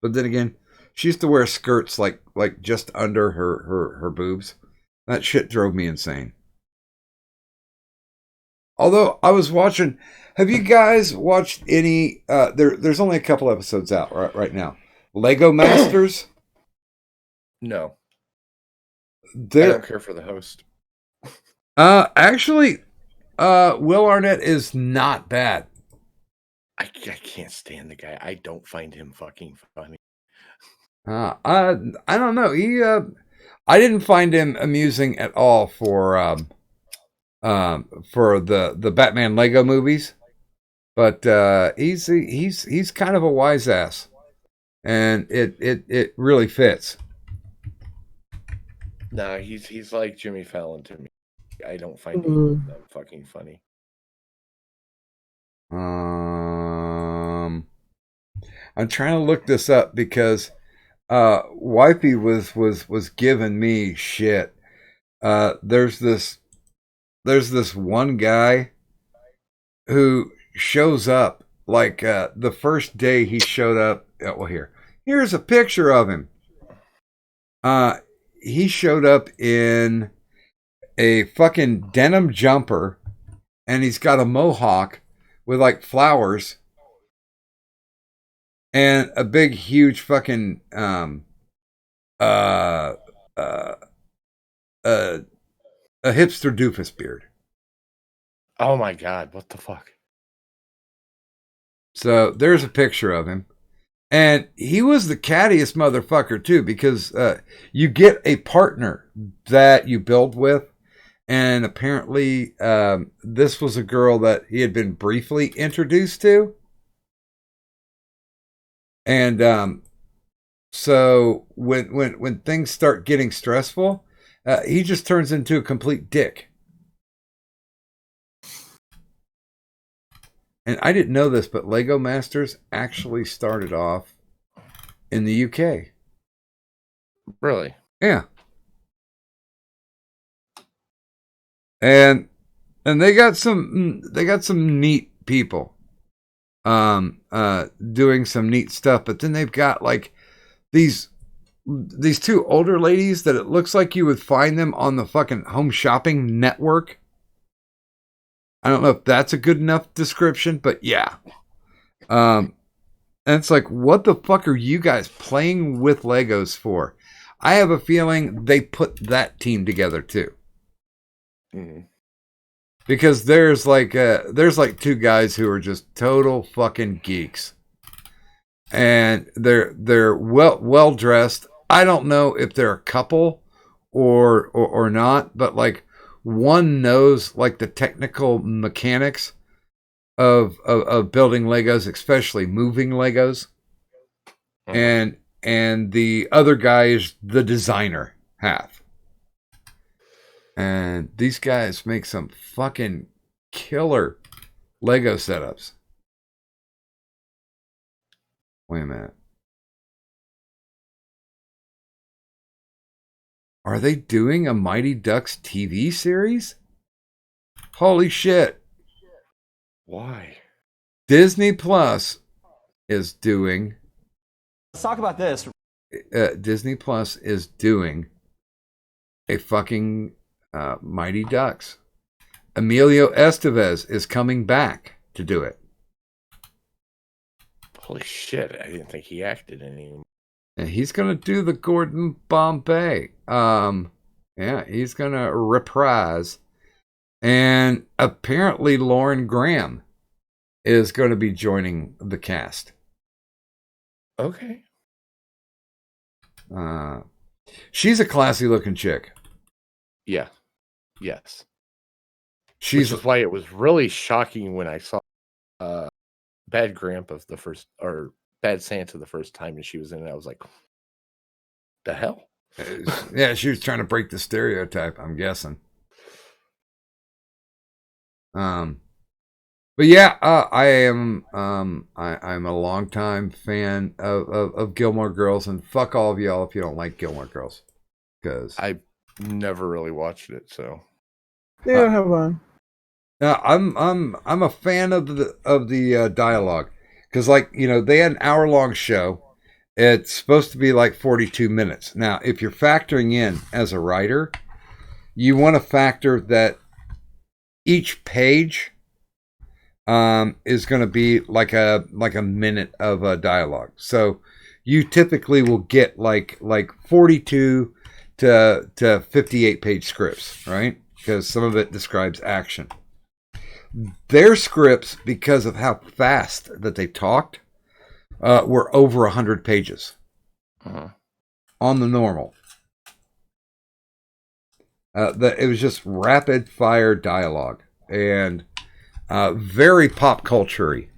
But then again, she used to wear skirts like just under her boobs. That shit drove me insane. Although I was watching, have you guys watched any? There's only a couple episodes out right now. Lego Masters. No, I They're, don't care for the host. actually, Will Arnett is not bad. I can't stand the guy. I don't find him fucking funny. I don't know. I didn't find him amusing at all for the Batman Lego movies, but he's kind of a wise ass, and it really fits. No, he's like Jimmy Fallon to me. I don't find him that fucking funny. I'm trying to look this up because Wifey was giving me shit. There's this one guy who shows up like the first day he showed up. Well, here's a picture of him. He showed up in a fucking denim jumper, and he's got a mohawk with like flowers and a big, huge fucking a hipster doofus beard. Oh my god, what the fuck? So there's a picture of him. And he was the cattiest motherfucker too, because you get a partner that you build with. And apparently this was a girl that he had been briefly introduced to. And so when things start getting stressful, he just turns into a complete dick. And I didn't know this, but Lego Masters actually started off in the UK. Really? Yeah. And they got some neat people doing some neat stuff, but then they've got like these two older ladies that it looks like you would find them on the fucking Home Shopping Network. I don't know if that's a good enough description, but yeah. And it's like, what the fuck are you guys playing with Legos for? I have a feeling they put that team together too. Mm. Because there's like two guys who are just total fucking geeks. And they're well dressed. I don't know if they're a couple or not, but like one knows like the technical mechanics of building Legos, especially moving Legos. And the other guy is the designer half. And these guys make some fucking killer Lego setups. Wait a minute. Are they doing a Mighty Ducks TV series? Holy shit. Why? Disney Plus is doing... Let's talk about this. Disney Plus is doing a fucking Mighty Ducks. Emilio Estevez is coming back to do it. Holy shit, I didn't think he acted anymore. And he's going to do the Gordon Bombay. Yeah, he's going to reprise. And apparently Lauren Graham is going to be joining the cast. Okay. She's a classy looking chick. Yeah. Yes. Which is why it was really shocking when I saw Bad Grandpa or Bad Santa the first time and she was in it. I was like, the hell? Yeah, she was trying to break the stereotype, I'm guessing. But yeah, I'm a longtime fan of Gilmore Girls, and fuck all of y'all if you don't like Gilmore Girls, because I never really watched it. So yeah, have on. Now I'm a fan of the dialogue, because like they had an hour-long show. It's supposed to be like 42 minutes. Now, if you're factoring in as a writer, you want to factor that each page is going to be like a minute of dialogue. So you typically will get like 42 to 58 page scripts, right? Because some of it describes action. Their scripts, because of how fast that they talked, were over 100 pages on the normal. It was just rapid fire dialogue and very pop culture-y.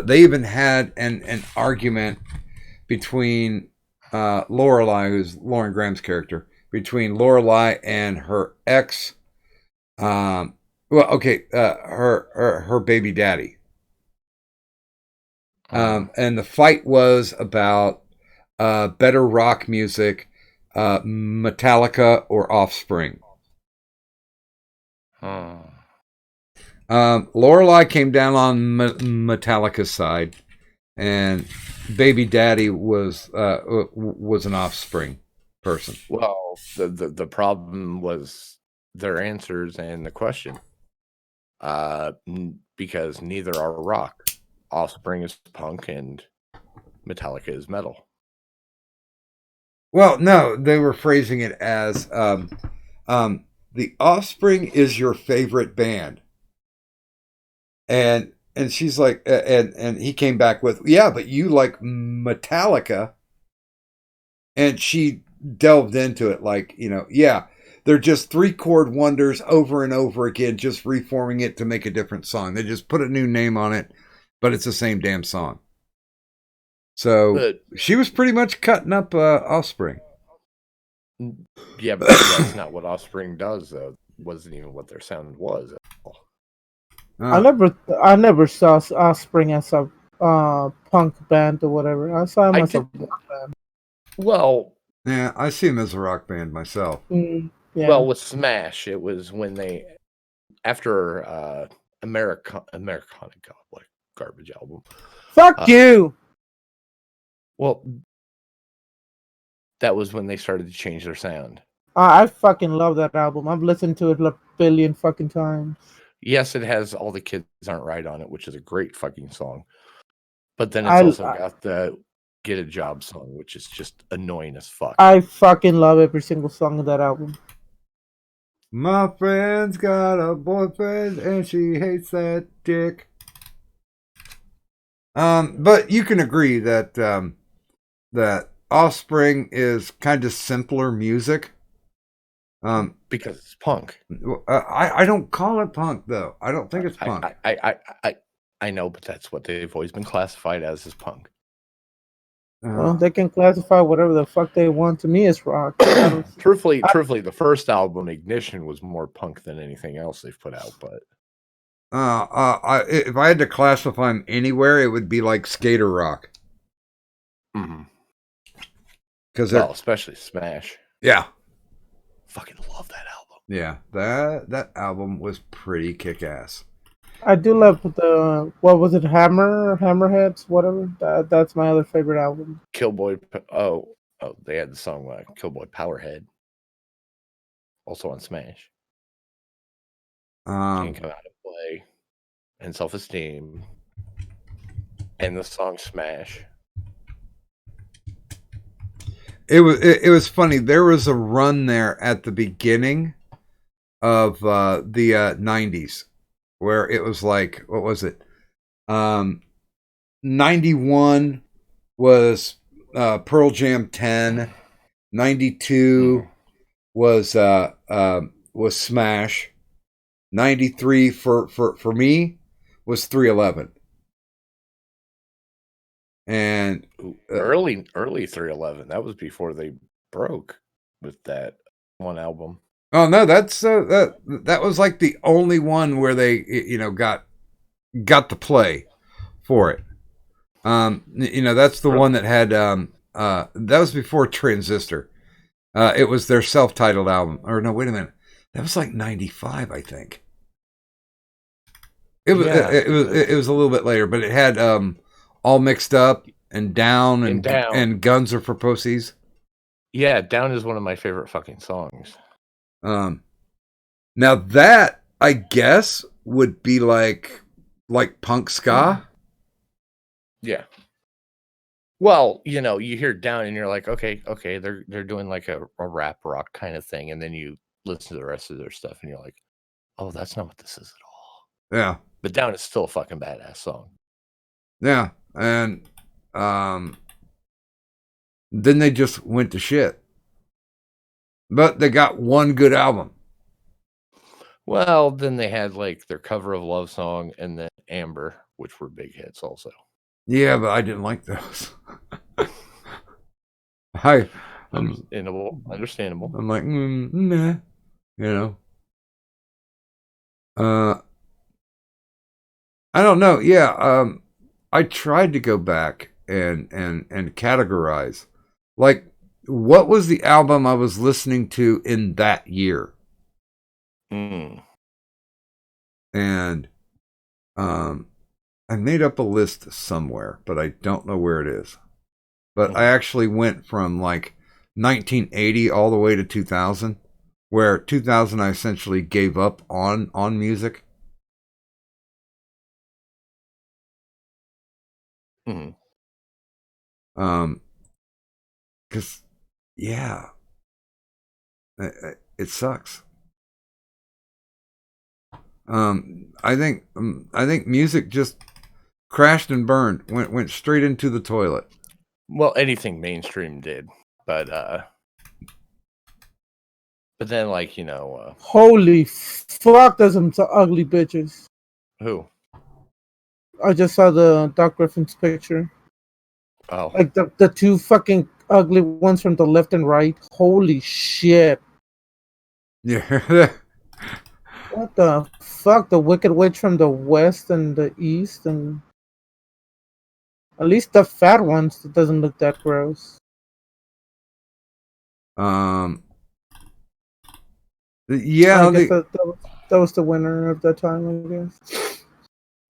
They even had an argument between Lorelai, who's Lauren Graham's character, between Lorelai and her ex. Her baby daddy. And the fight was about better rock music, Metallica or Offspring. Lorelai came down on Metallica's side, and baby daddy was an Offspring person. Well, the problem was their answers and the question, because neither are rock. Offspring is punk and Metallica is metal. Well, no, they were phrasing it as the Offspring is your favorite band. And she's like, and he came back with, yeah, but you like Metallica. And she delved into it like, yeah, they're just 3-chord wonders over and over again, just reforming it to make a different song. They just put a new name on it, but it's the same damn song. So she was pretty much cutting up Offspring. Yeah, but that's not what Offspring does, though. Wasn't even what their sound was at all. I never saw Offspring as a punk band or whatever. I saw him as a rock band. Well, yeah, I see him as a rock band myself. Yeah. Well, with Smash, it was when they after Americana God, what a garbage album. Fuck you. Well, that was when they started to change their sound. I fucking love that album. I've listened to it a billion fucking times. Yes, it has All the Kids Aren't Right on it, which is a great fucking song. But then it's also got the Get a Job song, which is just annoying as fuck. I fucking love every single song of that album. My friend's got a boyfriend and she hates that dick. But you can agree that that Offspring is kind of simpler music. Because it's punk. I don't call it punk though. I don't think it's punk. I know, but that's what they've always been classified as is punk. Well, they can classify whatever the fuck they want. To me, it's rock. Truthfully, the first album, Ignition, was more punk than anything else they've put out. But if I had to classify them anywhere, it would be like skater rock. Mm-hmm. Because especially Smash. Yeah, fucking love that album. Yeah, that album was pretty kick-ass. I do love the what was it, Hammerheads, whatever. That's my other favorite album. Killboy. Oh, they had the song Killboy Powerhead. Also on Smash. Can't Come Out and Play, and Self-Esteem, and the song Smash. It was funny. There was a run there at the beginning of the 90s where it was like, what was it? 91 was Pearl Jam 10. 92 was Smash. 93 for me was 311. And early 311. That was before they broke with that one album. Oh no, that's that was like the only one where they got to play for it. That's the one that had that was before Transistor. It was their self-titled album. Or no, wait a minute. That was like 95, I think. It was a little bit later, but it had All Mixed Up and Down and Guns Are for Pussies. Yeah, Down is one of my favorite fucking songs. Now that I guess would be like punk ska. Yeah. Well, you hear Down and you're like, okay, they're doing like a rap rock kind of thing, and then you listen to the rest of their stuff and you're like, oh, that's not what this is at all. Yeah. But Down is still a fucking badass song. Yeah, and then they just went to shit. But they got one good album. Well, then they had like their cover of Love Song and then Amber, which were big hits also. Yeah, but I didn't like those. Understandable. I'm like, nah, I don't know. Yeah, I tried to go back and categorize, like, what was the album I was listening to in that year? And I made up a list somewhere, but I don't know where it is. But I actually went from like 1980 all the way to 2000, where 2000 I essentially gave up on music. Because yeah, it sucks. I think music just crashed and burned, went straight into the toilet. Well, anything mainstream did, but then like holy fuck, there's some ugly bitches. Who? I just saw the Doc Griffin's picture. Oh, Like the two fucking ugly ones from the left and right. Holy shit! Yeah. What the fuck? The Wicked Witch from the west and the east, and at least the fat ones. It doesn't look that gross. I Yeah. guess that was the winner of that time. I guess.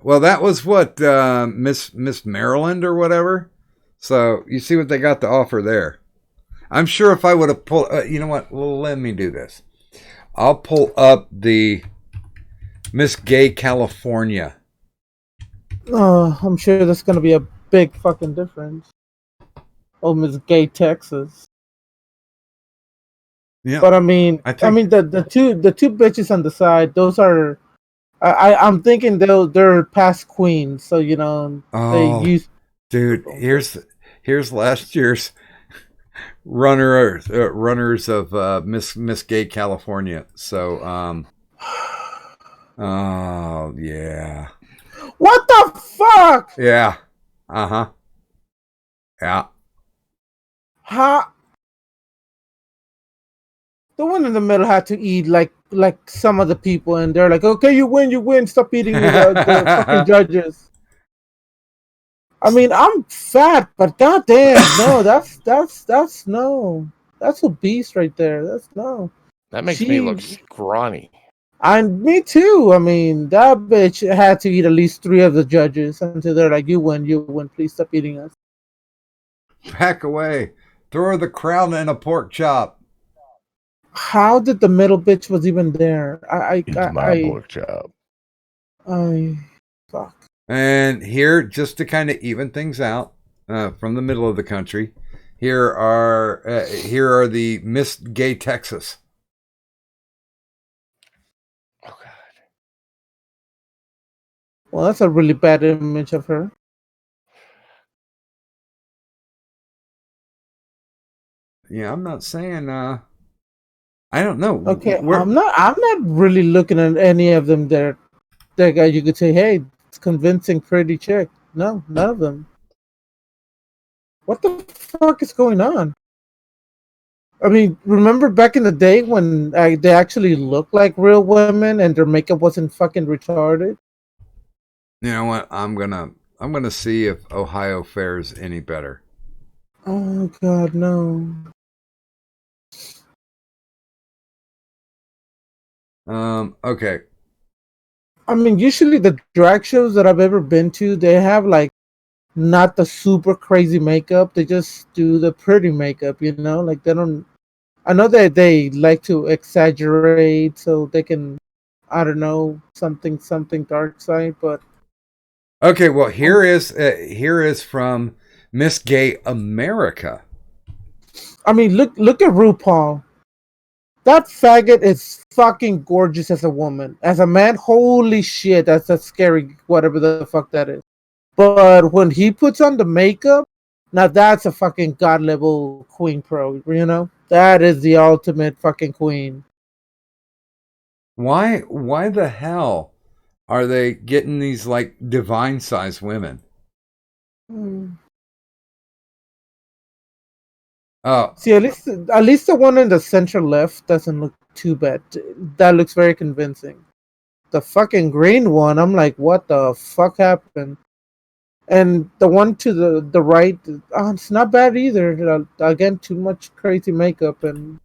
Well, that was what Miss Maryland or whatever. So you see what they got to offer there. I'm sure if I would have pulled, you know what? Well, let me do this. I'll pull up the Miss Gay California. I'm sure that's gonna be a big fucking difference. Oh, Miss Gay Texas. Yeah, But I mean, I think the two bitches on the side. Those are. I'm thinking they're past queens. So you know they oh, use. dude, here's last year's runners of Miss Gay California. So oh yeah. What the fuck? Yeah. Uh-huh. Yeah. How the one in the middle had to eat like some of the people, and they're like, "Okay, you win. Stop eating the fucking judges." I mean, I'm fat, but goddamn, no, that's no, that's obese right there. That's no. that makes me look scrawny. And me too. I mean, that bitch had to eat at least 3 of the judges until they're like, you win. Please stop eating us." Back away. Throw her the crown and a pork chop. How did the middle bitch was even there? It's my pork chop. Fuck. And here, just to kind of even things out, from the middle of the country, here are the Miss Gay Texas. Oh god. Well, that's a really bad image of her. Yeah, I'm not saying. I don't know. Okay, I'm not really looking at any of them there. That guy, you could say, hey, it's convincing, pretty chick. No, none of them. What the fuck is going on? I mean, remember back in the day when they actually looked like real women and their makeup wasn't fucking retarded? You know what? I'm gonna see if Ohio fares any better. Oh god, no. Okay. I mean, usually the drag shows that I've ever been to, they have like not the super crazy makeup. They just do the pretty makeup, you know? Like they don't. I know that they like to exaggerate so they can, I don't know, something dark side, but Okay. Well, here is from Miss Gay America. I mean, look at RuPaul. That faggot is fucking gorgeous as a woman. As a man, holy shit, that's a scary whatever the fuck that is. But when he puts on the makeup, now that's a fucking god level queen pro, you know? That is the ultimate fucking queen. Why the hell are they getting these like divine sized women? Hmm. Oh, See, at least the one in the center left doesn't look too bad. That looks very convincing. The fucking green one, I'm like, what the fuck happened? And the one to the right, it's not bad either. Again, too much crazy makeup, and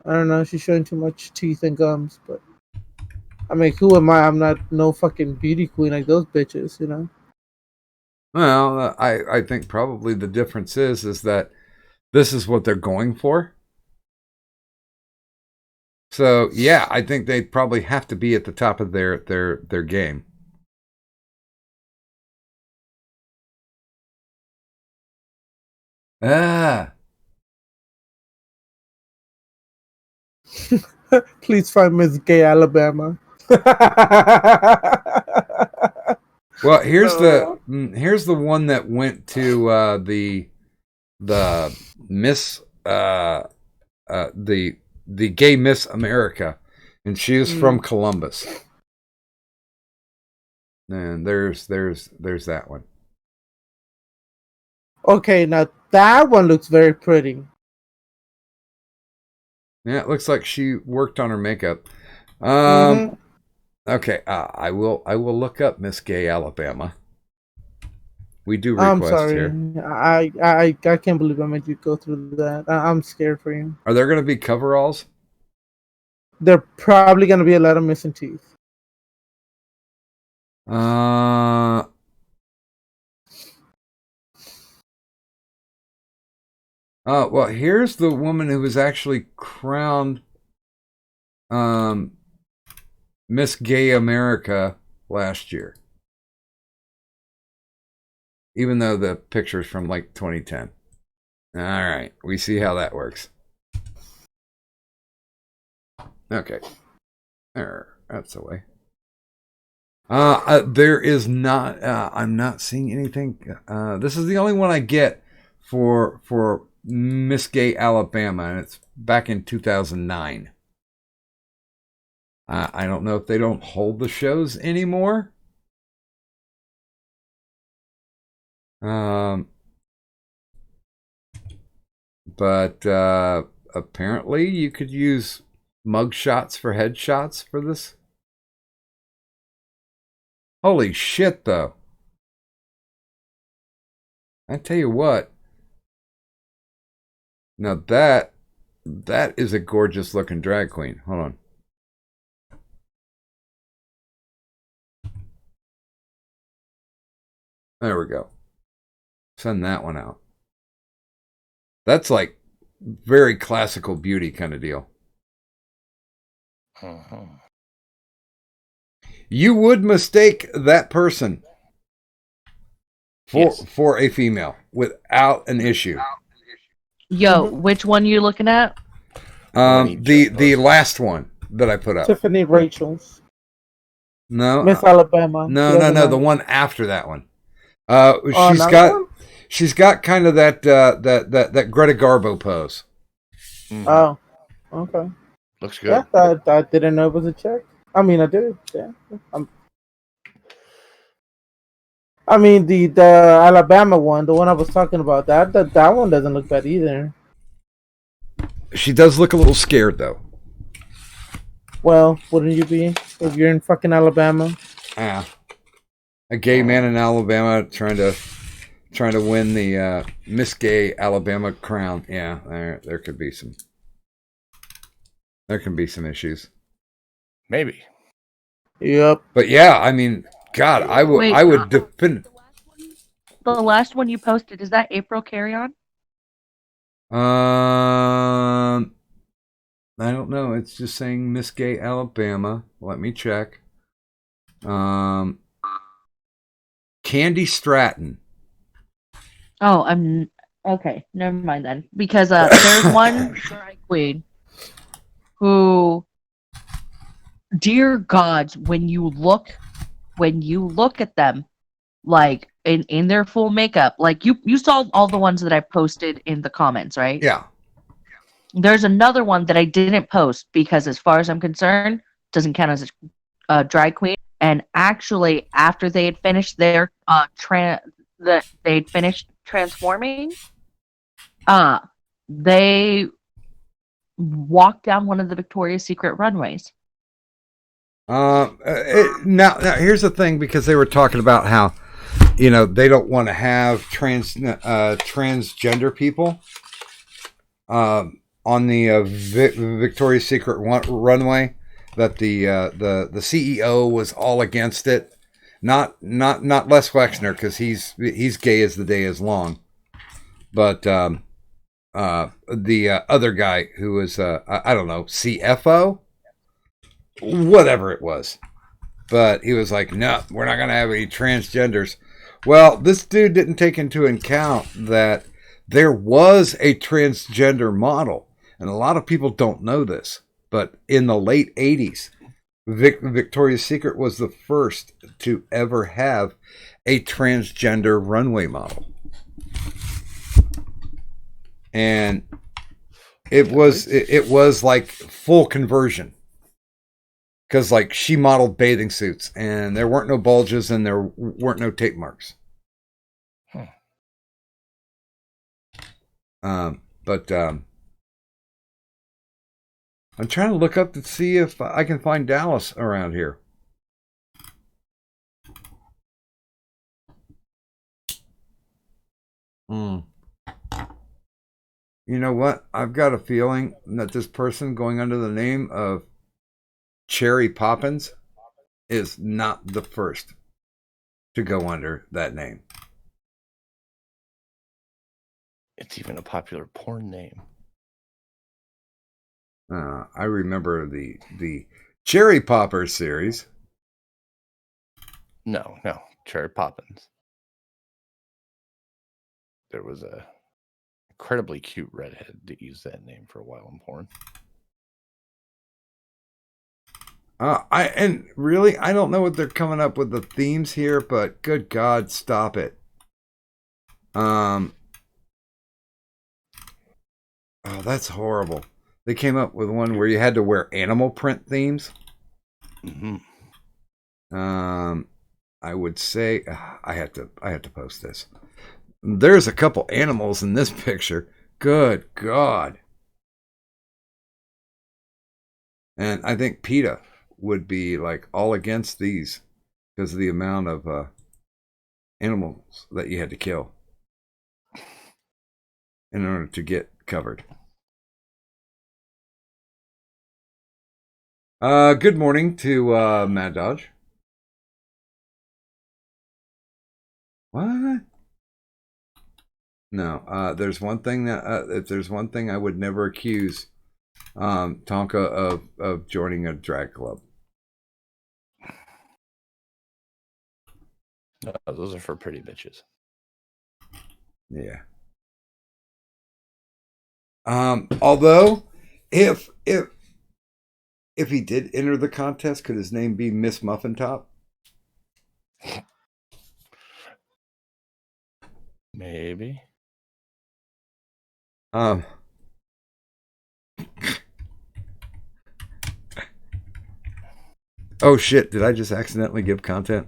I don't know, she's showing too much teeth and gums. But I mean, who am I? I'm not no fucking beauty queen like those bitches, you know. well, I think probably the difference is that this is what they're going for. So yeah, I think they probably have to be at the top of their game. Ah, Please find Miss Gay Alabama. well, here's the one that went to the Miss the gay Miss America, and she is from Columbus. And there's that one. Okay, now that one looks very pretty. Yeah, it looks like she worked on her makeup. Mm-hmm. Okay, I will look up Miss Gay Alabama. We do I'm request sorry. here. I can't believe I made you go through that. I'm scared for you. Are there going to be coveralls? There probably gonna be a lot of missing teeth. Well, here's the woman who was actually crowned Miss Gay America last year. Even though the picture's from like 2010. All right, we see how that works. Okay. That's the way. There is not, I'm not seeing anything. This is the only one I get for Miss Gay Alabama, and it's back in 2009. I don't know if they don't hold the shows anymore. But apparently you could use mug shots for headshots for this. Holy shit, though. I tell you what. Now that is a gorgeous looking drag queen. Hold on. There we go. Send that one out. That's like very classical beauty kind of deal. You would mistake that person for a female without an issue. Yo, which one you looking at? The last one that I put up. Tiffany Rachel's. No, Miss Alabama. No, the one after that one. She's got kind of that Greta Garbo pose. Oh, okay. Looks good. Yeah, I didn't know it was a chick. I mean, I did. Yeah. I mean, the Alabama one, the one I was talking about, that one doesn't look bad either. She does look a little scared, though. Well, wouldn't you be if you're in fucking Alabama? Yeah, a gay man in Alabama trying to win the Miss Gay Alabama crown. Yeah, there could be some. There can be some issues. Maybe. Yep. But yeah, I mean, God, I would defend. The last one you posted, is that April Carry On? I don't know. It's just saying Miss Gay Alabama. Let me check. Candy Stratton. Oh, I'm okay. Never mind then, because there's one drag queen who, dear God, when you look at them, like in their full makeup, like you saw all the ones that I posted in the comments, right? Yeah. There's another one that I didn't post because, as far as I'm concerned, doesn't count as a drag queen. And actually, after they had finished their they'd finished transforming, they walked down one of the Victoria's Secret runways. Now here's the thing, because they were talking about how, they don't want to have transgender people on the Victoria's Secret runway. That the CEO was all against it. Not Les Wexner, because he's gay as the day is long, but the other guy who was I don't know, CFO, whatever it was, but he was like, no, we're not gonna have any transgenders. Well, this dude didn't take into account that there was a transgender model, and a lot of people don't know this, but in the late 80s, Victoria's Secret was the first to ever have a transgender runway model. And it was like full conversion. Because like she modeled bathing suits and there weren't no bulges and there weren't no tape marks. But I'm trying to look up to see if I can find Dallas around here. You know what? I've got a feeling that this person going under the name of Cherry Poppins is not the first to go under that name. It's even a popular porn name. I remember the Cherry Popper series. No, Cherry Poppins. There was a incredibly cute redhead that used that name for a while in porn. I don't know what they're coming up with the themes here, but good God, stop it. Oh, that's horrible. They came up with one where you had to wear animal print themes. Mm-hmm. I would say I have to post this. There's a couple animals in this picture. Good God. And I think PETA would be like all against these because of the amount of animals that you had to kill in order to get covered. Good morning to Mad Dodge. What? No, there's one thing that if there's one thing I would never accuse Tonka of joining a drag club. No, those are for pretty bitches. Yeah. Although if he did enter the contest, could his name be Miss Muffin Top? Maybe. Oh shit, did I just accidentally give content?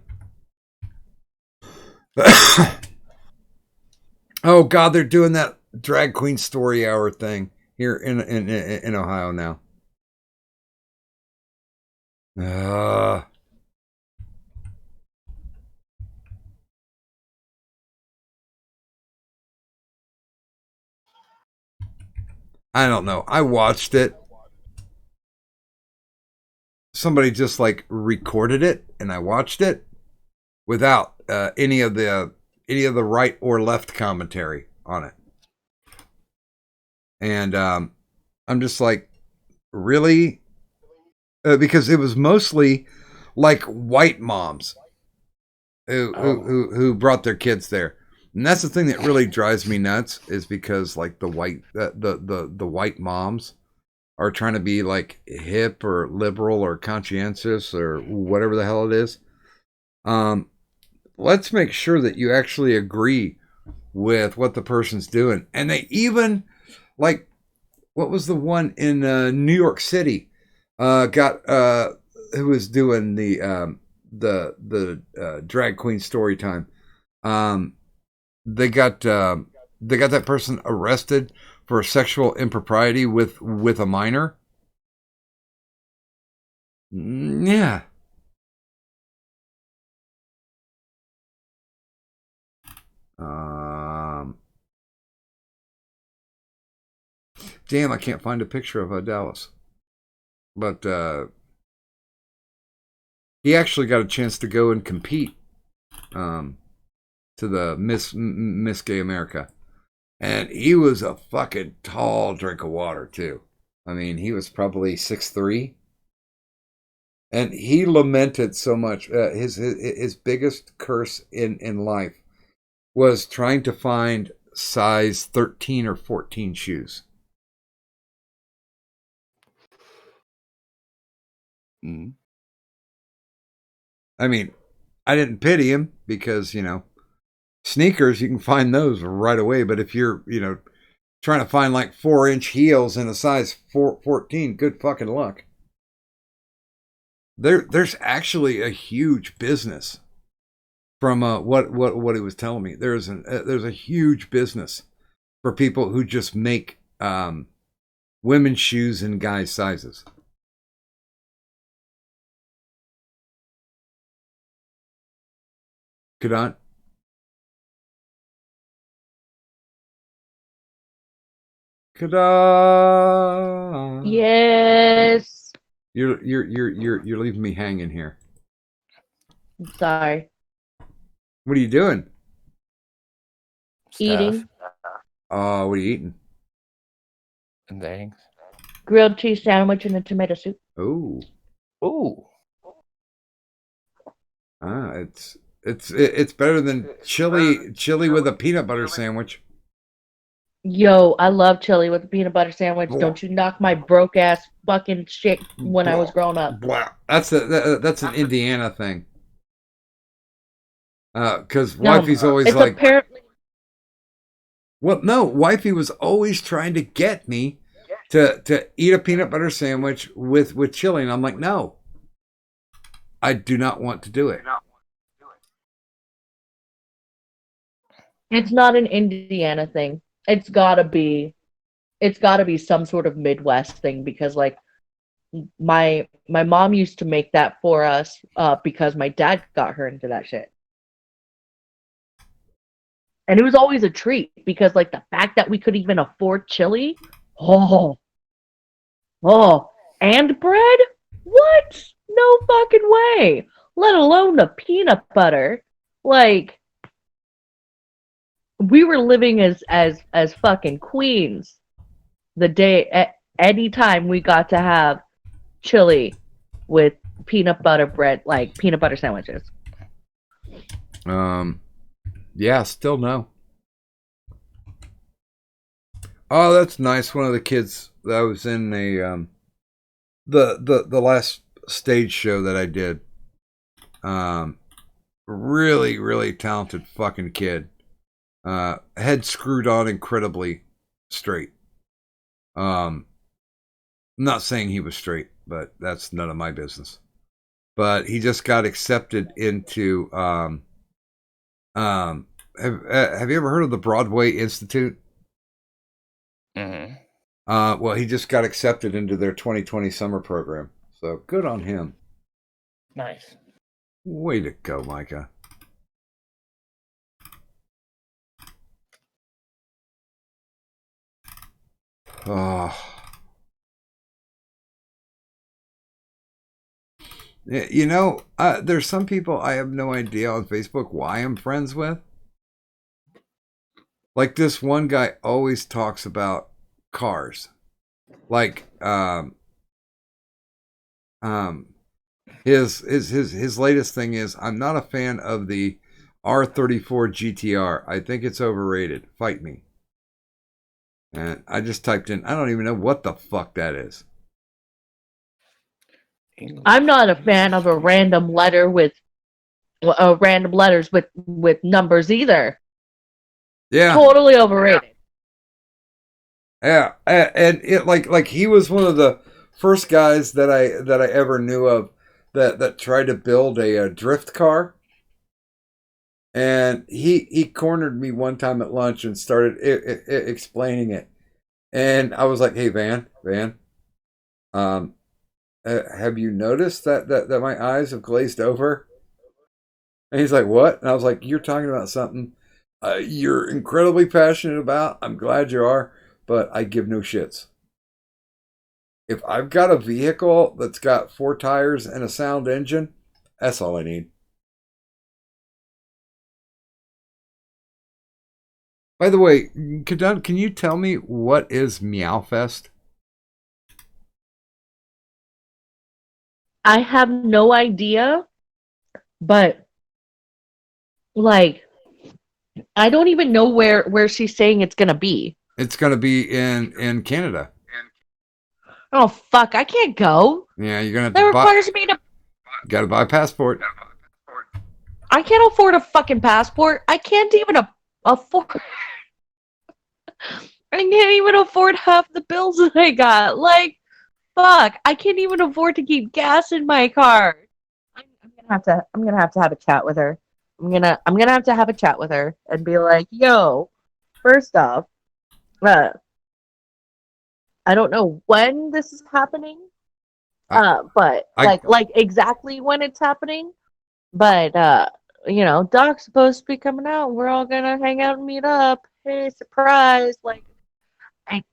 Oh God, they're doing that drag queen story hour thing here in Ohio now. I don't know. I watched it. Somebody just like recorded it, and I watched it without any of the right or left commentary on it. And I'm just like, really? Because it was mostly like white moms who brought their kids there. And that's the thing that really drives me nuts is because like the white moms are trying to be like hip or liberal or conscientious or whatever the hell it is. Let's make sure that you actually agree with what the person's doing. And they even like, what was the one in New York City? Got who was doing the drag queen story time. They got that person arrested for sexual impropriety with a minor. Yeah. Damn, I can't find a picture of Dallas. But he actually got a chance to go and compete to the Miss Gay America. And he was a fucking tall drink of water, too. I mean, he was probably 6'3". And he lamented so much. His biggest curse in life was trying to find size 13 or 14 shoes. Mm. I mean, I didn't pity him because, you know, sneakers, you can find those right away. But if you're, you know, trying to find like 4-inch heels in a size 14, good fucking luck. There's actually a huge business from what he was telling me. There's a huge business for people who just make women's shoes in guys' sizes. Kadant? Kadant? Yes. You're leaving me hanging here. Sorry. What are you doing? Eating Oh, what are you eating? And things. grilled cheese sandwich and a tomato soup. Oh. Ooh. It's better than chili with a peanut butter sandwich. Yo, I love chili with a peanut butter sandwich. Blah. Don't you knock my broke ass fucking shit when I was growing up. Blah. That's an Indiana thing. Because No, wifey's always it's like, apparently well, no, wifey was always trying to get me to eat a peanut butter sandwich with chili, and I'm like, no, I do not want to do it. it's not an Indiana thing. It's gotta be some sort of Midwest thing because like my mom used to make that for us because my dad got her into that shit. And it was always a treat because like the fact that we could even afford chili, oh, and bread? What? No fucking way. Let alone the peanut butter. Like we were living as fucking queens the day any time we got to have chili with peanut butter bread, like peanut butter sandwiches. Yeah, still no. Oh, that's nice. One of the kids that was in a the last stage show that I did. Really talented fucking kid. Head screwed on incredibly straight. I'm not saying he was straight, but that's none of my business. But he just got accepted into have you ever heard of the Broadway Institute? Mm-hmm. Well, he just got accepted into their 2020 summer program. So good on him. Nice. Way to go, Micah. Oh. You know, there's some people I have no idea on Facebook why I'm friends with. Like this one guy always talks about cars. Like his latest thing is I'm not a fan of the R34 GTR. I think it's overrated. Fight me. And I just typed in, I don't even know what the fuck that is. I'm not a fan of a random letter with random letters with numbers either. Yeah. Totally overrated. Yeah, and it like he was one of the first guys that I ever knew of that tried to build a drift car. And he cornered me one time at lunch and started explaining it. And I was like, "Hey, Van, have you noticed that my eyes have glazed over?" And he's like, "What?" And I was like, "You're talking about something you're incredibly passionate about. I'm glad you are, but I give no shits. If I've got a vehicle that's got 4 tires and a sound engine, that's all I need." By the way, Kadun, can you tell me what is Meowfest? I have no idea, but like I don't even know where she's saying it's gonna be. It's going to be in Canada. Oh fuck, I can't go. Yeah, you're going to That have to requires me to. got to buy a passport. I can't afford a fucking passport. I can't even afford. I can't even afford half the bills that I got. Like, fuck, I can't even afford to keep gas in my car. I'm gonna have to have a chat with her. I'm gonna have to have a chat with her and be like, yo, first off, Uh, I don't know when this is happening, but I like exactly when it's happening. But Doc's supposed to be coming out. We're all gonna hang out and meet up. Hey, surprise! Like, I,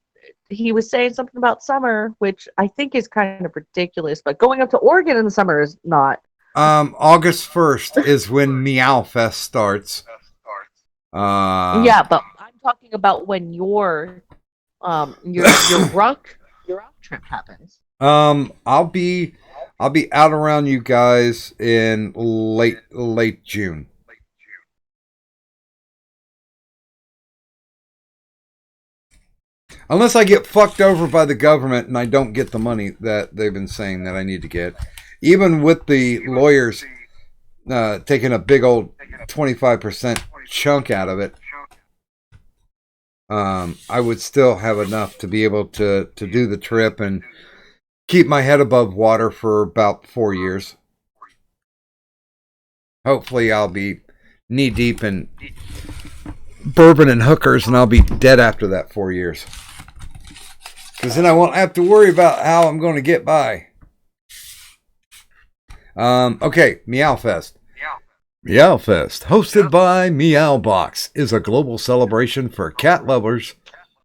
he was saying something about summer, which I think is kind of ridiculous. But going up to Oregon in the summer is not. August 1st is when Meow Fest starts. Yeah, but I'm talking about when your rock trip happens. I'll be out around you guys in late June. Unless I get fucked over by the government and I don't get the money that they've been saying that I need to get. Even with the lawyers taking a big old 25% chunk out of it, I would still have enough to be able to do the trip and keep my head above water for about 4 years. Hopefully I'll be knee deep in bourbon and hookers and I'll be dead after that 4 years. Because then I won't have to worry about how I'm going to get by. Okay, Meowfest. Meowfest, hosted by Meowbox, is a global celebration for cat lovers,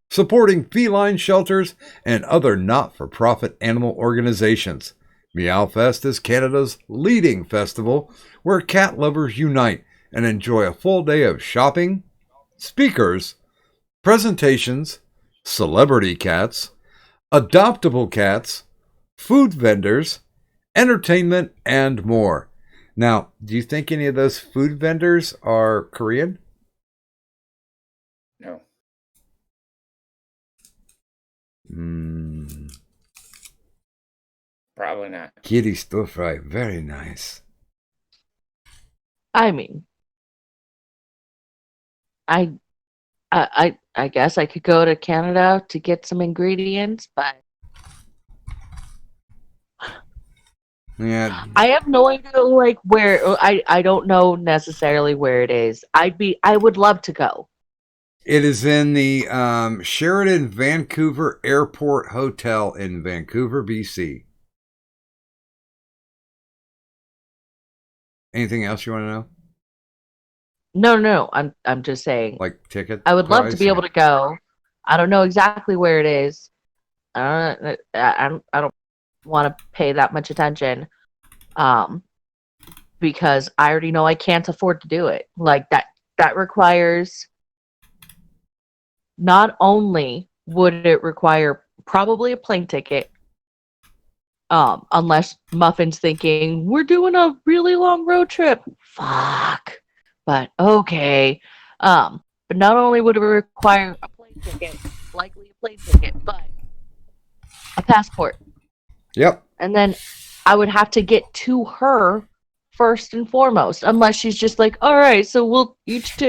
supporting feline shelters and other not-for-profit animal organizations. Meowfest is Canada's leading festival where cat lovers unite and enjoy a full day of shopping, speakers, presentations, celebrity cats, adoptable cats, food vendors, entertainment, and more. Now, do you think any of those food vendors are Korean? No. Probably not. Kitty stir fry, very nice. I mean, I guess I could go to Canada to get some ingredients, but Yeah, I have no idea like where I don't know necessarily where it is. I would love to go. it is in the Sheridan Vancouver Airport Hotel in Vancouver, BC. Anything else you want to know? No, I'm just saying. Like ticket I would love to price? be able to go. I don't know exactly where it is. I don't want to pay that much attention. Because I already know I can't afford to do it. Like that requires not only would it require probably a plane ticket, unless Muffin's thinking, we're doing a really long road trip. Fuck. But okay. But not only would it require a plane ticket, likely a plane ticket, but a passport. Yep. And then I would have to get to her first and foremost, unless she's just like, all right, so we'll just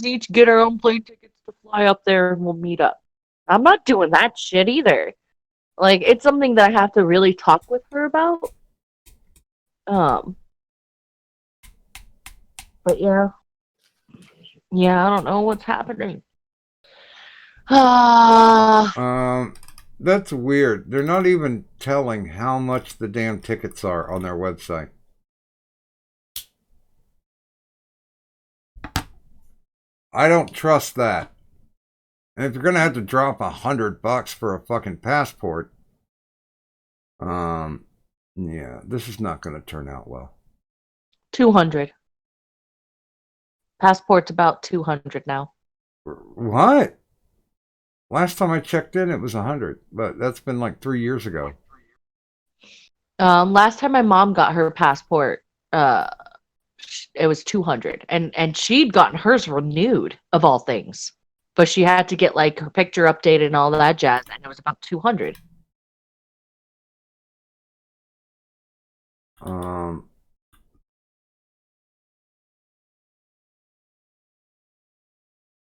each get our own plane tickets to fly up there and we'll meet up. I'm not doing that shit either. Like, it's something that I have to really talk with her about. But yeah, I don't know what's happening. That's weird. They're not even telling how much the damn tickets are on their website. I don't trust that. And if you're gonna have to drop $100 for a fucking passport, yeah, this is not gonna turn out well. 200. Passport's about 200 now. What? Last time I checked in, it was 100, but that's been like 3 years ago. Last time my mom got her passport, it was 200, and she'd gotten hers renewed of all things, but she had to get like her picture updated and all that jazz, and it was about 200.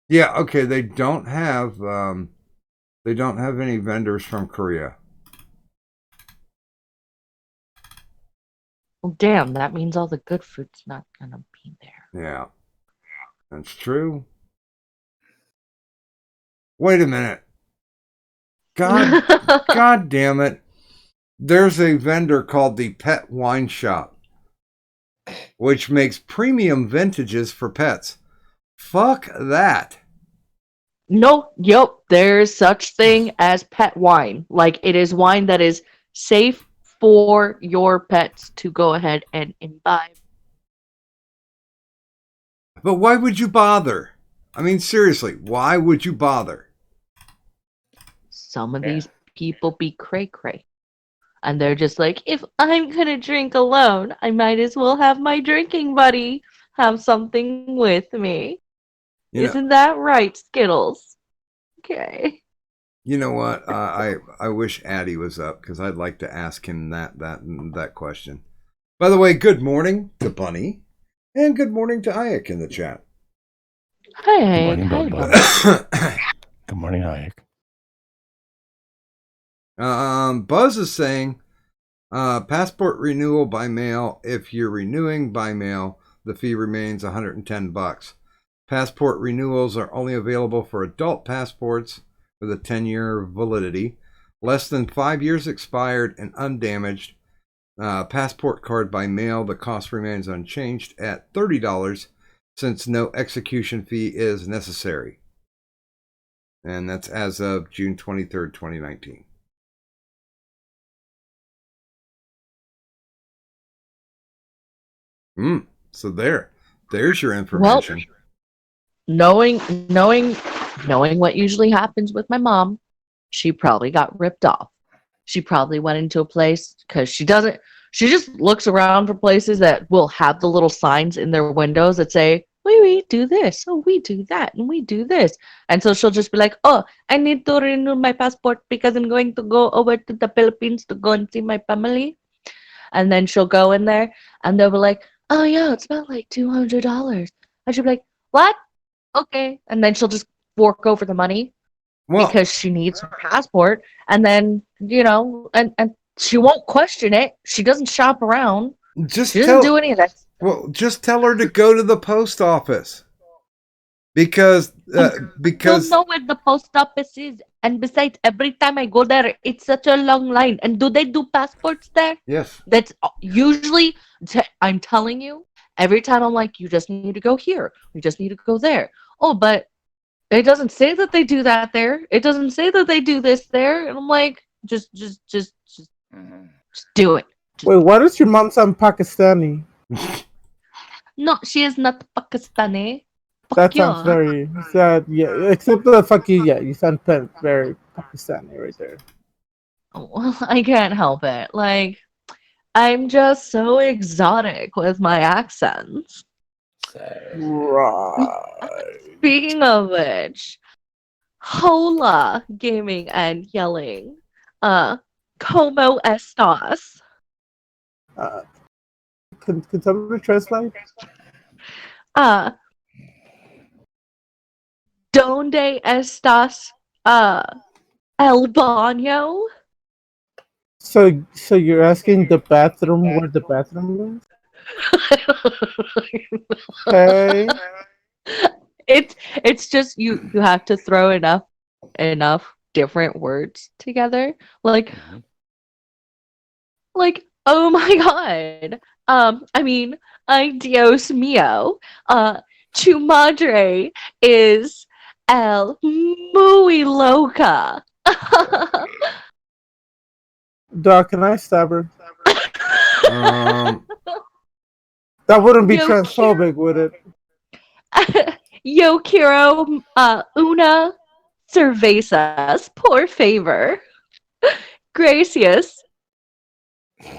Yeah, okay, they don't have any vendors from Korea. Well, damn, that means all the good food's not gonna be there. Yeah. That's true. Wait a minute. God damn it. There's a vendor called the Pet Wine Shop, which makes premium vintages for pets. Fuck that. No, yep, there's such thing as pet wine. Like, it is wine that is safe for your pets to go ahead and imbibe. But why would you bother? I mean, seriously, why would you bother? Some of these people be cray-cray. And they're just like, if I'm gonna drink alone, I might as well have my drinking buddy have something with me. Isn't that right, Skittles? Okay. You know what? I wish Addy was up because I'd like to ask him that question. By the way, good morning to Bunny, and good morning to Ayek in the chat. Hey, Good morning, hi, Good morning, Hayek. Buzz is saying, passport renewal by mail. If you're renewing by mail, the fee remains $110. Passport renewals are only available for adult passports with a 10-year validity. Less than 5 years expired and undamaged. Passport card by mail, the cost remains unchanged at $30 since no execution fee is necessary. And that's as of June 23rd, 2019. So there's your information. Well, knowing what usually happens with my mom, she probably got ripped off. She probably went into a place because she just looks around for places that will have the little signs in their windows that say, we do this, oh, we do that, and we do this. And so she'll just be like, oh, I need to renew my passport because I'm going to go over to the Philippines to go and see my family. And then she'll go in there and they'll be like, oh yeah, it's about like $200. I should be like, what? Okay. And then she'll just fork over the money because she needs her passport. And then, and she won't question it. She doesn't shop around. She doesn't do any of that. Well, just tell her to go to the post office. Because don't know where the post office is. And besides, every time I go there, it's such a long line. And do they do passports there? Yes. That's usually, I'm telling you, every time I'm like, you just need to go here. You just need to go there. Oh, but it doesn't say that they do that there. It doesn't say that they do this there. And I'm like, just do it. Wait, why does your mom sound Pakistani? No, she is not Pakistani. That sounds very sad. Yeah, except the fuck you. Yeah, you sound very Pakistani right there. Well, I can't help it. Like, I'm just so exotic with my accents. Right. Speaking of which, hola, gaming and yelling. Como estas? Can somebody translate? ¿Dónde estás? El baño? So you're asking the bathroom where the bathroom is? Okay. It's just you have to throw enough different words together. Like oh my god. I mean, ay Dios mío. Tu madre is el muy loca. Doc, can I stab her? That wouldn't be transphobic, would it? Yo quiero una cervezas, por favor. Gracias.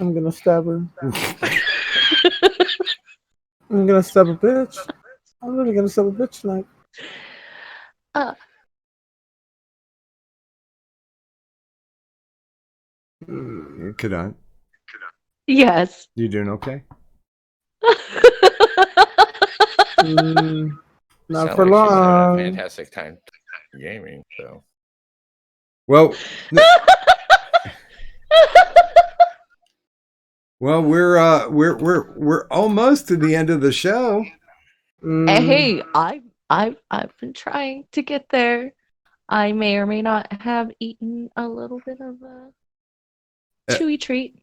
I'm gonna stab her. I'm gonna stab a bitch. I'm really gonna stab a bitch tonight. Could I? Yes. You doing okay? Not for long. Had a fantastic time gaming, so. Well, we're almost to the end of the show. Hey, I've been trying to get there. I may or may not have eaten a little bit of a chewy treat.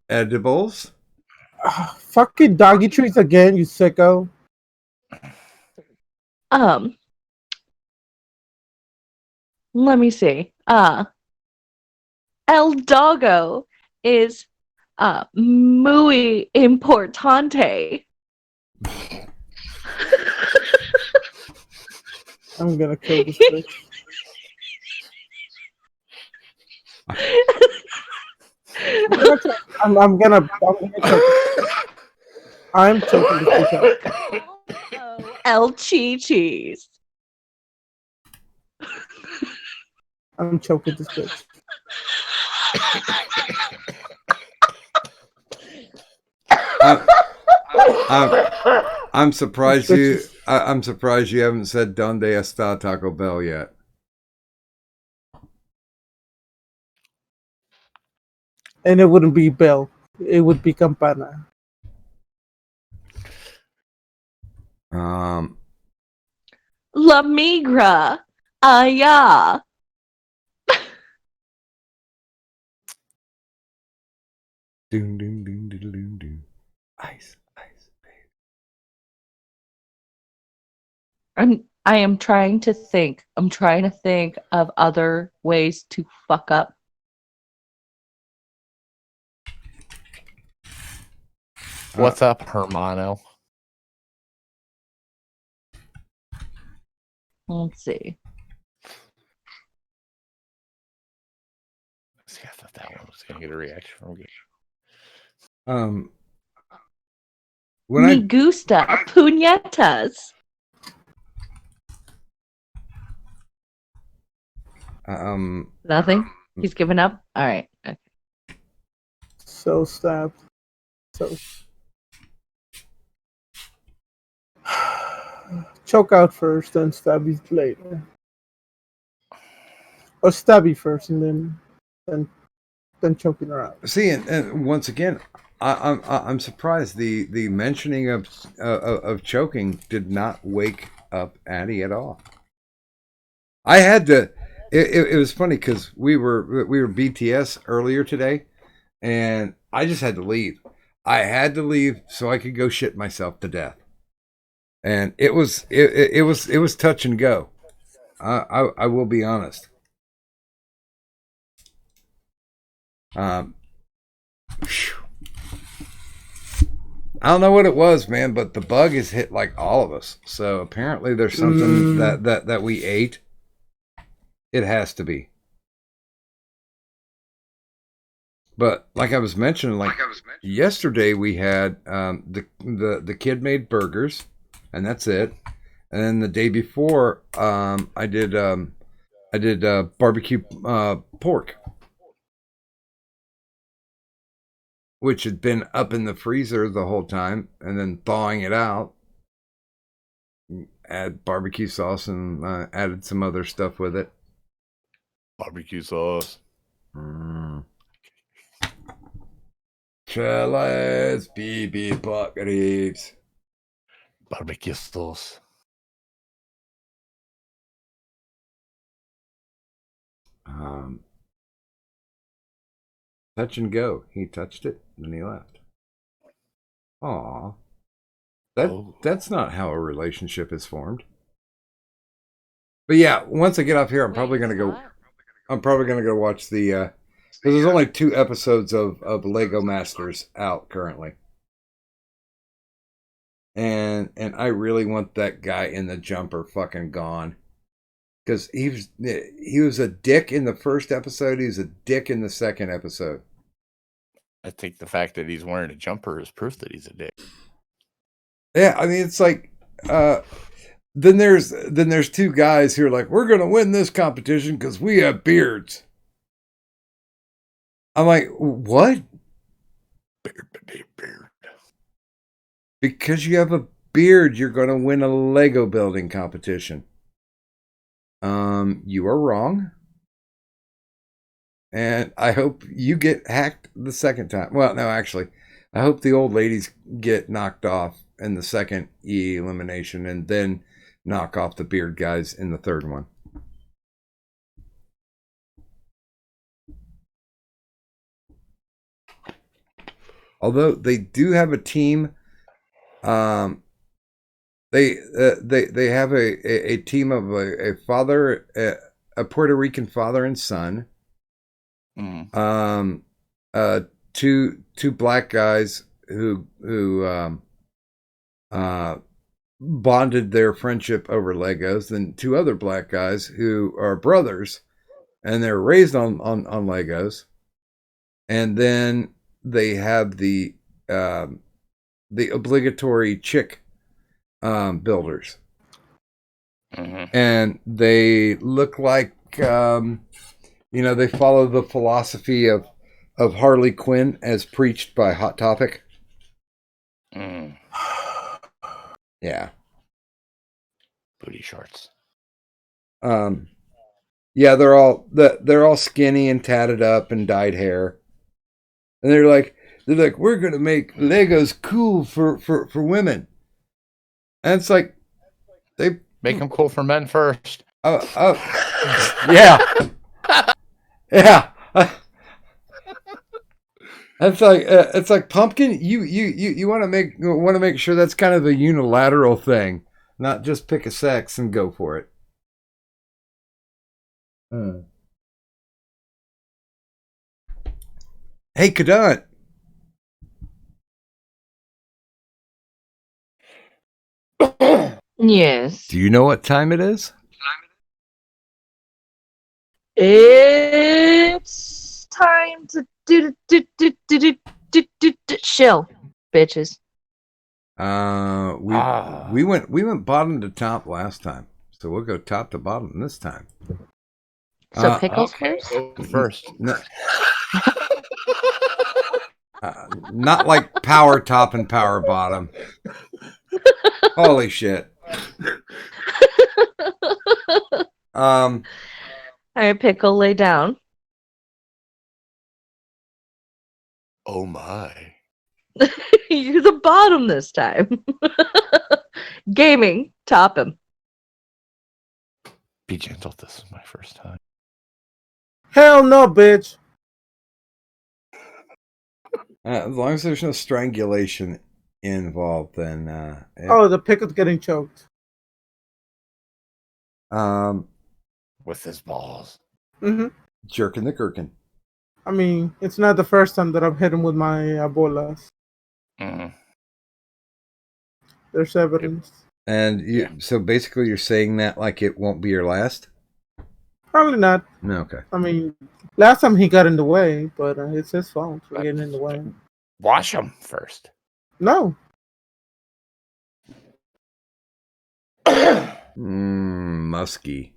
Edibles? Fucking doggy treats again, you sicko. Let me see. El Doggo is muy importante. I'm gonna kill this bitch. I'm gonna choke. I'm choking this bitch out. El Chi-Chis. I'm choking this bitch. I'm surprised you. I'm surprised you haven't said "Donde está Taco Bell" yet. And it wouldn't be Bell. It would be Campana. La Migra. Yeah. Doom doom doom doom doom doom. Ice, baby. I am trying to think. I'm trying to think of other ways to fuck up. What's up, Hermano? Let's see. See, I thought that one was gonna get a reaction from you. When Me gusta puñetas. Nothing. He's given up. All right. Okay. So stabbed. So choke out first, then stabby later. Or stabby first, and then choking her out. See, and once again, I'm surprised the mentioning of choking did not wake up Addie at all. I had to. It was funny because we were BTS earlier today, and I just had to leave. I had to leave so I could go shit myself to death, and it was touch and go. I will be honest. I don't know what it was, man, but the bug has hit like all of us. So apparently there's something that we ate. It has to be. But like I was mentioning, yesterday we had the kid made burgers, and that's it. And then the day before, I did barbecue pork, which had been up in the freezer the whole time, and then thawing it out. Add barbecue sauce and added some other stuff with it. Barbecue sauce. Chiles, BB pork ribs. Barbecue sauce. Touch and go. He touched it, and he left. Aw. That's not how a relationship is formed. But yeah, once I get off here, I'm probably gonna go watch the because there's only 2 episodes of Lego Masters out currently. And I really want that guy in the jumper fucking gone. Because he was a dick in the first episode, he's a dick in the second episode. I think the fact that he's wearing a jumper is proof that he's a dick. Yeah, I mean it's like then there's 2 guys who are like, we're gonna win this competition because we have beards. I'm like, what? Beard. Because you have a beard, you're gonna win a Lego building competition. You are wrong. And I hope you get hacked the second time. Well, no, actually, I hope the old ladies get knocked off in the second elimination and then knock off the beard guys in the third one. although they do have a team. They have a team of a father, a Puerto Rican father and son. Mm. Two black guys who bonded their friendship over Legos, and two other black guys who are brothers, and they're raised on Legos. And then they have the obligatory chick builders, and they look like they follow the philosophy of Harley Quinn as preached by Hot Topic. Yeah. Booty shorts. Yeah, they're all skinny and tatted up and dyed hair, and they're like, we're gonna make Legos cool for women, and it's like they make them cool for men first. Yeah, yeah. It's like Pumpkin. You want to make sure that's kind of a unilateral thing, not just pick a sex and go for it. Hey, Kadant. Yes. Do you know what time it is? It's time to chill, bitches. We went bottom to top last time, so we'll go top to bottom this time. So pickles first. No, not like power top and power bottom. Holy shit. All right, pickle, lay down. Oh my. You're the bottom this time. Gaming, top him. Be gentle, this is my first time. Hell no, bitch. As long as there's no strangulation involved, then yeah. Oh, the pickle's getting choked. With his balls. Jerking the gherkin. I mean, it's not the first time that I've hit him with my bolas. There's evidence. And so basically you're saying that like it won't be your last? Probably not. No, okay. I mean, last time he got in the way, but it's his fault for getting in the way. Wash him first. No. Musky.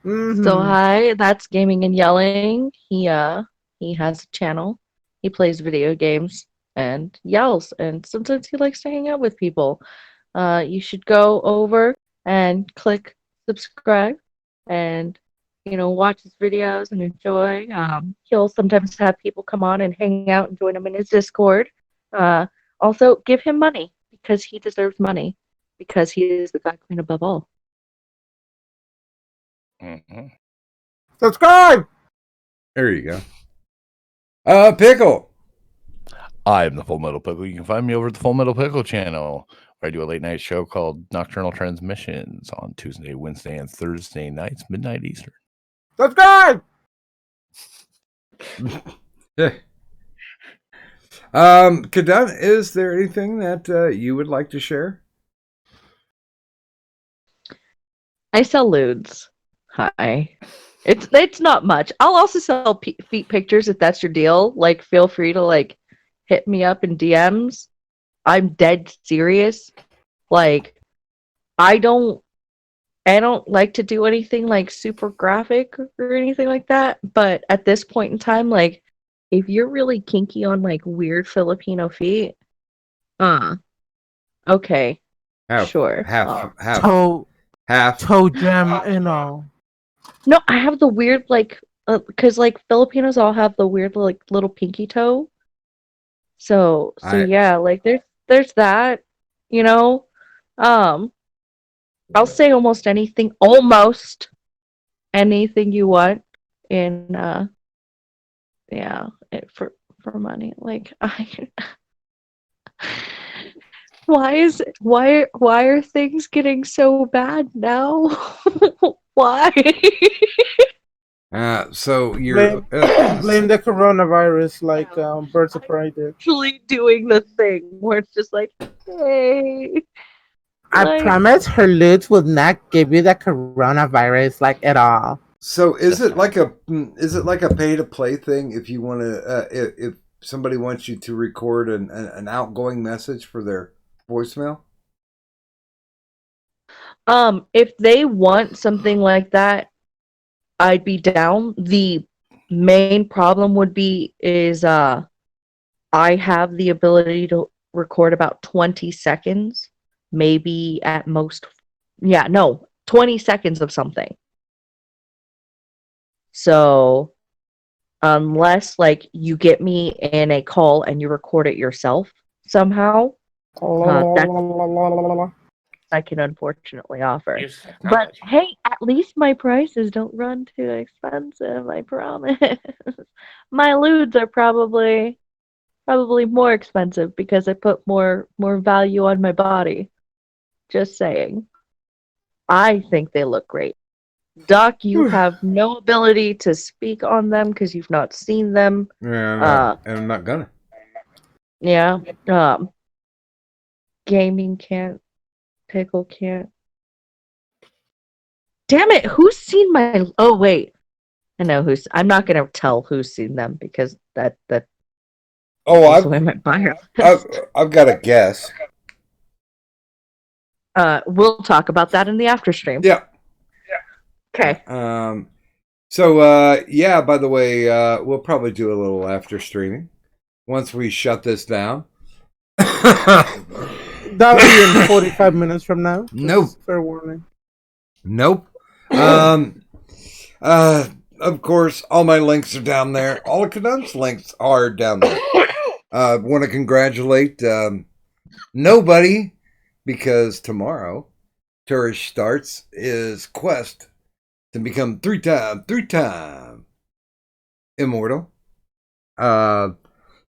So hi, that's Gaming and Yelling. He has a channel. He plays video games and yells, and sometimes he likes to hang out with people. You should go over and click subscribe and watch his videos and enjoy. He'll sometimes have people come on and hang out and join him in his Discord. Also, give him money because he deserves money because he is the God Queen above all. Subscribe! There you go. Pickle. I am the Full Metal Pickle. You can find me over at the Full Metal Pickle channel, where I do a late night show called Nocturnal Transmissions on Tuesday, Wednesday, and Thursday nights, midnight Eastern. Subscribe! Kadam, is there anything that you would like to share? I sell lewds. Hi. It's not much. I'll also sell feet pictures if that's your deal. Like, feel free to hit me up in DMs. I'm dead serious. Like, I don't like to do anything super graphic or anything like that. But at this point in time, if you're really kinky on weird Filipino feet, okay, sure, half, toe gem and all. No, I have the weird because Filipinos all have the weird little pinky toe. So yeah, there's that, I'll say almost anything you want in for money. Like why are things getting so bad now? Why? So you're Blame the coronavirus, like Birds of Prey did. Actually doing the thing where it's just like, hey, I like, promise her loot will not give you the coronavirus like at all. So is it like a pay to play thing if you want to if somebody wants you to record an outgoing message for their voicemail? if they want something like that, I'd be down. The main problem would be is I have the ability to record about 20 seconds, maybe at most. Yeah, no, 20 seconds of something. So, unless like you get me in a call and you record it yourself somehow, that's I can unfortunately offer. Use But technology. hey, at least my prices don't run too expensive, I promise. My lewds are probably more expensive because I put more value on my body. Just saying. I think they look great. Doc, you have no ability to speak on them because you've not seen them. Yeah, I'm not gonna. Yeah. Gaming can't. Pickle can't. Damn it! Who's seen my? Oh wait, I know who's. I'm not gonna tell who's seen them because that Oh, gives away my buyer list. I've got a guess. We'll talk about that in the after stream. Yeah. Okay. So yeah. By the way, we'll probably do a little after streaming once we shut this down. That'll be in 45 minutes from now. Nope. Fair warning. Nope. Of course, all my links are down there. All of Kadun's links are down there. Want to congratulate nobody because tomorrow Turish starts his quest to become three-time immortal.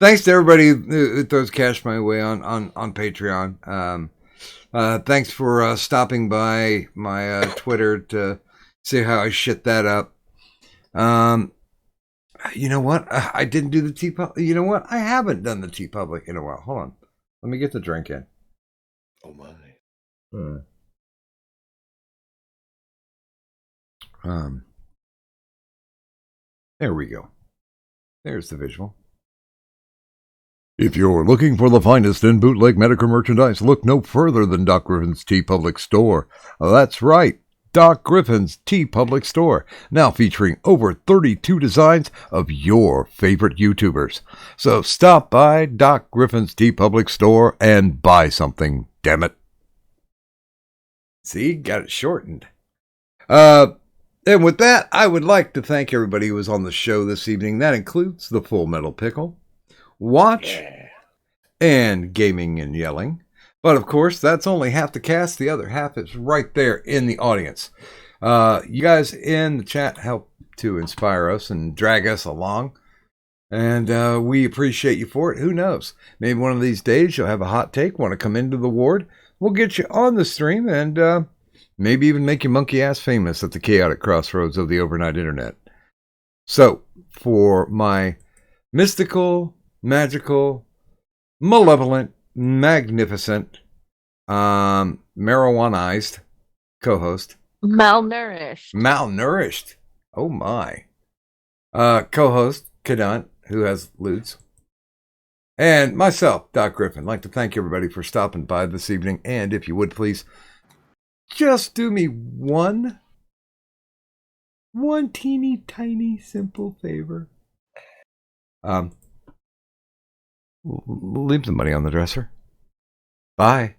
Thanks to everybody who throws cash my way on Patreon. Thanks for stopping by my Twitter to see how I shit that up. You know what? I didn't do the TeePublic. You know what? I haven't done the TeePublic in a while. Hold on. Let me get the drink in. Oh my. There we go. There's the visual. If you're looking for the finest in bootleg Medicare merchandise, look no further than Doc Griffin's TeePublic Store. That's right, Doc Griffin's TeePublic Store, now featuring over 32 designs of your favorite YouTubers. So stop by Doc Griffin's TeePublic Store and buy something, damn it. See, got it shortened. And with that, I would like to thank everybody who was on the show this evening. That includes the Full Metal Pickle, Watch, and Gaming and Yelling. But of course, that's only half the cast. The other half is right there in the audience. You guys in the chat help to inspire us and drag us along. And we appreciate you for it. Who knows? Maybe one of these days you'll have a hot take, want to come into the ward. We'll get you on the stream and maybe even make you monkey ass famous at the chaotic crossroads of the overnight internet. So, for my mystical, magical, malevolent, magnificent, marijuanized co-host. Malnourished. Oh my. Co-host, Kadant, who has lewds. And myself, Doc Griffin. I'd like to thank everybody for stopping by this evening. And if you would please, just do me one teeny tiny simple favor. Leave the money on the dresser. Bye.